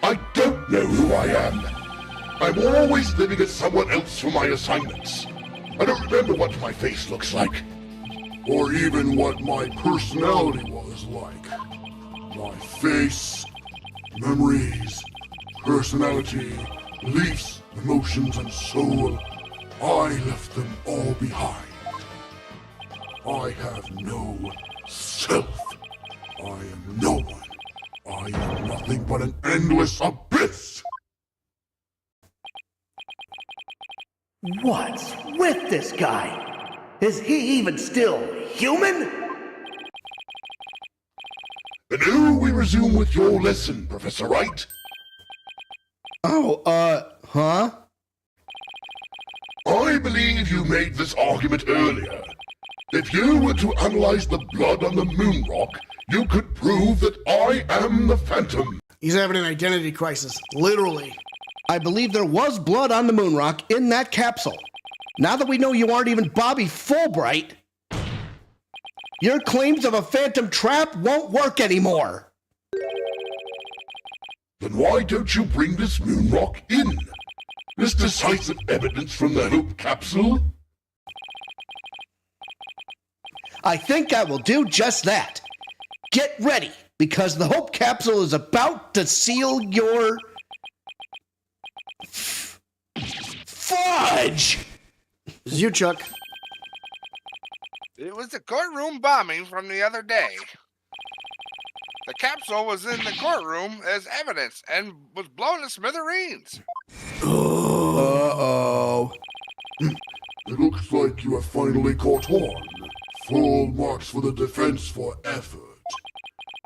I don't know who I am. I'm always living as someone else for my assignments. I don't remember what my face looks like. Or even what my personality was like. My face, memories, personality, beliefs, emotions, and soul. I left them all behind. I have no self. I am no one. I am nothing but an endless abyss. What's with this guy? Is he even still human? And now we resume with your lesson, Professor Wright. Huh? I believe you made this argument earlier. If you were to analyze the blood on the moon rock, you could prove that I am the Phantom. He's having an identity crisis, literally. I believe there was blood on the moon rock in that capsule. Now that we know you aren't even Bobby Fulbright, your claims of a phantom trap won't work anymore. Then why don't you bring this moon rock in? This decisive evidence from the Hope capsule? I think I will do just that. Get ready, because the Hope capsule is about to seal your... fudge! This is you, Chuck. It was the courtroom bombing from the other day. The capsule was in the courtroom as evidence and was blown to smithereens. Uh-oh. It looks like you have finally caught on. Full marks for the defense for effort.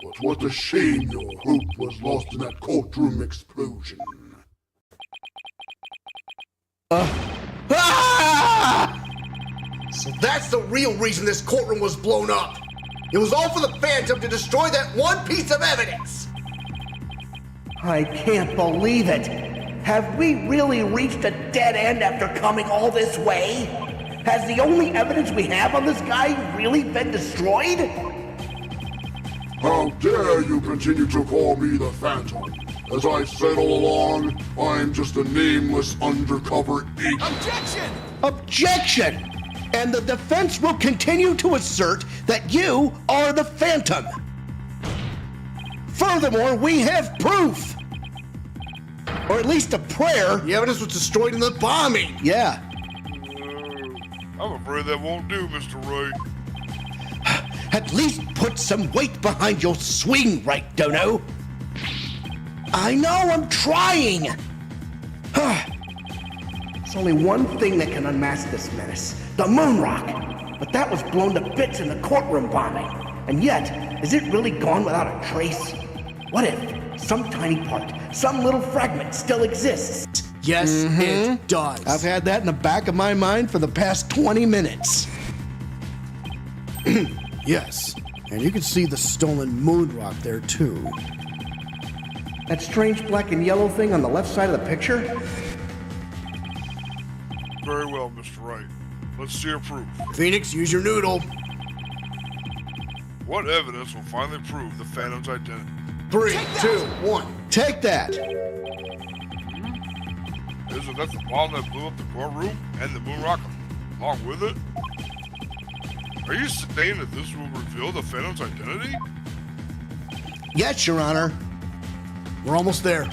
But what a shame your hope was lost in that courtroom explosion. Ah! So that's the real reason this courtroom was blown up. It was all for the Phantom to destroy that one piece of evidence. I can't believe it. Have we really reached a dead end after coming all this way? Has the only evidence we have on this guy really been destroyed? How dare you continue to call me the Phantom? As I've said all along, I'm just a nameless undercover agent. Objection! Objection! And the defense will continue to assert that you are the Phantom. Furthermore, we have proof. Or at least a prayer. The evidence was destroyed in the bombing. Yeah. I'm afraid that won't do, Mr. Wright. At least put some weight behind your swing, Right, Dono? I know, I'm trying. There's only one thing that can unmask this menace. The moon rock. But that was blown to bits in the courtroom bombing. And yet, is it really gone without a trace? What if some tiny part, some little fragment still exists? Yes, it does. I've had that in the back of my mind for the past 20 minutes. Yes, and you can see the stolen moon rock there too. That strange black and yellow thing on the left side of the picture? Very well, Mr. Wright. Let's see your proof. Phoenix, use your noodle. What evidence will finally prove the Phantom's identity? 3, 2, 1. Take that. Isn't that the bomb that blew up the courtroom and the moon rock along with it? Are you saying that this will reveal the Phantom's identity? Yes, Your Honor. We're almost there.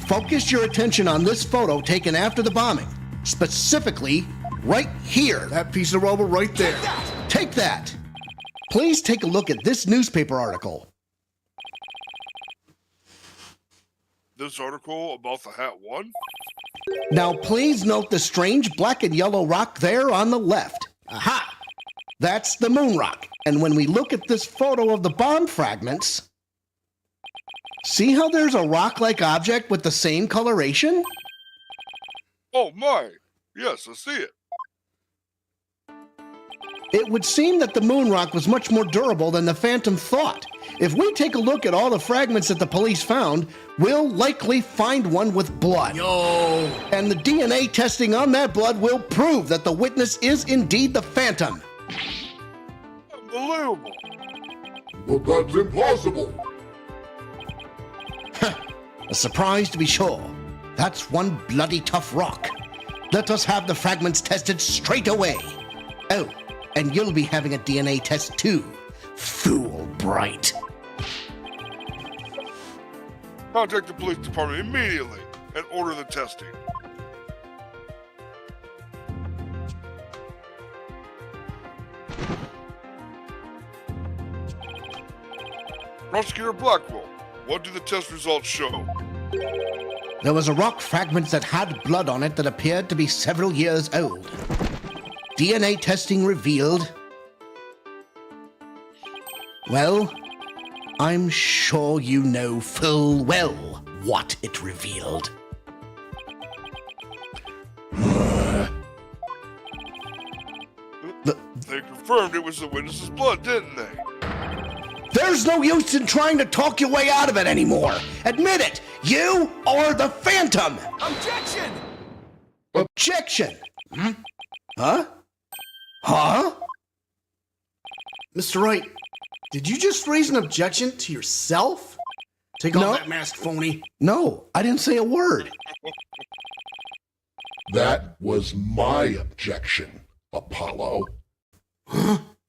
Focus your attention on this photo taken after the bombing. Specifically, right here. That piece of rubber right there. Take that. Please take a look at this newspaper article. This article about the Hat 1? Now, please note the strange black and yellow rock there on the left. Aha! That's the moon rock. And when we look at this photo of the bomb fragments, see how there's a rock-like object with the same coloration? Oh my! Yes, I see it. It would seem that the moon rock was much more durable than the Phantom thought. If we take a look at all the fragments that the police found, we'll likely find one with blood. Yo! And the DNA testing on that blood will prove that the witness is indeed the Phantom. Unbelievable! But that's impossible. A surprise to be sure. That's one bloody tough rock. Let us have the fragments tested straight away. Oh, and you'll be having a DNA test too, fool Bright. Contact the police department immediately and order the testing. Prosecutor Blackquill, what do the test results show? There was a rock fragment that had blood on it that appeared to be several years old. DNA testing revealed... Well, I'm sure you know full well what it revealed. They confirmed it was the witness's blood, didn't they? There's no use in trying to talk your way out of it anymore. Admit it. You are the Phantom. Objection! Objection. Huh? Huh? Mr. Wright, did you just raise an objection to yourself? Take No. off that mask, phony. No, I didn't say a word. That was my objection, Apollo.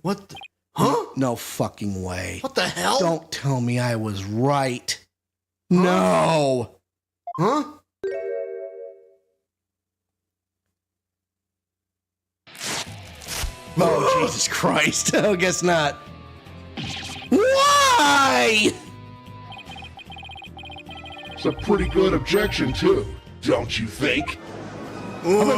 What the? Huh? No fucking way. What the hell? Don't tell me I was right. No. Huh? Oh, Jesus Christ. Oh, guess not. Why? It's a pretty good objection, too, don't you think? What?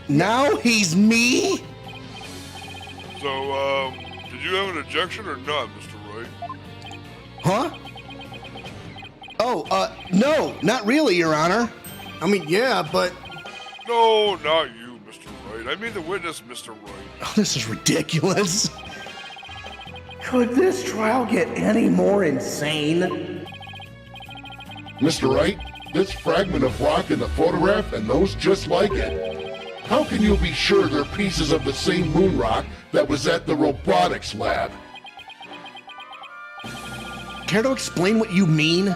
Now he's me? So, did you have an objection or not, Mr. Wright? Huh? Oh, no, not really, Your Honor. I mean, yeah, but No, not you, Mr. Wright. I mean the witness, Mr. Wright. Oh, this is ridiculous. Could this trial get any more insane? Mr. Wright, this fragment of rock in the photograph and those just like it. How can you be sure they're pieces of the same moon rock that was at the robotics lab? Care to explain what you mean?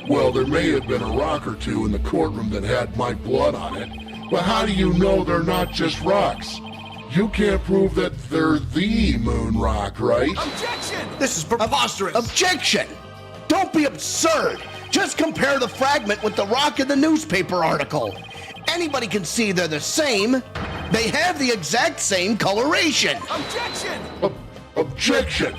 Well, there may have been a rock or two in the courtroom that had my blood on it, but how do you know they're not just rocks? You can't prove that they're the moon rock, right? Objection! this is preposterous. Objection! Don't be absurd! Just compare the fragment with the rock in the newspaper article. Anybody can see they're the same. They have the exact same coloration. Objection! Objection!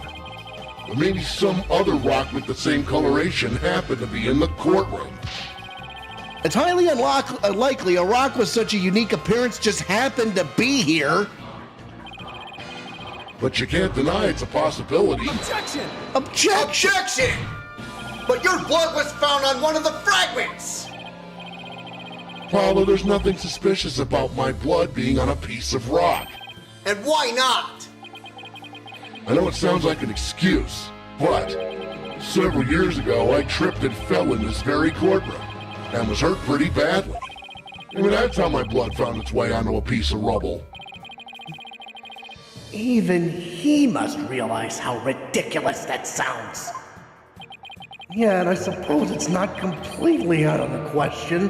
But maybe some other rock with the same coloration happened to be in the courtroom. It's highly unlikely a rock with such a unique appearance just happened to be here. but you can't deny it's a possibility. Objection! Objection! But your blood was found on one of the fragments! Paula, there's nothing suspicious about my blood being on a piece of rock. And why not? I know it sounds like an excuse, but several years ago I tripped and fell in this very courtroom and was hurt pretty badly. I mean, that's how my blood found its way onto a piece of rubble. Even he must realize how ridiculous that sounds. Yeah, and I suppose it's not completely out of the question.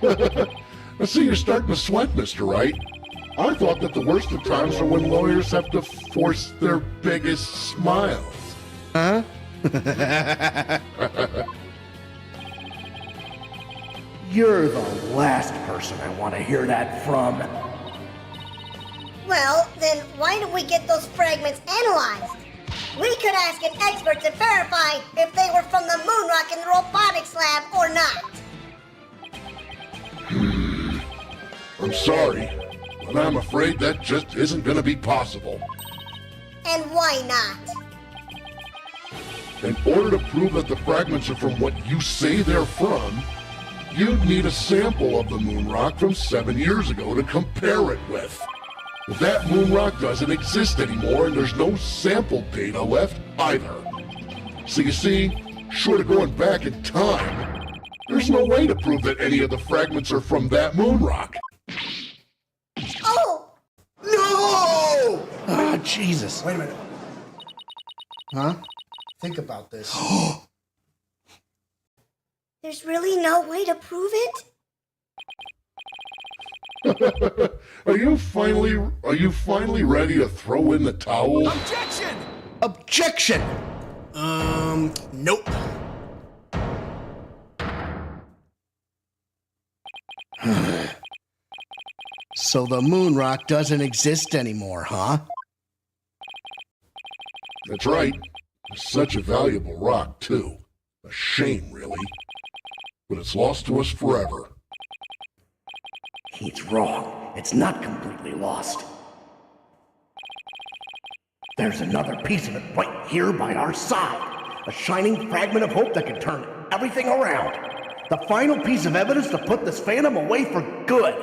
I see you're starting to sweat, Mr. Wright. I thought that the worst of times are when lawyers have to force their biggest smiles. Huh? You're the last person I want to hear that from. Well, then why don't we get those fragments analyzed? We could ask an expert to verify if they were from the moon rock in the robotics lab or not. I'm sorry, but I'm afraid that just isn't going to be possible. And why not? In order to prove that the fragments are from what you say they're from, you'd need a sample of the moon rock from 7 years ago to compare it with. But that moon rock doesn't exist anymore, and there's no sample data left either. So you see, short of going back in time, there's no way to prove that any of the fragments are from that moon rock. Oh! No! Ah, Jesus. Wait a minute. Huh? Think about this. There's really no way to prove it? Are you finally ready to throw in the towel? Objection! Objection! Nope. So the moon rock doesn't exist anymore, huh? That's right. Such a valuable rock, too. A shame, really. But it's lost to us forever. He's wrong. It's not completely lost. There's another piece of it right here by our side. A shining fragment of hope that can turn everything around. The final piece of evidence to put this phantom away for good.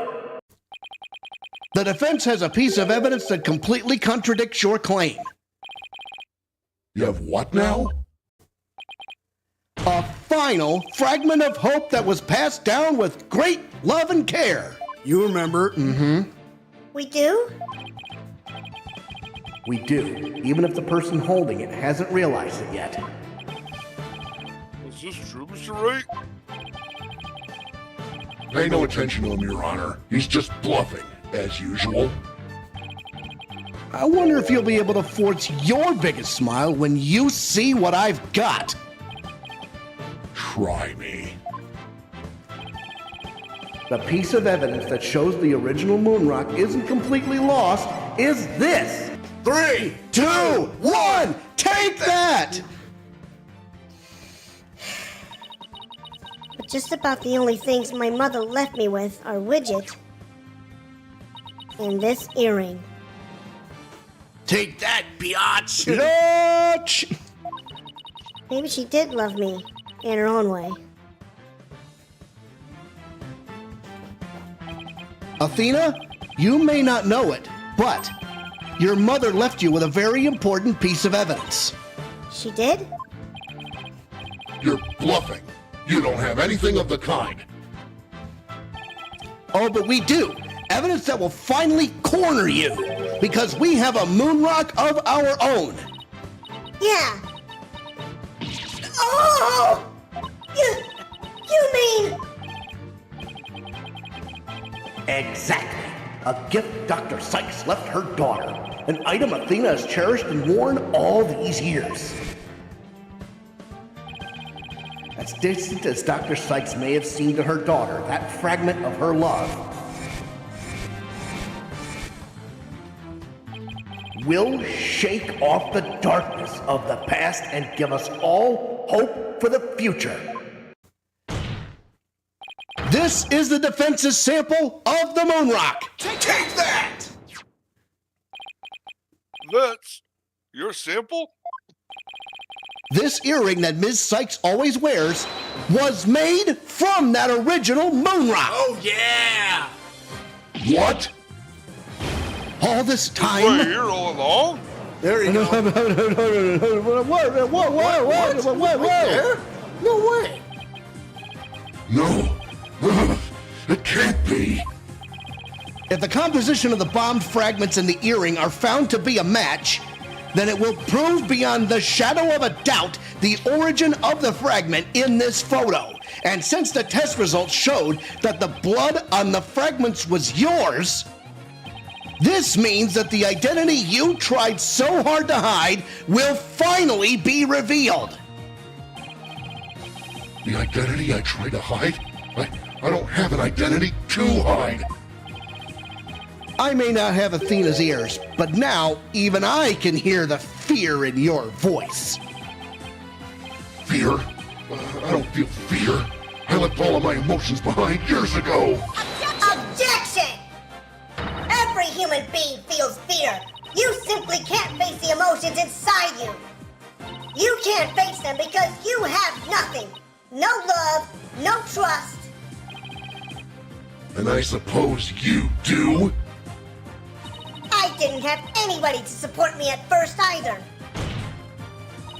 The defense has a piece of evidence that completely contradicts your claim. You have what now? A final fragment of hope that was passed down with great love and care. You remember? We do? We do, even if the person holding it hasn't realized it yet. Is this true, Mr. Wright? Pay no attention to him, Your Honor. He's just bluffing, as usual. I wonder if you'll be able to force your biggest smile when you see what I've got. Try me. The piece of evidence that shows the original moon rock isn't completely lost is this. 3, 2, 1, take that! But just about the only things my mother left me with are Widget and this earring. Take that, biatch! Bitch! Maybe she did love me in her own way. Athena, you may not know it, but your mother left you with a very important piece of evidence. She did? You're bluffing. You don't have anything of the kind. Oh, but we do. Evidence that will finally corner you, because we have a moon rock of our own. Yeah. Oh! You mean... Exactly. A gift Dr. Cykes left her daughter. An item Athena has cherished and worn all these years. As distant as Dr. Cykes may have seemed to her daughter, that fragment of her love will shake off the darkness of the past and give us all hope for the future. This is the defense's sample of the moon rock. Take that! That's you're simple? This earring that Ms. Cykes always wears was made from that original moon rock. Oh, yeah! What? All this Right time. here all along? There you go. Whoa. No way. No. It can't be. If the composition of the bombed fragments in the earring are found to be a match, then it will prove beyond the shadow of a doubt the origin of the fragment in this photo. And since the test results showed that the blood on the fragments was yours, this means that the identity you tried so hard to hide will finally be revealed. The identity I tried to hide? I don't have an identity to hide. I may not have Athena's ears, but now even I can hear the fear in your voice. Fear? I don't feel fear. I left all of my emotions behind years ago. Objection! Every human being feels fear. You simply can't face the emotions inside you. You can't face them because you have nothing. No love, no trust. And I suppose you do? I didn't have anybody to support me at first either.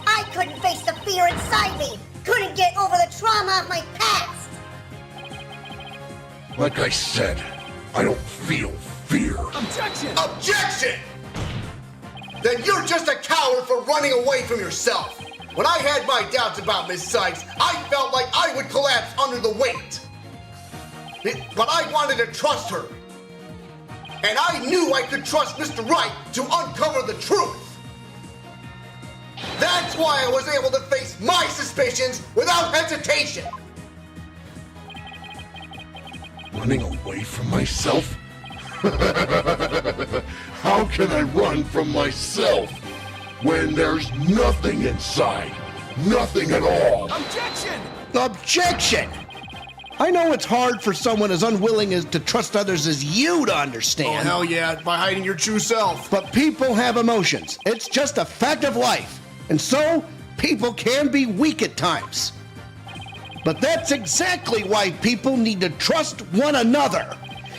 I couldn't face the fear inside me. Couldn't get over the trauma of my past. Like I said, I don't feel fear. Objection! Objection! Then you're just a coward for running away from yourself. When I had my doubts about Miss Cykes, I felt like I would collapse under the weight. But I wanted to trust her. And I knew I could trust Mr. Wright to uncover the truth. That's why I was able to face my suspicions without hesitation. Running away from myself? How can I run from myself when there's nothing inside? Nothing at all. Objection! Objection! I know it's hard for someone as unwilling as to trust others as you to Oh, understand. hell yeah, by hiding your true self. But people have emotions. It's just a fact of life. And so, people can be weak at times. But that's exactly why people need to trust one another,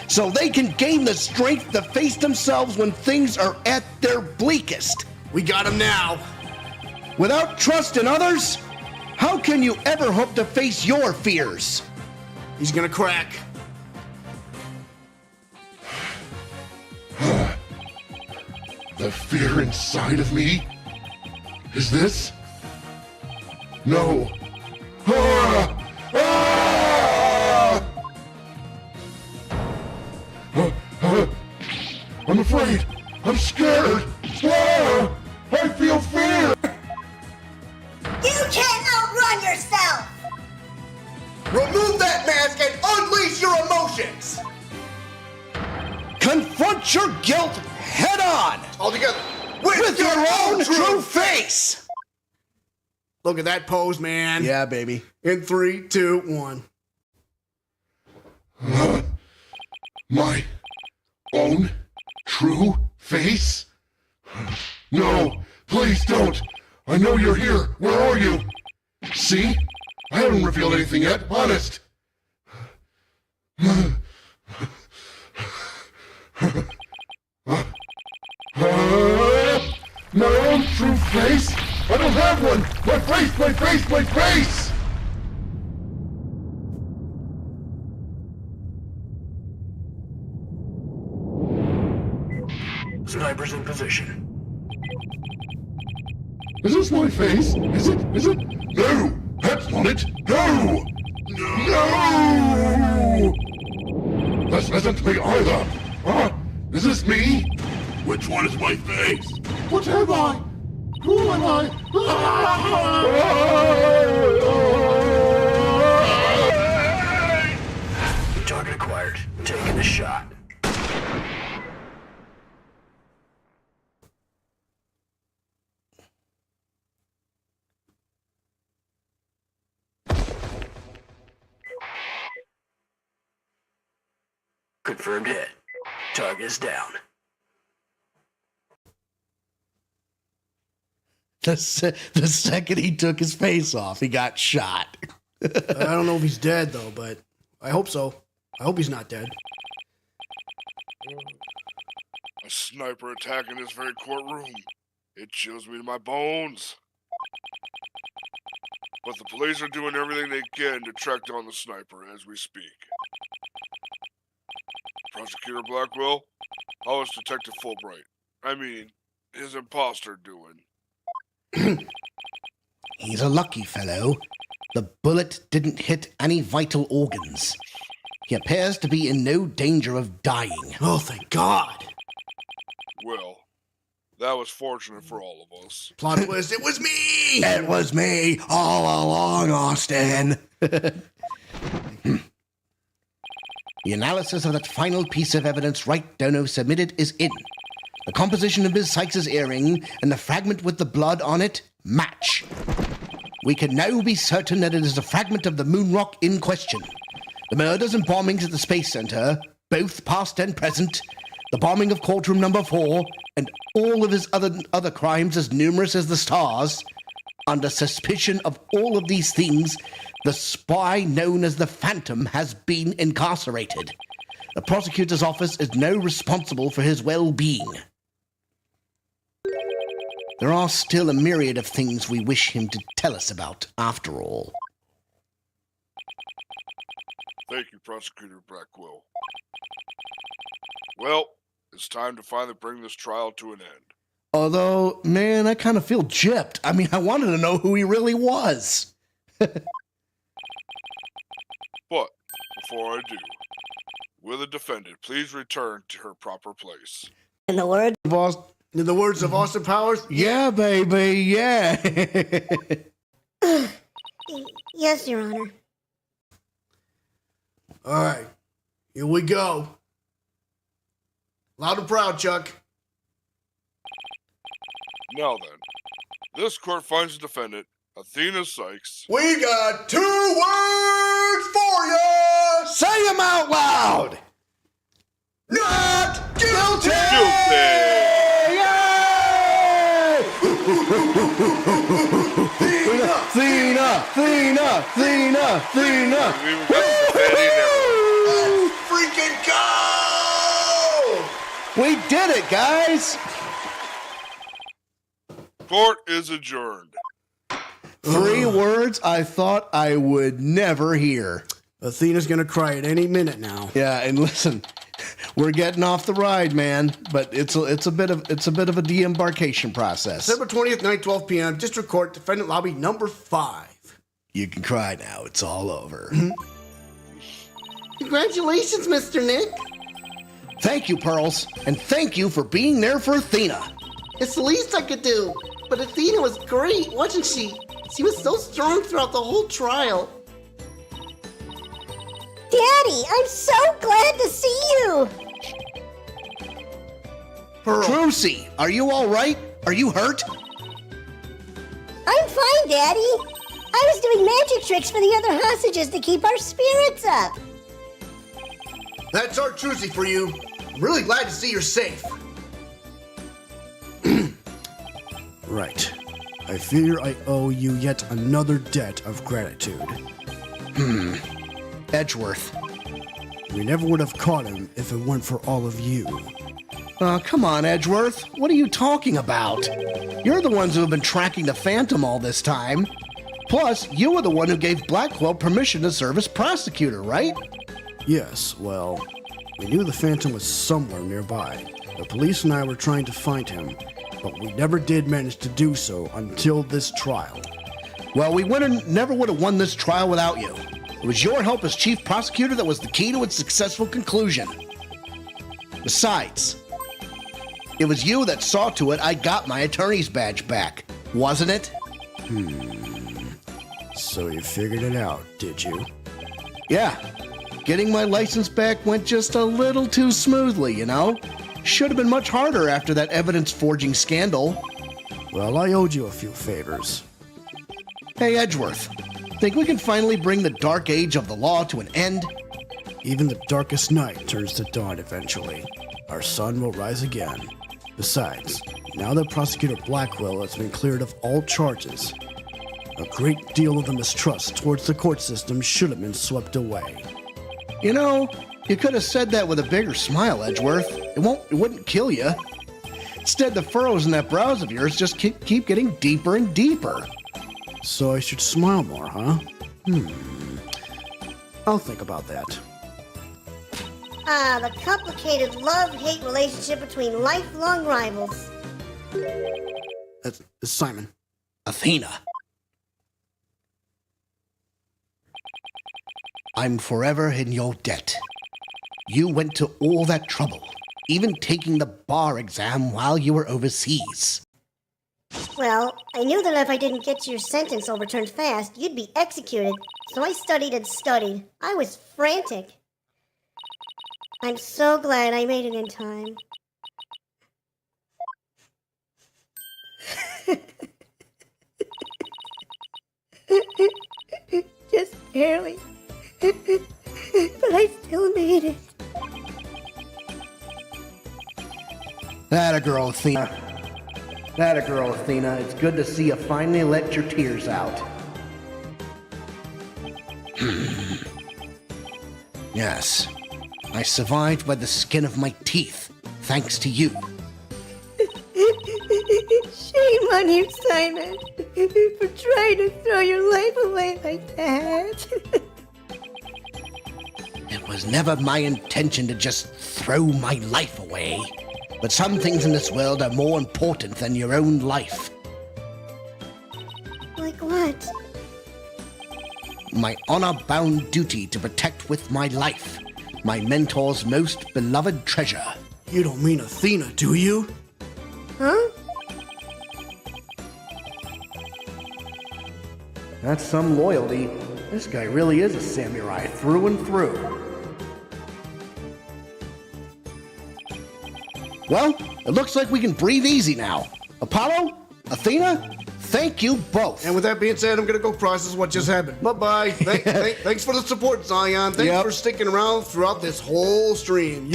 so they can gain the strength to face themselves when things are at their bleakest. We got him now. Without trust in others, how can you ever hope to face your fears? He's gonna crack. The fear inside of me? Is this? No. Ah! Ah! I'm afraid. I'm scared. Ah! I feel fear. You can't outrun yourself. Remove that mask and unleash your emotions. Confront your guilt head on All together. with your own true face. Look at that pose, man. Yeah, baby. In 3, 2, 1. My own true face? No, please don't. I know you're here. Where are you? See? I haven't revealed anything yet. Honest. My own true face? I don't have one. My face, my face, my face! Snipers in position. Is this my face? Is it? Is it? No! That's not it! No! No! This isn't me either! Huh? Is this me? Which one is my face? What am I? Who am I? Target acquired. Taking the shot. Confirmed hit. Target is down. The second he took his face off, he got shot. I don't know if he's dead, though, but I hope so. I hope he's not dead. A sniper attacking this very courtroom. It chills me to my bones. But the police are doing everything they can to track down the sniper as we speak. Prosecutor Blackquill, how is Detective Fulbright? I mean, his imposter doing? He's a lucky fellow. The bullet didn't hit any vital organs. He appears to be in no danger of dying. Oh, thank God. Well, that was fortunate for all of us. Plot twist, it was me! It was me all along, Austin. The analysis of that final piece of evidence Wright Dono submitted is in. The composition of Ms. Cykes' earring and the fragment with the blood on it match. We can now be certain that it is a fragment of the moon rock in question. The murders and bombings at the Space Center, both past and present, the bombing of courtroom number 4, and all of his other crimes as numerous as the stars, under suspicion of all of these things, the spy known as the Phantom has been incarcerated. The prosecutor's office is now responsible for his well-being. There are still a myriad of things we wish him to tell us about, after all. Thank you, Prosecutor Blackquill. Well, it's time to finally bring this trial to an end. Although, man, I kind of feel gypped. I mean, I wanted to know who he really was. But, before I do, will the defendant please return to her proper place? In the words In the words of Austin Powers, Yeah, baby, yeah. yes, Your Honor. all right, here we go. Loud and proud, Chuck. Now then, this court finds the defendant, Athena Cykes, We got 2 words for you. Say him out loud. Not guilty. guilty! Athena. We even got the confetti and everything. Freaking go! We did it, guys. Court is adjourned. 3 words I thought I would never hear. Athena's gonna cry at any minute now. Yeah, and listen, we're getting off the ride, man. But it's a bit of a de-embarkation process. December 20th, 9:12 p.m. District Court, Defendant Lobby number 5. You can cry now. It's all over. Congratulations, Mr. Nick. Thank you, Pearls, and thank you for being there for Athena. It's the least I could do. But Athena was great, wasn't she? She was so strong throughout the whole trial. Daddy, I'm so glad to see you. Trucy, are you all right? Are you hurt? I'm fine, Daddy. I was doing magic tricks for the other hostages to keep our spirits up. That's our Trucy for you. I'm really glad to see you're safe. Right. I fear I owe you yet another debt of gratitude. Edgeworth. We never would have caught him if it weren't for all of you. Come on, Edgeworth. What are you talking about? You're the ones who have been tracking the Phantom all this time. Plus, you were the one who gave Blackquill permission to serve as prosecutor, right? Yes, well, we knew the Phantom was somewhere nearby. The police and I were trying to find him, but we never did manage to do so until this trial. Well, we never would have won this trial without you. It was your help as chief prosecutor that was the key to its successful conclusion. Besides, it was you that saw to it I got my attorney's badge back, wasn't it? So you figured it out, did you? Yeah. Getting my license back went just a little too smoothly, you know? Should have been much harder after that evidence forging scandal. Well, I owed you a few favors. Hey, Edgeworth, think we can finally bring the dark age of the law to an end? Even the darkest night turns to dawn eventually. Our sun will rise again. Besides, Now that Prosecutor Blackquill has been cleared of all charges, a great deal of the mistrust towards the court system should have been swept away. You know, you could have said that with a bigger smile, Edgeworth. It wouldn't kill you. Instead, the furrows in that brows of yours just keep getting deeper and deeper. So I should smile more, huh? I'll think about that. Ah, the complicated love-hate relationship between lifelong rivals. That's Simon. Athena. I'm forever in your debt. You went to all that trouble, even taking the bar exam while you were overseas. Well, I knew that if I didn't get your sentence overturned fast, you'd be executed, so I studied and studied. I was frantic. I'm so glad I made it in time. Just barely. But I still made it. That a girl, Athena. That a girl, Athena. It's good to see you finally let your tears out. Yes. I survived by the skin of my teeth, thanks to you. Shame on you, Simon, for trying to throw your life away like that. It was never my intention to just throw my life away. But some things in this world are more important than your own life. Like what? My honor-bound duty to protect with my life my mentor's most beloved treasure. You don't mean Athena, do you? Huh? That's some loyalty. This guy really is a samurai through and through. Well, it looks like we can breathe easy now. Apollo? Athena? Thank you both. And with that being said, I'm gonna go process what just happened. Bye-bye. Thanks for the support, Zion. Thanks for sticking around throughout this whole stream.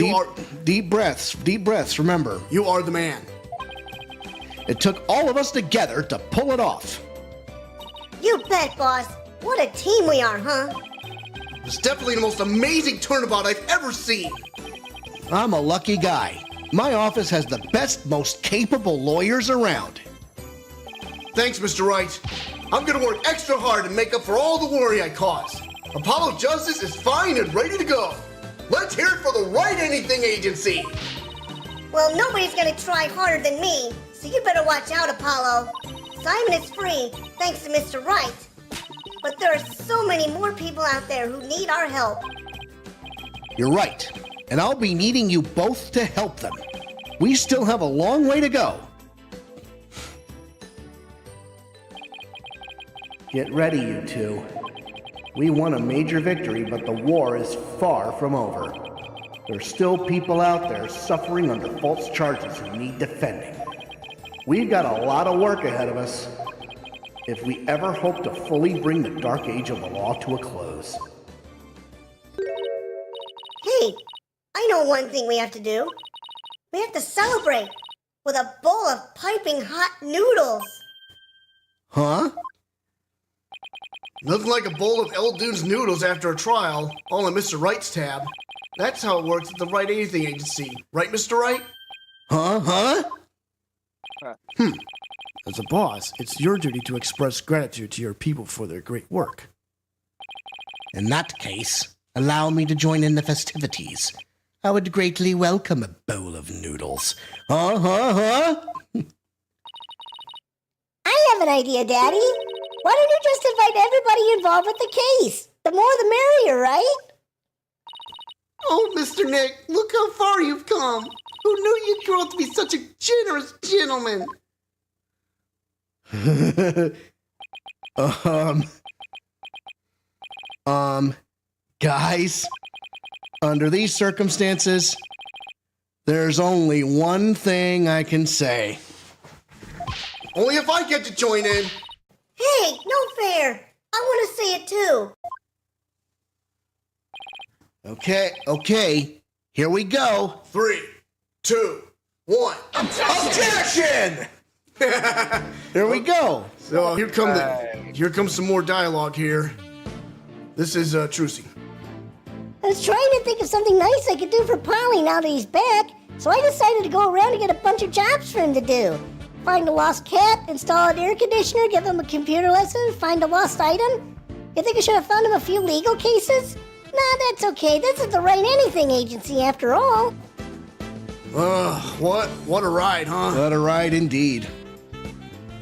Deep breaths, remember. You are the man. It took all of us together to pull it off. You bet, boss. What a team we are, huh? It's definitely the most amazing turnabout I've ever seen. I'm a lucky guy. My office has the best, most capable lawyers around. Thanks, Mr. Wright. I'm gonna work extra hard to make up for all the worry I caused. Apollo Justice is fine and ready to go. Let's hear it for the Wright Anything Agency. Well, nobody's gonna try harder than me, so you better watch out, Apollo. Simon is free, thanks to Mr. Wright. But there are so many more people out there who need our help. You're right, and I'll be needing you both to help them. We still have a long way to go. Get ready, you two. We won a major victory, but the war is far from over. There's still people out there suffering under false charges who need defending. We've got a lot of work ahead of us if we ever hope to fully bring the dark age of the law to a close. Hey, I know one thing we have to do. We have to celebrate with a bowl of piping hot noodles. Huh? Nothing like a bowl of Eldune's noodles after a trial, all in Mr. Wright's tab. That's how it works at the Wright Anything Agency. Right, Mr. Wright? Huh? As a boss, it's your duty to express gratitude to your people for their great work. In that case, allow me to join in the festivities. I would greatly welcome a bowl of noodles. I have an idea, Daddy. Why don't you just invite everybody involved with the case? The more the merrier, right? Oh, Mr. Nick, look how far you've come. Who knew you'd grow up to be such a generous gentleman? Guys, under these circumstances, there's only one thing I can say. Only if I get to join in. Hey, no fair. I want to say it too. Okay, here we go. 3, 2, 1. Objection! There we go. So here comes some more dialogue here. This is Trucy. I was trying to think of something nice I could do for Polly now that he's back, so I decided to go around and get a bunch of jobs for him to do. Find a lost cat, install an air conditioner, give him a computer lesson, find a lost item. You think I should have found him a few legal cases? Nah, that's okay. This is the Right Anything agency after all. What a ride, huh? What a ride indeed.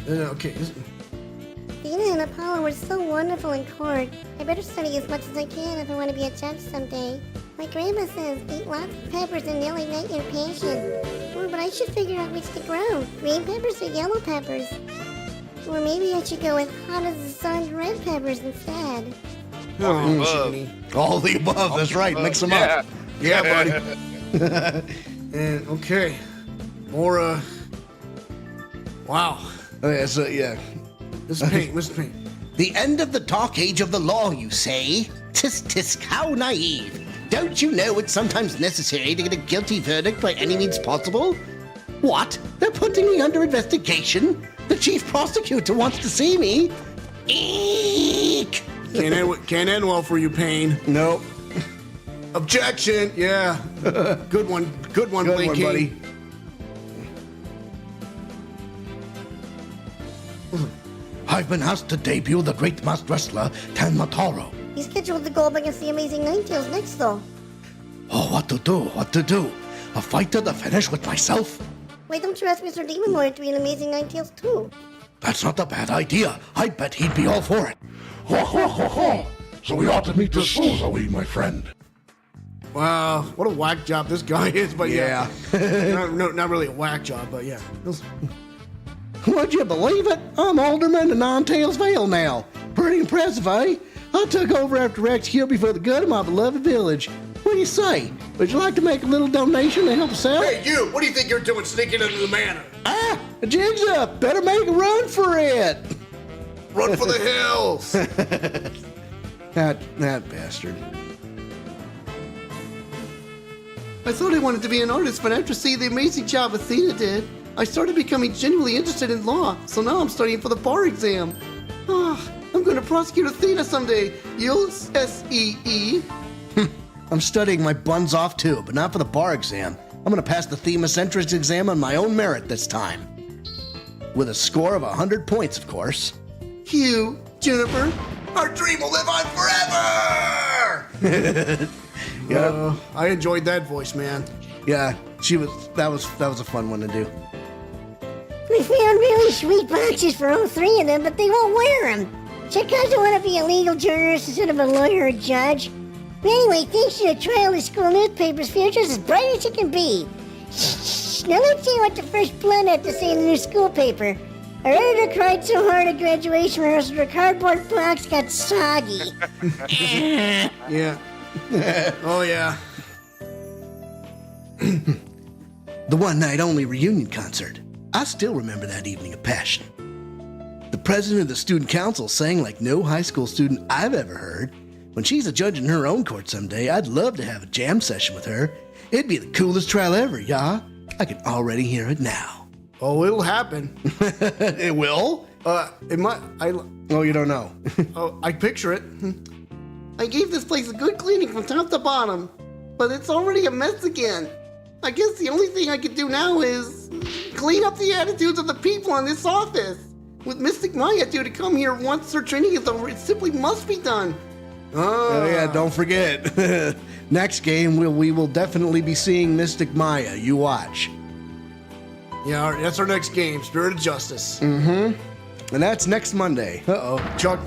Okay. Athena and Apollo were so wonderful in court. I better study as much as I can if I want to be a judge someday. My grandma says, eat lots of peppers and they'll ignite your passion. But I should figure out which to grow. Green peppers or yellow peppers? Or maybe I should go with hot as the sun red peppers instead. All the above, that's right. Mix them up. Yeah, buddy. And okay. More, wow. Okay, so, yeah. Mr. Paint. The end of the dark age of the law, you say? Tisk, how naive. Don't you know it's sometimes necessary to get a guilty verdict by any means possible? What? They're putting me under investigation? The chief prosecutor wants to see me? Eek! Can't end well for you, Payne. Nope. Objection! Yeah. Good one, Good one, buddy. I've been asked to debut the great masked wrestler, Tan Mataro. He's scheduled to go up against the Amazing Ninetales next, though. Oh, what to do? A fight to the finish with myself? Why don't you ask Mr. Demon Lord to be an Amazing Ninetales too? That's not a bad idea. I bet he'd be all for it. Ho, ho, ho, ho. So we ought to meet this souls, are we, my friend? Wow, what a whack job this guy is, but yeah. not really a whack job, but yeah. Would you believe it? I'm alderman of Non-Tails Vale now. Pretty impressive, eh? I took over after Rex killed me for the good of my beloved village. What do you say? Would you like to make a little donation to help us out? Hey, you! What do you think you're doing sneaking into the manor? A jig's up. Better make a run for it. Run for the hills! that bastard. I thought I wanted to be an artist, but after seeing the amazing job Athena did, I started becoming genuinely interested in law, so now I'm studying for the bar exam. I'm going to prosecute Athena someday. You'll S-E-E. I'm studying my buns off too, but not for the bar exam. I'm going to pass the Themis entrance exam on my own merit this time. With a score of 100 points, of course. Hugh, Juniper. Our dream will live on forever! Yeah. I enjoyed that voice, man. Yeah, that was a fun one to do. We found really sweet boxes for all three of them, but they won't wear them. Check out to want to be a legal journalist instead of a lawyer or judge. But anyway, thanks to the trial, the school newspaper's future's as bright as it can be. Shh, now let's see what the First Blood had to say in the new school paper. Our editor cried so hard at graduation rehearsal her cardboard box got soggy. Yeah. Oh, yeah. The one-night-only reunion concert. I still remember that evening of passion. The president of the student council sang like no high school student I've ever heard. When she's a judge in her own court someday, I'd love to have a jam session with her. It'd be the coolest trial ever, yeah? I can already hear it now. Oh, it'll happen. It will? It might. Oh, you don't know. Oh, I picture it. I gave this place a good cleaning from top to bottom, but it's already a mess again. I guess the only thing I could do now is clean up the attitudes of the people in this office. With Mystic Maya due to come here once her training is over, it simply must be done. Oh yeah, don't forget. Next game, we will definitely be seeing Mystic Maya. You watch. Yeah, that's our next game, Spirit of Justice. Mm-hmm. And that's next Monday. Uh-oh. Chuck.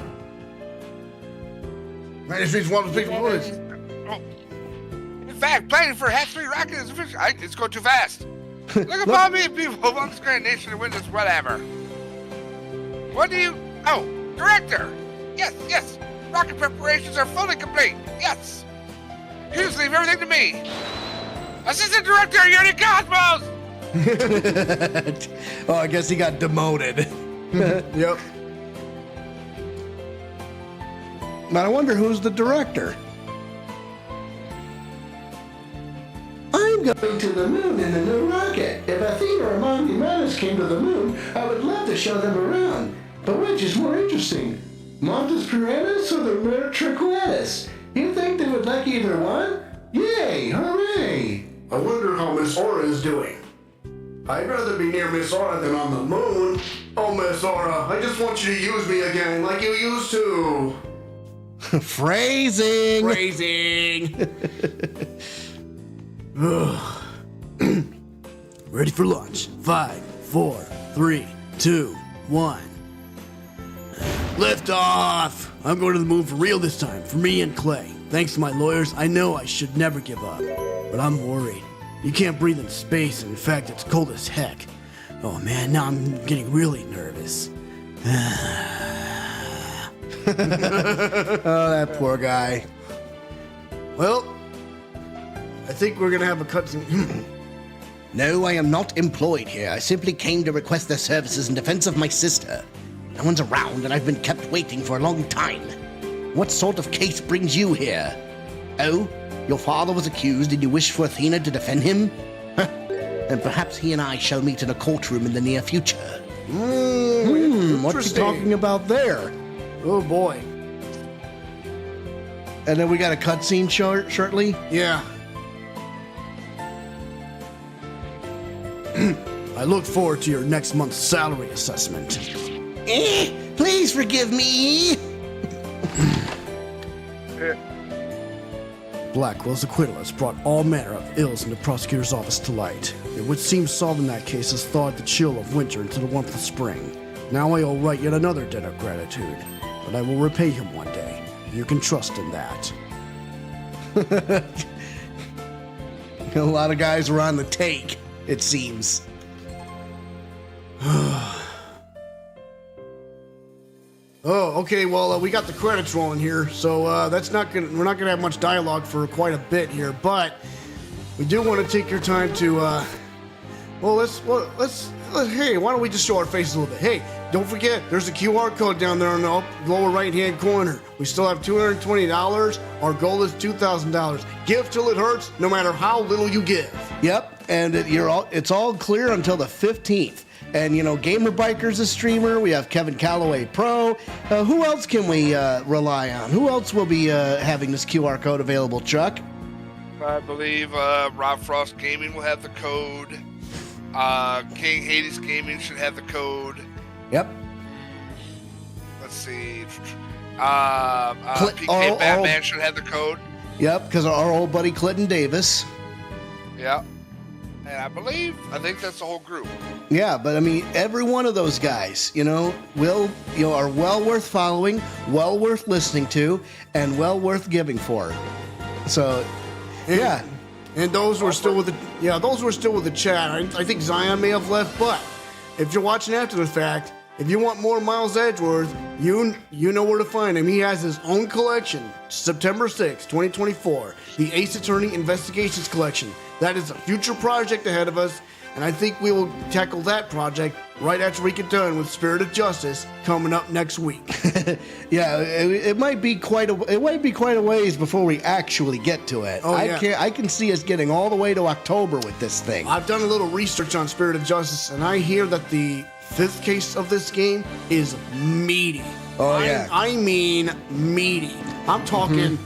Man, this is one of the people boys. In fact, planning for Hatch-3 rocket is official. It's going too fast. Look upon me, people who want this grand nation to win this whatever. What do you... Oh, director! Yes. Rocket preparations are fully complete. Yes. You just leave everything to me. Assistant Director, you're in Cosmos! Oh, I guess he got demoted. Yep. But I wonder who's the director. I'm I'm going to the moon in the new rocket. If Athena or Monty Metis came to the moon, I would love to show them around. But which is more interesting? Montes Piranhas or the Metriquetus? You think they would like either one? Yay! Hooray! I wonder how Miss Aura is doing. I'd rather be near Miss Aura than on the moon. Oh, Miss Aura, I just want you to use me again like you used to. Phrasing. Ready for launch. 5, 4, 3, 2, 1. Lift off! I'm going to the moon for real this time, for me and Clay. Thanks to my lawyers, I know I should never give up. But I'm worried. You can't breathe in space, and in fact, it's cold as heck. Oh man, now I'm getting really nervous. Oh, that poor guy. Well, I think we're gonna have a cutscene. No, I am not employed here. I simply came to request their services in defense of my sister. No one's around, and I've been kept waiting for a long time. What sort of case brings you here? Oh, your father was accused, and you wish for Athena to defend him? And perhaps he and I shall meet in a courtroom in the near future. What's he talking about there? Oh boy. And then we got a cutscene shortly? Yeah. I look forward to your next month's salary assessment. Please forgive me. Blackwell's acquittal has brought all manner of ills in the prosecutor's office to light. It would seem solving that case has thawed the chill of winter into the warmth of spring. Now I owe Wright yet another debt of gratitude, but I will repay him one day. You can trust in that. A lot of guys were on the take, it seems. Oh, okay. Well, we got the credits rolling here, so we're not gonna have much dialogue for quite a bit here. But we do want to take your time to, hey, why don't we just show our faces a little bit? Hey, don't forget, there's a QR code down there in the lower right-hand corner. We still have $220. Our goal is $2,000. Give till it hurts, no matter how little you give. Yep, and it's all clear until the 15th. And, Gamer Biker's a streamer. We have Kevin Calloway Pro. Who else can we rely on? Who else will be having this QR code available, Chuck? I believe Rob Frost Gaming will have the code. King Hades Gaming should have the code. Yep. Let's see. PK Batman should have the code. Yep, because our old buddy Clinton Davis. Yeah. And I think that's the whole group. Yeah, but I mean, every one of those guys, are well worth following, well worth listening to, and well worth giving for. So, yeah. And those who are still with the chat. I think Zion may have left, but if you're watching after the fact, if you want more Miles Edgeworth, you know where to find him. He has his own collection, September 6, 2024, the Ace Attorney Investigations Collection. That is a future project ahead of us, and I think we will tackle that project right after we get done with Spirit of Justice coming up next week. Yeah, it might be quite a ways before we actually get to it. Oh, yeah. I can see us getting all the way to October with this thing. I've done a little research on Spirit of Justice, and I hear that the 5th case of this game is meaty. Oh, yeah. I mean meaty. I'm talking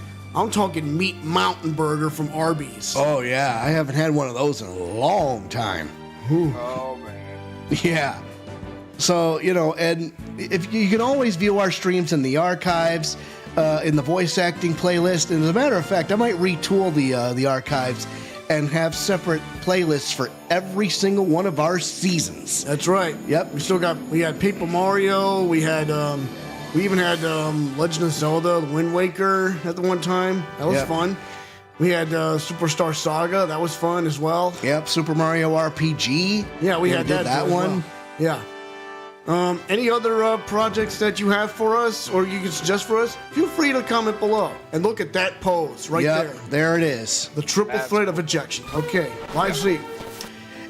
meat mountain burger from Arby's. Oh, yeah. I haven't had one of those in a long time. Oh, man. Yeah. So, and if you can always view our streams in the archives, in the voice acting playlist. And as a matter of fact, I might retool the archives and have separate playlists for every single one of our seasons. That's right. Yep. We had Paper Mario. We even had Legend of Zelda, Wind Waker at the one time. That was fun. We had Superstar Saga. That was fun as well. Yep. Super Mario RPG. Yeah, we had that one. Well. Yeah. Any other projects that you have for us or you can suggest for us? Feel free to comment below and look at that pose right there. There it is. The triple threat of ejection. Okay. Live seat.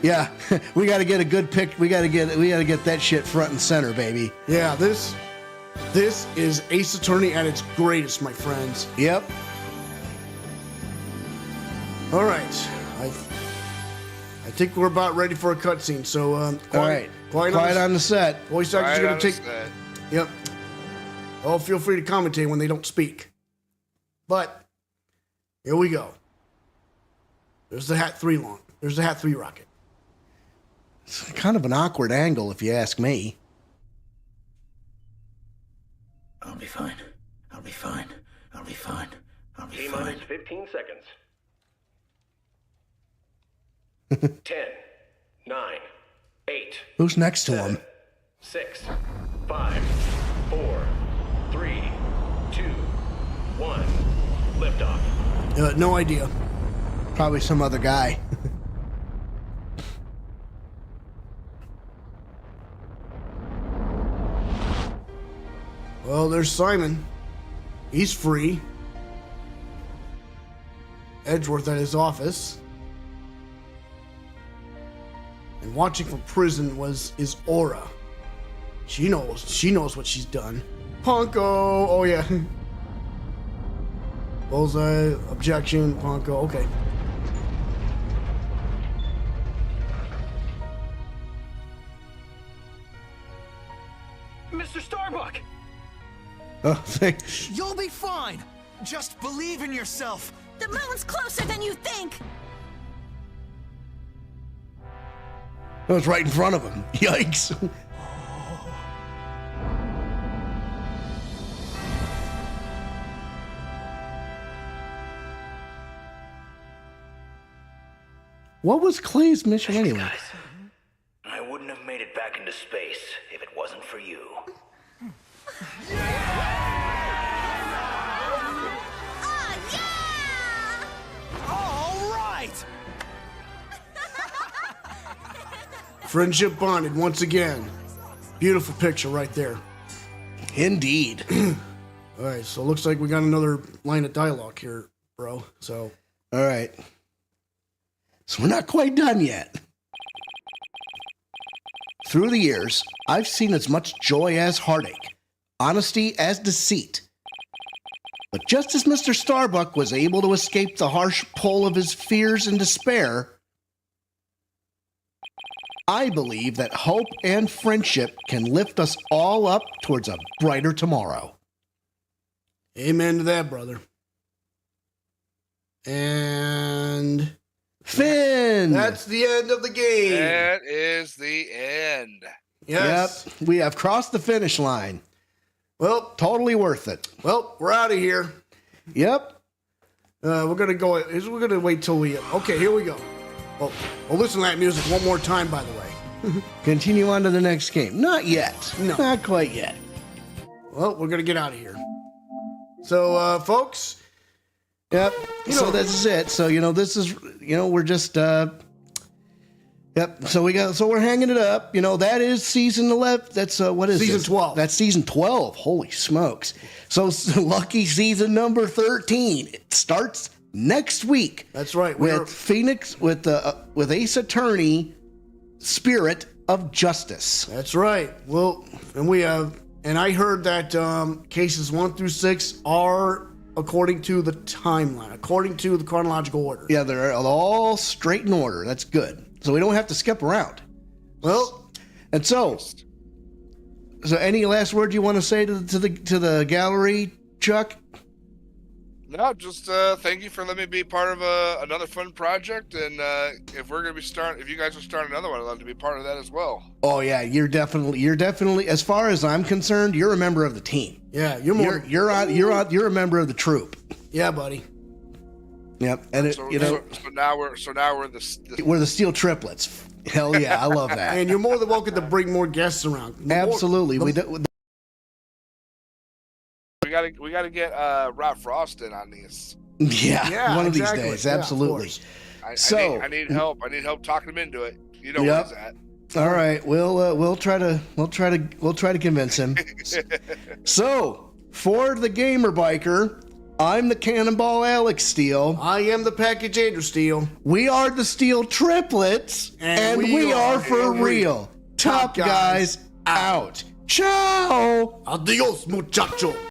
Yeah. We got to get a good pic. We got to get that shit front and center, baby. Yeah. This is Ace Attorney at its greatest, my friends. Yep. All right. I think we're about ready for a cutscene. So, All right. Quiet on the set. Voice actors are going to take. Yep. Oh, feel free to commentate when they don't speak. But here we go. There's the Hat 3 launch. There's the Hat 3 rocket. It's kind of an awkward angle, if you ask me. I'll be fine. I'll be fine. I'll be fine. I'll be fine. T-minus 15 seconds. 10, 9, 8. Who's next to him? 6, 5, 4, 3, 2, 1. Liftoff. No idea. Probably some other guy. Well, there's Simon. He's free. Edgeworth at his office. And watching from prison is Aura. She knows what she's done. Ponko! Oh yeah. Bullseye, objection, Ponko, okay. Mr. Starbuck! Oh, thanks. You'll be fine. Just believe in yourself. The moon's closer than you think. That was right in front of him. Yikes. What was Clay's mission anyway? Guys, I wouldn't have made it back into space if it wasn't for you. All right. Friendship bonded once again. Beautiful picture right there. Indeed. All right, so it looks like we got another line of dialogue here, bro. So, all right. So we're not quite done yet. Through the years, I've seen as much joy as heartache, honesty as deceit. But just as Mr. Starbuck was able to escape the harsh pull of his fears and despair, I believe that hope and friendship can lift us all up towards a brighter tomorrow. Amen to that, brother. And Finn! That's the end of the game. That is the end. Yes. Yep, we have crossed the finish line. Well, totally worth it. Well, we're out of here. Yep. We're gonna wait till we. Okay, here we go. Well, listen to that music one more time, by the way. Continue on to the next game. Not yet. No. Not quite yet. Well, we're gonna get out of here. So, folks. Yep. So this is it. So, this is, we're just, yep. So we're hanging it up. That is season 11. That's, what is Season this? 12. That's season 12. Holy smokes. So lucky season number 13. It starts next week. That's right. With Phoenix, with Ace Attorney, Spirit of Justice. That's right. Well, and I heard that cases 1 through 6 are according to the timeline, according to the chronological order. Yeah, they're all straight in order. That's good. So we don't have to skip around. Well, and so any last words you want to say to the gallery, Chuck? No, just thank you for letting me be part of another fun project, and if you guys are starting another one, I'd love to be part of that as well. Oh yeah, you're definitely, as far as I'm concerned, you're a member of the team. Yeah, you're a member of the troop. Yeah, buddy. Yep, and so now we're the we're the Steel Triplets. Hell yeah, I love that. And you're more than welcome to bring more guests around. Absolutely, we gotta get Rob Frost in on these. Yeah, one of these days, absolutely. I need help. I need help talking him into it. You know where he's at. All right, we'll try to convince him. So, for the Gamer Biker, I'm the Cannonball Alex Steele. I am the Package Andrew Steele. We are the Steel Triplets, and we are for real. Top guys out. Ciao. Adios, muchacho.